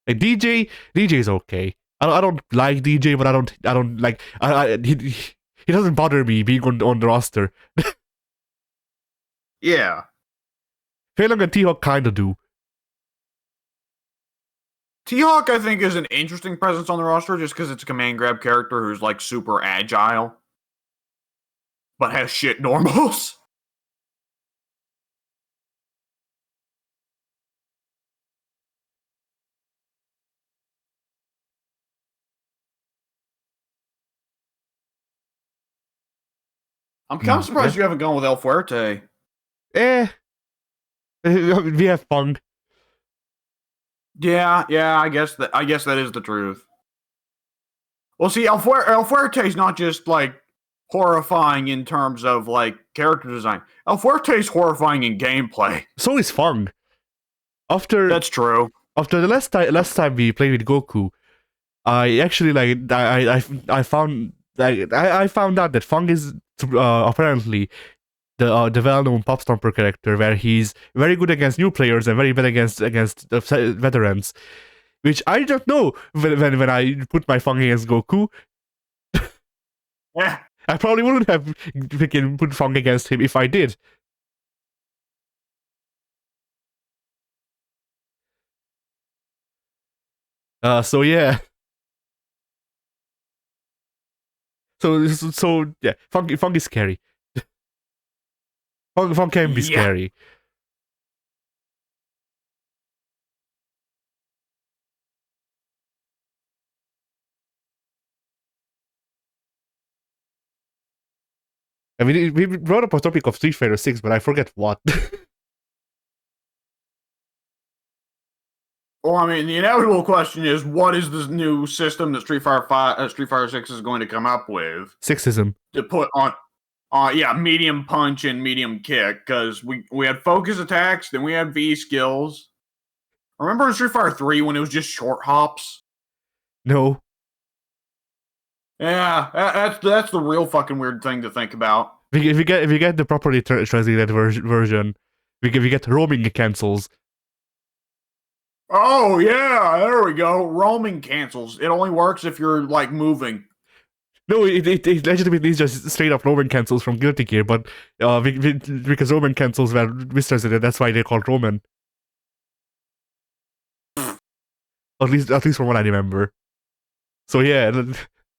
Speaker 2: DJ's okay. I don't like DJ, but I don't like he doesn't bother me being on the roster.
Speaker 1: Yeah.
Speaker 2: Fei Long and T-Hawk kinda do.
Speaker 1: T-Hawk, I think, is an interesting presence on the roster just because it's a command grab character who's like super agile. but has shit normals. I'm kind of surprised you haven't gone with El Fuerte.
Speaker 2: We have fun.
Speaker 1: Yeah, I guess that is the truth. Well, see, El Fuerte's not just like horrifying in terms of like character design. El Fuerte's horrifying in gameplay.
Speaker 2: So is Fung. After
Speaker 1: That's true.
Speaker 2: After the last time we played with Goku, I actually like I found I found out that Fung is apparently the well-known Pop Stomper character, where he's very good against new players and very bad against the veterans, which I don't know when I put my Fung against Goku.
Speaker 1: Yeah.
Speaker 2: I probably wouldn't have put Fung against him if I did. So yeah. So yeah, Fung is scary. Fung can be scary. I mean, we brought up a topic of Street Fighter 6, but I forget what.
Speaker 1: Well, I mean, the inevitable question is, what is this new system that Street Fighter 6 is going to come up with?
Speaker 2: Sexism.
Speaker 1: To put on, medium punch and medium kick, because we had focus attacks, then we had V skills. Remember in Street Fighter 3 when it was just short hops?
Speaker 2: No.
Speaker 1: Yeah, that's the real fucking weird thing to think about.
Speaker 2: If we get the properly translated version, we get roaming cancels.
Speaker 1: Oh yeah, there we go. Roaming cancels. It only works if you're like moving.
Speaker 2: No, it legitimately is just straight up Roman cancels from Guilty Gear, but because Roman cancels were mistranslated, that's why they're called Roman. At least from what I remember. So yeah,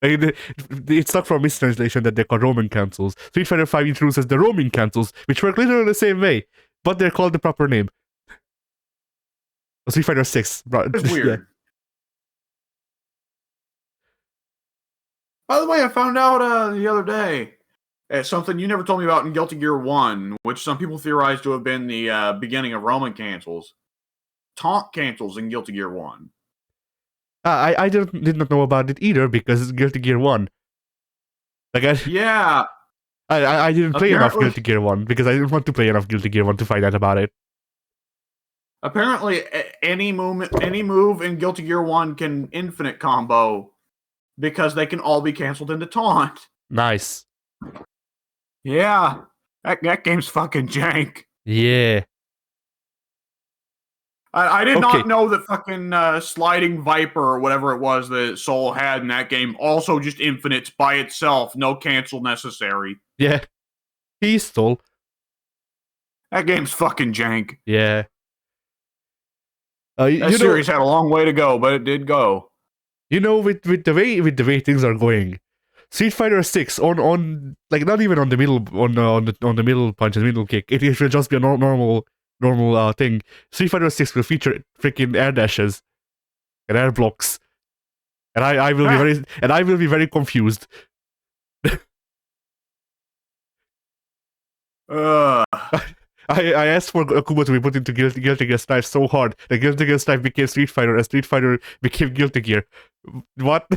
Speaker 2: it's stuck from mistranslation that they're called Roman cancels. Street Fighter 5 introduces the roaming cancels, which work literally the same way, but they're called the proper name. Street Fighter 6.
Speaker 1: It's weird. Yeah. By the way, I found out the other day something you never told me about in Guilty Gear 1, which some people theorize to have been the beginning of Roman cancels. Taunt cancels in Guilty Gear 1.
Speaker 2: I did not know about it either because it's Guilty Gear 1. Like I didn't play enough Guilty Gear 1 because I didn't want to play enough Guilty Gear 1 to find out about it.
Speaker 1: Apparently, any move in Guilty Gear 1 can infinite combo because they can all be canceled into taunt.
Speaker 2: Nice.
Speaker 1: Yeah, that game's fucking jank.
Speaker 2: Yeah.
Speaker 1: I did not know that fucking Sliding Viper or whatever it was that Soul had in that game also just infinites by itself, no cancel necessary.
Speaker 2: Yeah. Pistol.
Speaker 1: That game's fucking jank.
Speaker 2: Yeah.
Speaker 1: That series had a long way to go, but it did go.
Speaker 2: You know, with the way things are going, Street Fighter 6 on like not even on the middle on the middle punch and middle kick. It will just be a normal thing. Street Fighter 6 will feature freaking air dashes and air blocks, and I will be very confused. I asked for Akuma to be put into Guilty Gear Strive so hard that Guilty Gear Strive became Street Fighter and Street Fighter became Guilty Gear. What?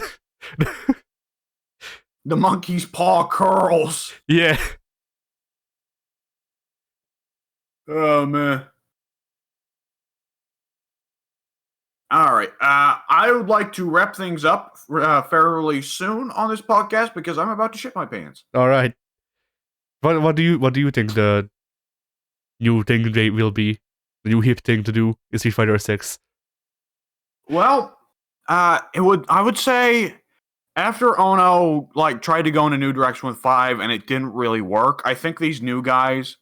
Speaker 1: The monkey's paw curls.
Speaker 2: Yeah.
Speaker 1: Oh man. All right. I would like to wrap things up fairly soon on this podcast because I'm about to shit my pants.
Speaker 2: All right. What do you think the new thing they will be? The new hip thing to do is Street Fighter 6?
Speaker 1: Well, I would say after Ono tried to go in a new direction with 5 and it didn't really work, I think these new guys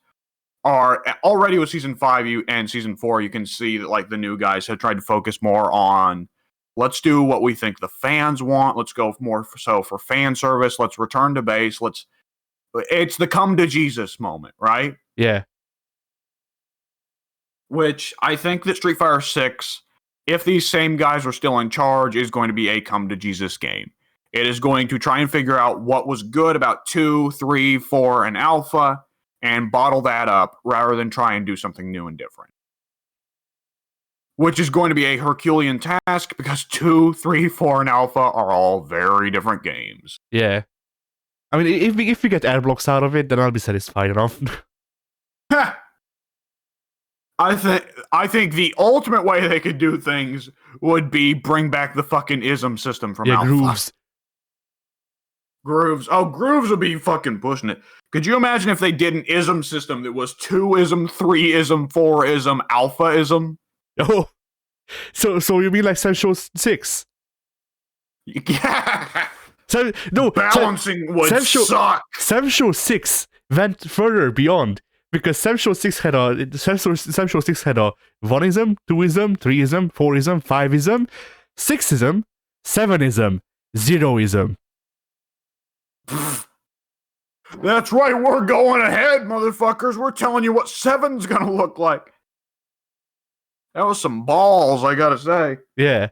Speaker 1: are already with season 5 and season 4. You can see that the new guys have tried to focus more on let's do what we think the fans want. Let's go more so for fan service. Let's return to base. Let's It's the come to Jesus moment, right?
Speaker 2: Yeah.
Speaker 1: Which I think that Street Fighter 6, if these same guys are still in charge, is going to be a come to Jesus game. It is going to try and figure out what was good about 2, 3, 4, and Alpha and bottle that up rather than try and do something new and different. Which is going to be a Herculean task because 2, 3, 4, and Alpha are all very different games.
Speaker 2: Yeah. I mean, if we get air blocks out of it, then I'll be satisfied enough.
Speaker 1: I think the ultimate way they could do things would be bring back the fucking ism system from Alpha.
Speaker 2: Grooves.
Speaker 1: Grooves. Oh, Grooves would be fucking pushing it. Could you imagine if they did an ism system that was 2-ism, 3-ism, 4-ism, Alpha-ism?
Speaker 2: Oh. So you mean like Sancho 6?
Speaker 1: Yeah.
Speaker 2: Balancing
Speaker 1: would suck.
Speaker 2: Sancho 6 went further beyond because Sancho 6 had a 1-ism, 2-ism, 3-ism, 4-ism, 5-ism, 6-ism, 7-ism, 0-ism.
Speaker 1: That's right, we're going ahead, motherfuckers. We're telling you what 7's gonna look like. That was some balls, I gotta say.
Speaker 2: Yeah.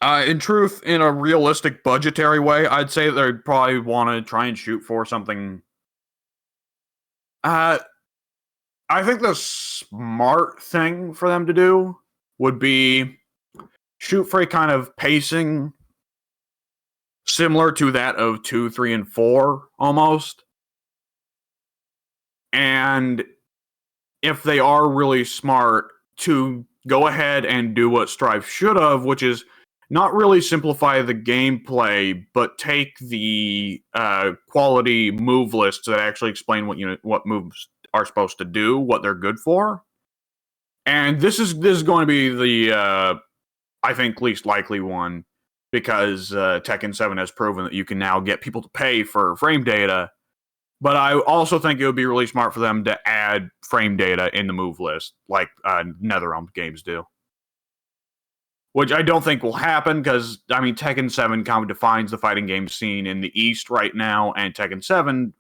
Speaker 1: In truth, in a realistic budgetary way, I'd say they'd probably want to try and shoot for something. I think the smart thing for them to do would be shoot for a kind of pacing similar to that of 2, 3, and 4, almost. And if they are really smart, to go ahead and do what Strive should have, which is not really simplify the gameplay, but take the quality move lists that actually explain what moves are supposed to do, what they're good for. And this is going to be the I think least likely one, because Tekken 7 has proven that you can now get people to pay for frame data. But I also think it would be really smart for them to add frame data in the move list, like NetherRealm games do. Which I don't think will happen, because, I mean, Tekken 7 kind of defines the fighting game scene in the East right now, and Tekken 7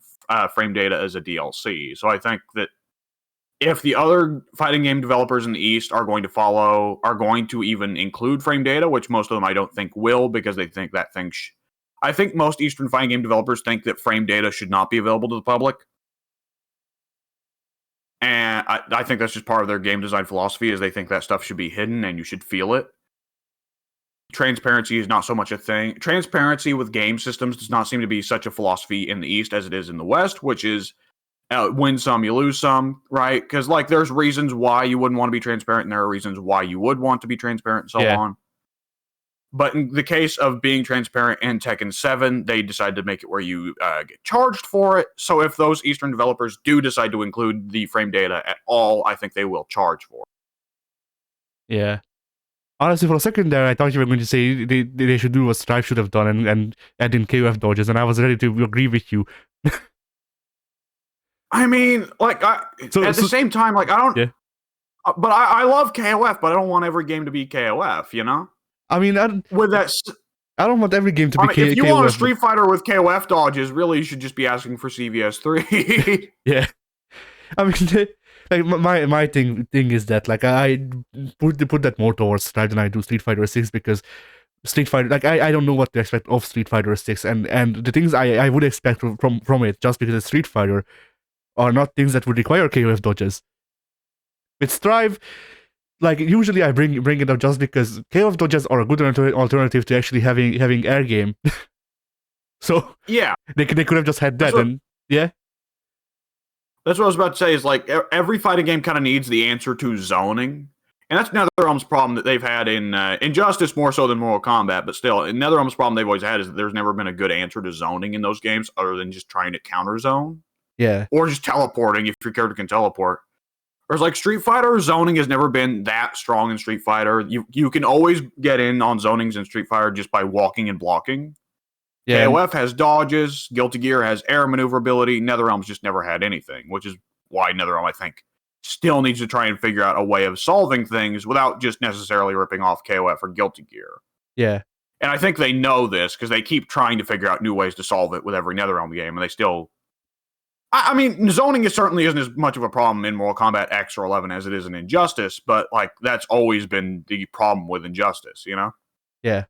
Speaker 1: frame data is a DLC. So I think that if the other fighting game developers in the East are going to even include frame data, which most of them I don't think will, because they think that thing... I think most Eastern fighting game developers think that frame data should not be available to the public. And I think that's just part of their game design philosophy, is they think that stuff should be hidden and you should feel it. Transparency is not so much a thing. Transparency with game systems does not seem to be such a philosophy in the East as it is in the West, which is win some, you lose some, right? Because there's reasons why you wouldn't want to be transparent, and there are reasons why you would want to be transparent, and so on. But in the case of being transparent in Tekken 7, they decided to make it where you get charged for it. So if those Eastern developers do decide to include the frame data at all, I think they will charge for it.
Speaker 2: Yeah. Honestly, for a second there, I thought you were going to say they should do what Strive should have done and add in KOF dodges, and I was ready to agree with you.
Speaker 1: I mean, at the same time, I don't...
Speaker 2: Yeah.
Speaker 1: But I love KOF, but I don't want every game to be KOF, you know?
Speaker 2: I mean, I don't want every game to be KOF.
Speaker 1: If you want a Street Fighter with KOF dodges, really you should just be asking for CVS 3.
Speaker 2: Yeah. I mean, my thing is that I put that more towards Strive than I do Street Fighter 6, because Street Fighter, I don't know what to expect of Street Fighter 6, and the things I would expect from it, just because it's Street Fighter, are not things that would require KOF dodges. With Strive, usually I bring it up just because KOF dodges are a good alternative to actually having air game. So
Speaker 1: yeah,
Speaker 2: they could have just had that, and yeah.
Speaker 1: That's what I was about to say, is every fighting game kind of needs the answer to zoning. And that's NetherRealm's problem that they've had in Injustice, more so than Mortal Kombat, but still, NetherRealm's problem they've always had is that there's never been a good answer to zoning in those games other than just trying to counter zone.
Speaker 2: Yeah.
Speaker 1: Or just teleporting if your character can teleport. Whereas Street Fighter, zoning has never been that strong in Street Fighter. You can always get in on zonings in Street Fighter just by walking and blocking. Yeah. KOF has dodges, Guilty Gear has air maneuverability, NetherRealm's just never had anything, which is why NetherRealm, I think, still needs to try and figure out a way of solving things without just necessarily ripping off KOF or Guilty Gear.
Speaker 2: Yeah.
Speaker 1: And I think they know this because they keep trying to figure out new ways to solve it with every NetherRealm game, and they still. I mean, zoning certainly isn't as much of a problem in Mortal Kombat X or 11 as it is in Injustice, but like that's always been the problem with Injustice, you know?
Speaker 2: Yeah.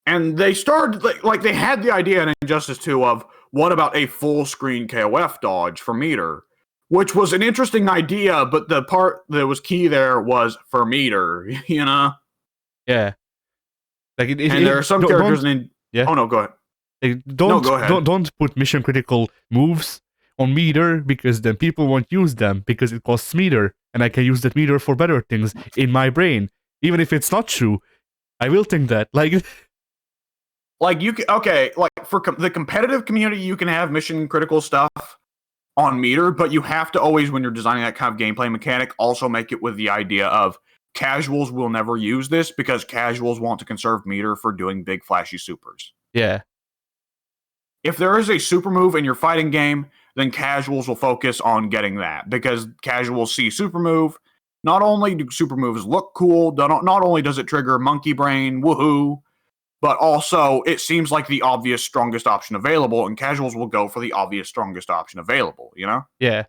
Speaker 1: And they started like they had the idea in Injustice 2 of what about a full screen KOF dodge for meter, which was an interesting idea, but the part that was key there was for meter, you know?
Speaker 2: Yeah. Like
Speaker 1: And there are some characters in.
Speaker 2: Yeah.
Speaker 1: Oh no, go ahead.
Speaker 2: Like,
Speaker 1: No, go ahead.
Speaker 2: Don't put mission critical moves on meter because then people won't use them because it costs meter, and I can use that meter for better things in my brain, even if it's not true. I will think that.
Speaker 1: Like you can, okay, like for the competitive community, you can have mission critical stuff on meter, but you have to always, when you're designing that kind of gameplay mechanic, also make it with the idea of casuals will never use this because casuals want to conserve meter for doing big flashy supers.
Speaker 2: Yeah.
Speaker 1: If there is a super move in your fighting game, then casuals will focus on getting that because casuals see super move. Not only do super moves look cool, not only does it trigger monkey brain, woohoo, but also it seems like the obvious strongest option available, and casuals will go for the obvious strongest option available, you know?
Speaker 2: Yeah.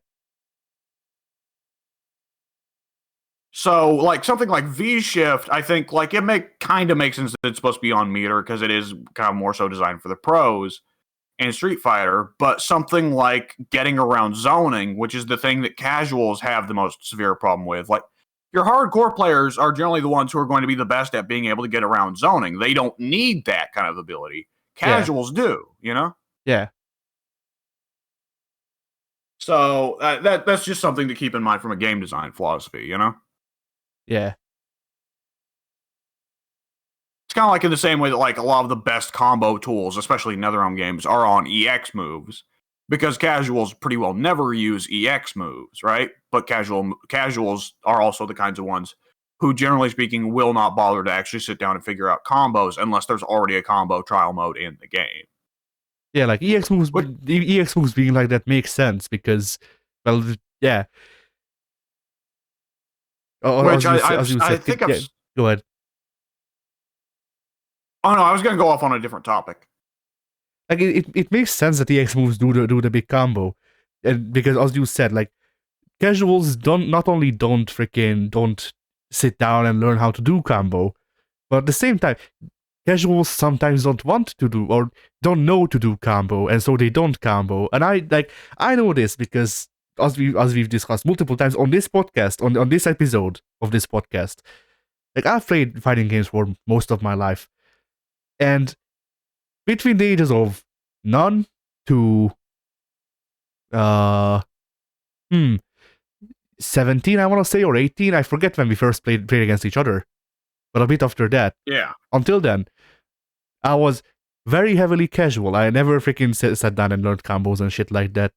Speaker 1: So, like something like V Shift, I think like it kind of makes sense that it's supposed to be on meter because it is kind of more so designed for the pros in Street Fighter, but something like getting around zoning, which is the thing that casuals have the most severe problem with, like your hardcore players are generally the ones who are going to be the best at being able to get around zoning. They don't need that kind of ability. Casuals do, you know?
Speaker 2: Yeah.
Speaker 1: So that's just something to keep in mind from a game design philosophy, you know?
Speaker 2: Yeah.
Speaker 1: It's kind of like in the same way that like a lot of the best combo tools, especially NetherRealm games, are on EX moves because casuals pretty well never use EX moves, right? But casuals are also the kinds of ones who, generally speaking, will not bother to actually sit down and figure out combos unless there's already a combo trial mode in the game.
Speaker 2: Yeah, like EX moves, EX moves being like that makes sense because, well, yeah.
Speaker 1: Which
Speaker 2: As you
Speaker 1: I
Speaker 2: said,
Speaker 1: think
Speaker 2: yeah, go ahead.
Speaker 1: Oh no, I was going to go off on a different topic.
Speaker 2: Like it makes sense that EX moves do the big combo, and because as you said, like casuals not only don't sit down and learn how to do combo, but at the same time, casuals sometimes don't want to do or don't know to do combo, and so they don't combo. And I know this because as we've discussed multiple times on this podcast, on this episode of this podcast, like I've played fighting games for most of my life, and between the ages of none to uh 17, I want to say, or 18, I forget when we first played against each other, but a bit after that.
Speaker 1: Yeah.
Speaker 2: Until then, I was very heavily casual. I never freaking sat down and learned combos and shit like that.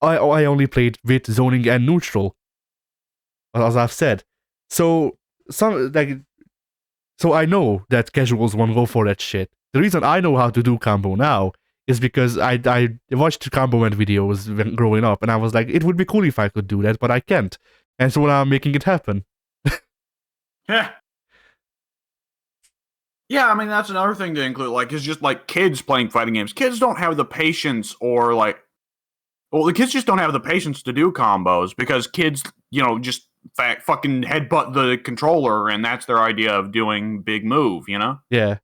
Speaker 2: I only played with zoning and neutral, as I've said. So so I know that casuals won't go for that shit. The reason I know how to do combo now is because I watched combo and videos when growing up, and I was like, it would be cool if I could do that, but I can't. And so now I'm making it happen.
Speaker 1: Yeah. Yeah, I mean that's another thing to include. Like, is just like kids playing fighting games. Kids don't have the patience, or like, well, the kids just don't have the patience to do combos because kids, just fucking headbutt the controller, and that's their idea of doing big move, you know.
Speaker 2: Yeah.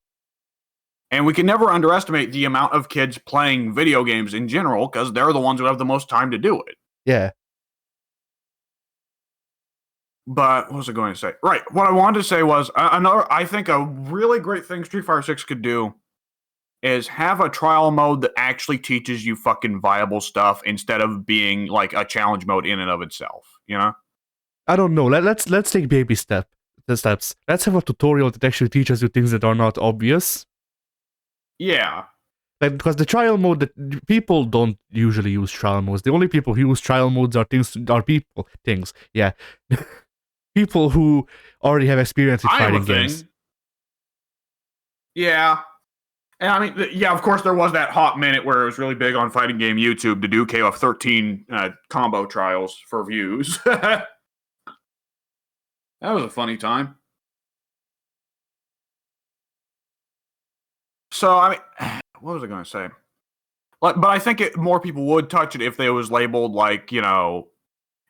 Speaker 1: And we can never underestimate the amount of kids playing video games in general because they're the ones who have the most time to do it.
Speaker 2: Yeah.
Speaker 1: But what was I going to say? Right. What I wanted to say was I think a really great thing Street Fighter 6 could do is have a trial mode that actually teaches you fucking viable stuff instead of being like a challenge mode in and of itself, you know?
Speaker 2: I don't know. Let's take baby steps. Let's have a tutorial that actually teaches you things that are not obvious.
Speaker 1: Yeah.
Speaker 2: Like, because the trial mode, that people don't usually use trial modes. The only people who use trial modes are things. Yeah. People who already have experience with fighting games.
Speaker 1: Yeah. And I mean, yeah, of course, there was that hot minute where it was really big on fighting game YouTube to do KOF 13 combo trials for views. That was a funny time. So I mean, what was I going to say? Like, but I think more people would touch it if they was labeled like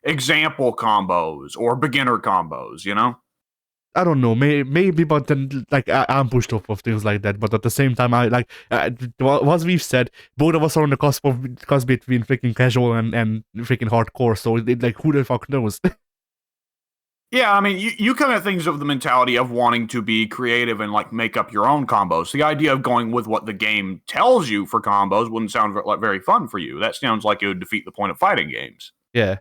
Speaker 1: example combos or beginner combos.
Speaker 2: I don't know, maybe, but then like I'm pushed off of things like that. But at the same time, I like as we've said, both of us are on the cusp between freaking casual and freaking hardcore. So like, who the fuck knows?
Speaker 1: Yeah, I mean, you come at things of the mentality of wanting to be creative and like make up your own combos. The idea of going with what the game tells you for combos wouldn't sound like very fun for you. That sounds like it would defeat the point of fighting games.
Speaker 2: Yeah.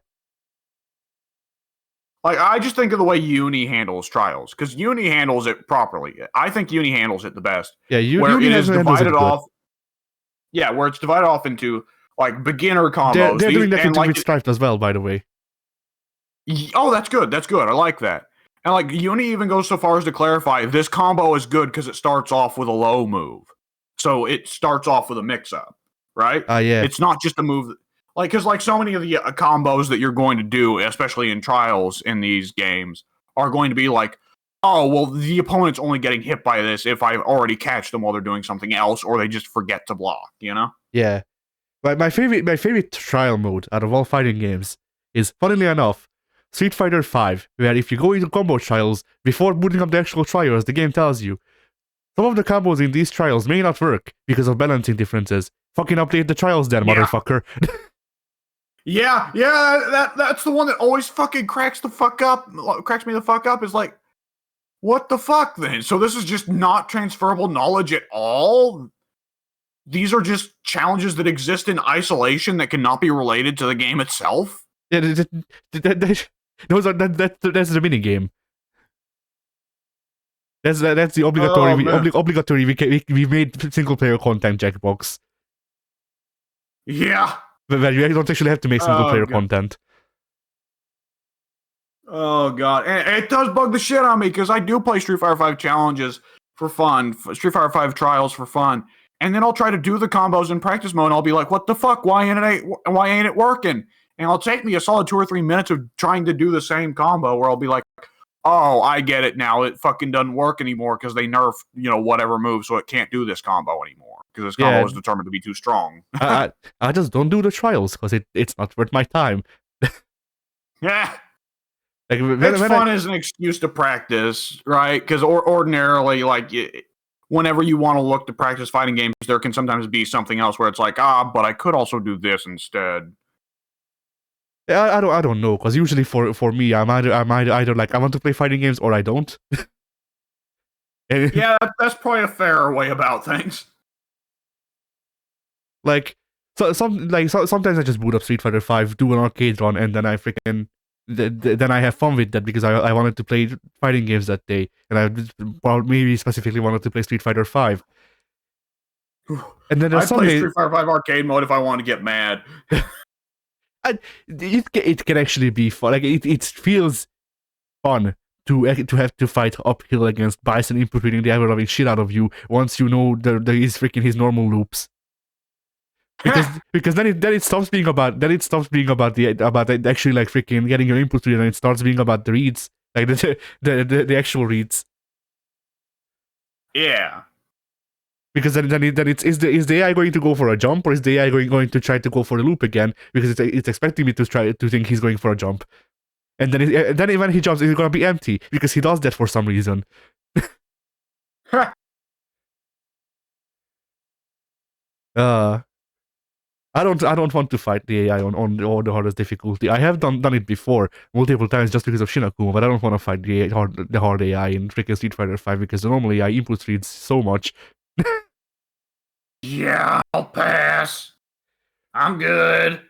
Speaker 1: Like, I just think of the way Uni handles trials, because Uni handles it properly. I think Uni handles it the best.
Speaker 2: Yeah,
Speaker 1: where
Speaker 2: Uni
Speaker 1: it is
Speaker 2: handles
Speaker 1: divided
Speaker 2: it
Speaker 1: off. Yeah, where it's divided off into like beginner combos.
Speaker 2: They're doing that
Speaker 1: and
Speaker 2: with Strife as well, by the way.
Speaker 1: Oh, that's good. That's good. I like that. And like Uni even goes so far as to clarify this combo is good because it starts off with a low move. So it starts off with a mix up, right?
Speaker 2: Yeah.
Speaker 1: It's not just a move because like so many of the combos that you're going to do, especially in trials in these games, are going to be like, oh, well, the opponent's only getting hit by this if I already catch them while they're doing something else, or they just forget to block,
Speaker 2: Yeah. But my favorite trial mode out of all fighting games is, funnily enough, Street Fighter V, where if you go into combo trials, before booting up the actual trials, the game tells you, some of the combos in these trials may not work because of balancing differences. Fucking update the trials then, motherfucker.
Speaker 1: Yeah, that's the one that always fucking cracks me the fuck up, is like, what the fuck then? So this is just not transferable knowledge at all? These are just challenges that exist in isolation that cannot be related to the game itself?
Speaker 2: Yeah, that's the mini game. That's the obligatory. We made single player content checkbox.
Speaker 1: Yeah,
Speaker 2: where you don't actually have to make single player content.
Speaker 1: Oh god, and it does bug the shit on me because I do play Street Fighter V challenges for fun, Street Fighter V trials for fun, and then I'll try to do the combos in practice mode, and I'll be like, "What the fuck? Why ain't it working?" And it'll take me a solid 2 or 3 minutes of trying to do the same combo, where I'll be like, "Oh, I get it now. It fucking doesn't work anymore because they nerfed whatever move, so it can't do this combo anymore because this combo is determined to be too strong."
Speaker 2: I just don't do the trials because it's not worth my time.
Speaker 1: Yeah. Like, it's fun as an excuse to practice, right? Because ordinarily, like, whenever you want to look to practice fighting games, there can sometimes be something else where it's like, but I could also do this instead.
Speaker 2: I don't know, because usually for me, I'm either like, I want to play fighting games or I don't.
Speaker 1: Yeah, that's probably a fairer way about things.
Speaker 2: Like, sometimes I just boot up Street Fighter V, do an arcade run, and then I freaking then I have fun with that because I wanted to play fighting games that day, and I maybe specifically wanted to play Street Fighter V. And then there's
Speaker 1: play Street Fighter V arcade mode if I want to get mad.
Speaker 2: It can actually be fun. Like it feels fun to have to fight uphill against Bison input-reading the ever-loving shit out of you once you know there is freaking his normal loops. Because then it stops being about actually like freaking getting your input read, and it starts being about the reads, like the actual reads.
Speaker 1: Yeah.
Speaker 2: Because then it's is the AI going to go for a jump, or is the AI going to try to go for a loop again? Because it's expecting me to try to think he's going for a jump, and then when he jumps, it's going to be empty because he does that for some reason. I don't want to fight the AI on the hardest difficulty. I have done it before multiple times just because of Shinakuma, but I don't want to fight the hard AI in freaking Street Fighter V because the normal AI input reads so much.
Speaker 1: Yeah, I'll pass. I'm good.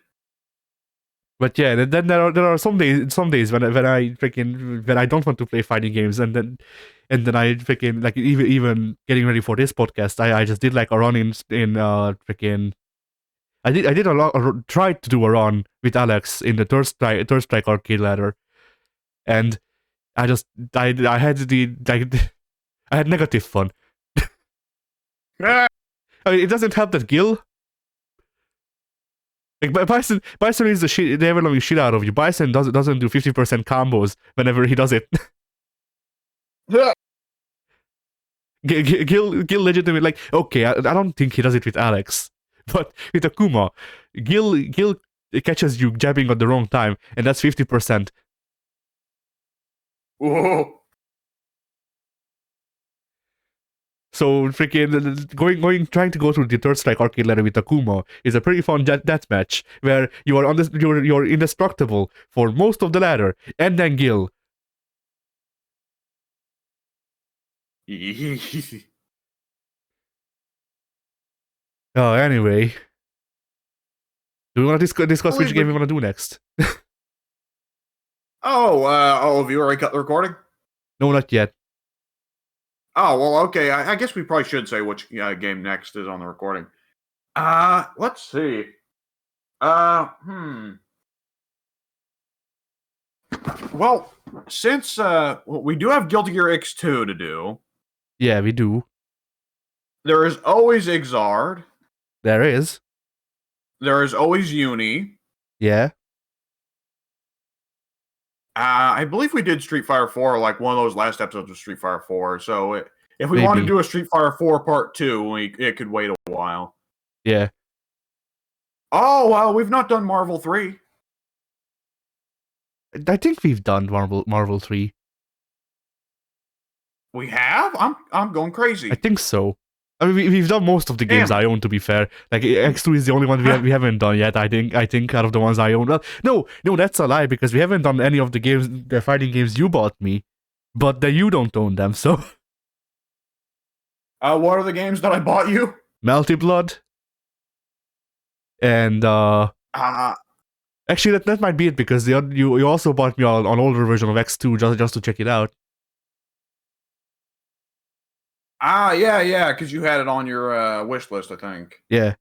Speaker 2: But yeah, then there are some days when I don't want to play fighting games, and then I freaking like even getting ready for this podcast, I just did like a run in freaking. I did tried to do a run with Alex in the third strike arcade ladder, and I had negative fun. I mean, it doesn't help that Gil. Like Bison is the ever-loving shit out of you. Bison doesn't do 50% combos whenever he does it. Gil legitimately, like, okay, I don't think he does it with Alex, but with Akuma, Gil catches you jabbing at the wrong time, and that's 50%.
Speaker 1: Whoa.
Speaker 2: So freaking trying to go through the third strike arcade ladder with Akuma is a pretty fun death match where you are on this, you're indestructible for most of the ladder, and then Gil. Anyway, do we want to discuss which game we want to do next?
Speaker 1: Have you already cut the recording?
Speaker 2: No, not yet.
Speaker 1: Oh, well, okay. I guess we probably should say which game next is on the recording. Let's see. Well, since we do have Guilty Gear X2 to do.
Speaker 2: Yeah, we do.
Speaker 1: There is always Exard.
Speaker 2: There is.
Speaker 1: There is always Uni.
Speaker 2: Yeah.
Speaker 1: I believe we did Street Fighter 4, like one of those last episodes of Street Fighter 4. So if we want to do a Street Fighter 4 Part 2, it could wait a while.
Speaker 2: Yeah.
Speaker 1: Oh, well, we've not done Marvel 3.
Speaker 2: I think we've done Marvel 3.
Speaker 1: We have? I'm going crazy.
Speaker 2: I think so. I mean, we've done most of the games I own, to be fair. Like, X2 is the only one we haven't done yet, I think, out of the ones I own. Well, no, that's a lie, because we haven't done any of the fighting games you bought me. But then you don't own them, so...
Speaker 1: What are the games that I bought you?
Speaker 2: Melty Blood. And, actually, that might be it, because you also bought me an older version of X2 just to check it out.
Speaker 1: Yeah, because you had it on your wish list, I think.
Speaker 2: Yeah.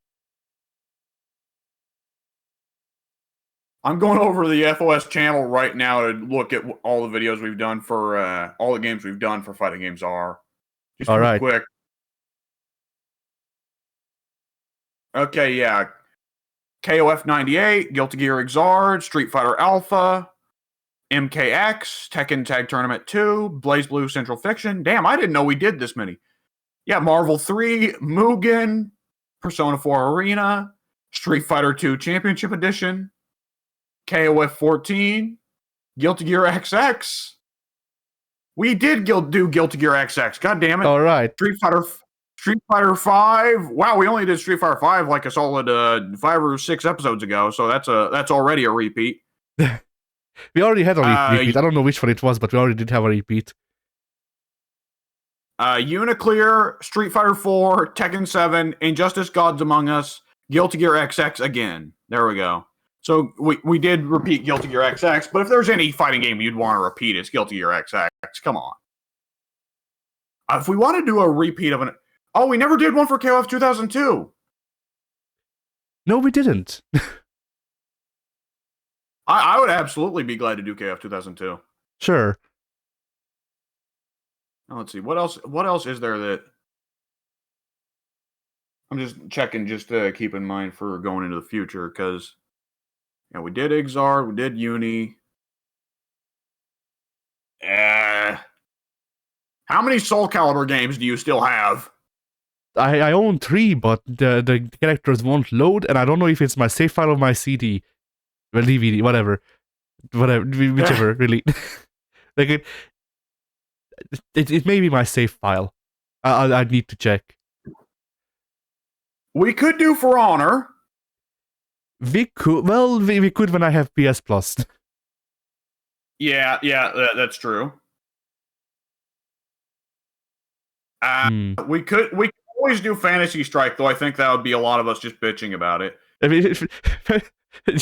Speaker 1: I'm going over the FOS channel right now to look at all the videos we've done for all the games we've done for Fighting Games R. Just
Speaker 2: all
Speaker 1: real
Speaker 2: right.
Speaker 1: quick. Okay, yeah. KOF 98, Guilty Gear Exard, Street Fighter Alpha, MKX, Tekken Tag Tournament 2, BlazBlue Central Fiction. Damn, I didn't know we did this many. Yeah, Marvel 3, Mugen, Persona 4 Arena, Street Fighter 2 Championship Edition, KOF 14, Guilty Gear XX. We did do Guilty Gear XX. God damn it.
Speaker 2: All right.
Speaker 1: Street Fighter 5. Wow, we only did Street Fighter 5 like a solid 5 or 6 episodes ago, so that's already a repeat.
Speaker 2: We already had a repeat. I don't know which one it was, but we already did have a repeat.
Speaker 1: Uniclear, Street Fighter 4, Tekken 7, Injustice Gods Among Us, Guilty Gear XX again. There we go. So we did repeat Guilty Gear XX, but if there's any fighting game you'd want to repeat, it's Guilty Gear XX. Come on. If we want to do a repeat of an... Oh, we never did one for KOF 2002.
Speaker 2: No, we didn't.
Speaker 1: I would absolutely be glad to do KOF 2002.
Speaker 2: Sure.
Speaker 1: Now, let's see. What else is there that... I'm just checking just to keep in mind for going into the future, because... Yeah, we did Exard, we did Uni. How many Soul Calibur games do you still have?
Speaker 2: I own 3, but the characters won't load, and I don't know if it's my save file or my CD. Well, DVD, whatever, whichever, really. Like it may be my save file. I'd need to check.
Speaker 1: We could do For Honor.
Speaker 2: We could. Well, we could when I have PS Plus.
Speaker 1: Yeah, that's true. We could always do Fantasy Strike, though. I think that would be a lot of us just bitching about it.
Speaker 2: I mean,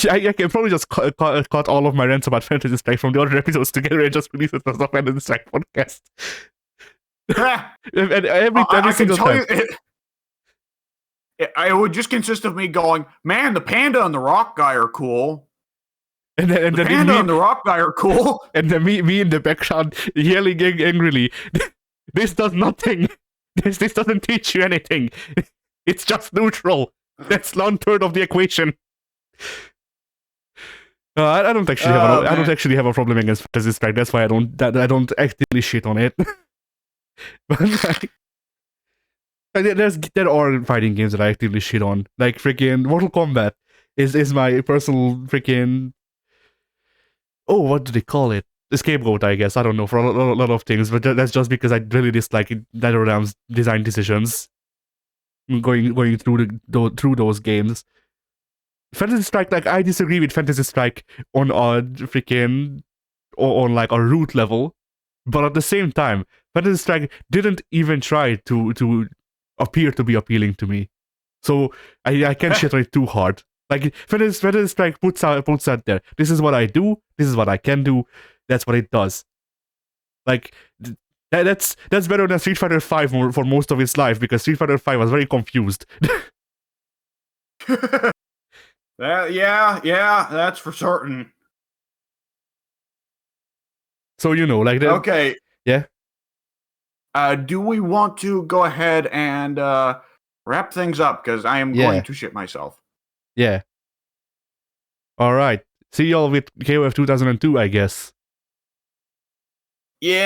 Speaker 2: I can probably just cut all of my rants about Fantasy Strike from the other episodes together and just release it as a Fantasy Strike podcast. And every single time.
Speaker 1: It would just consist of me going, man, the panda and the rock guy are cool.
Speaker 2: And then
Speaker 1: the panda and the rock guy are cool.
Speaker 2: And then me in the background yelling angrily, this does nothing. This doesn't teach you anything. It's just neutral. That's 1/3 of the equation. I don't actually have a problem against Fantasy Strike. That's why I don't actively shit on it. But There are fighting games that I actively shit on. Like freaking Mortal Kombat is my personal freaking, oh, what do they call it? The scapegoat, I guess. I don't know, for a lot of things, but that's just because I really dislike NetherRealm's design decisions going through those games. Fantasy Strike, like I disagree with Fantasy Strike on a freaking on like a root level, but at the same time, Fantasy Strike didn't even try to appear to be appealing to me. So I can't shit on it too hard. Like Fantasy Strike puts out there. This is what I do. This is what I can do. That's what it does. Like that's better than Street Fighter V for most of its life, because Street Fighter V was very confused.
Speaker 1: Yeah, that's for certain.
Speaker 2: So like that.
Speaker 1: Okay.
Speaker 2: Yeah.
Speaker 1: Do we want to go ahead and wrap things up? Because I am going to shit myself.
Speaker 2: Yeah. All right. See y'all with KOF 2002, I guess.
Speaker 1: Yeah.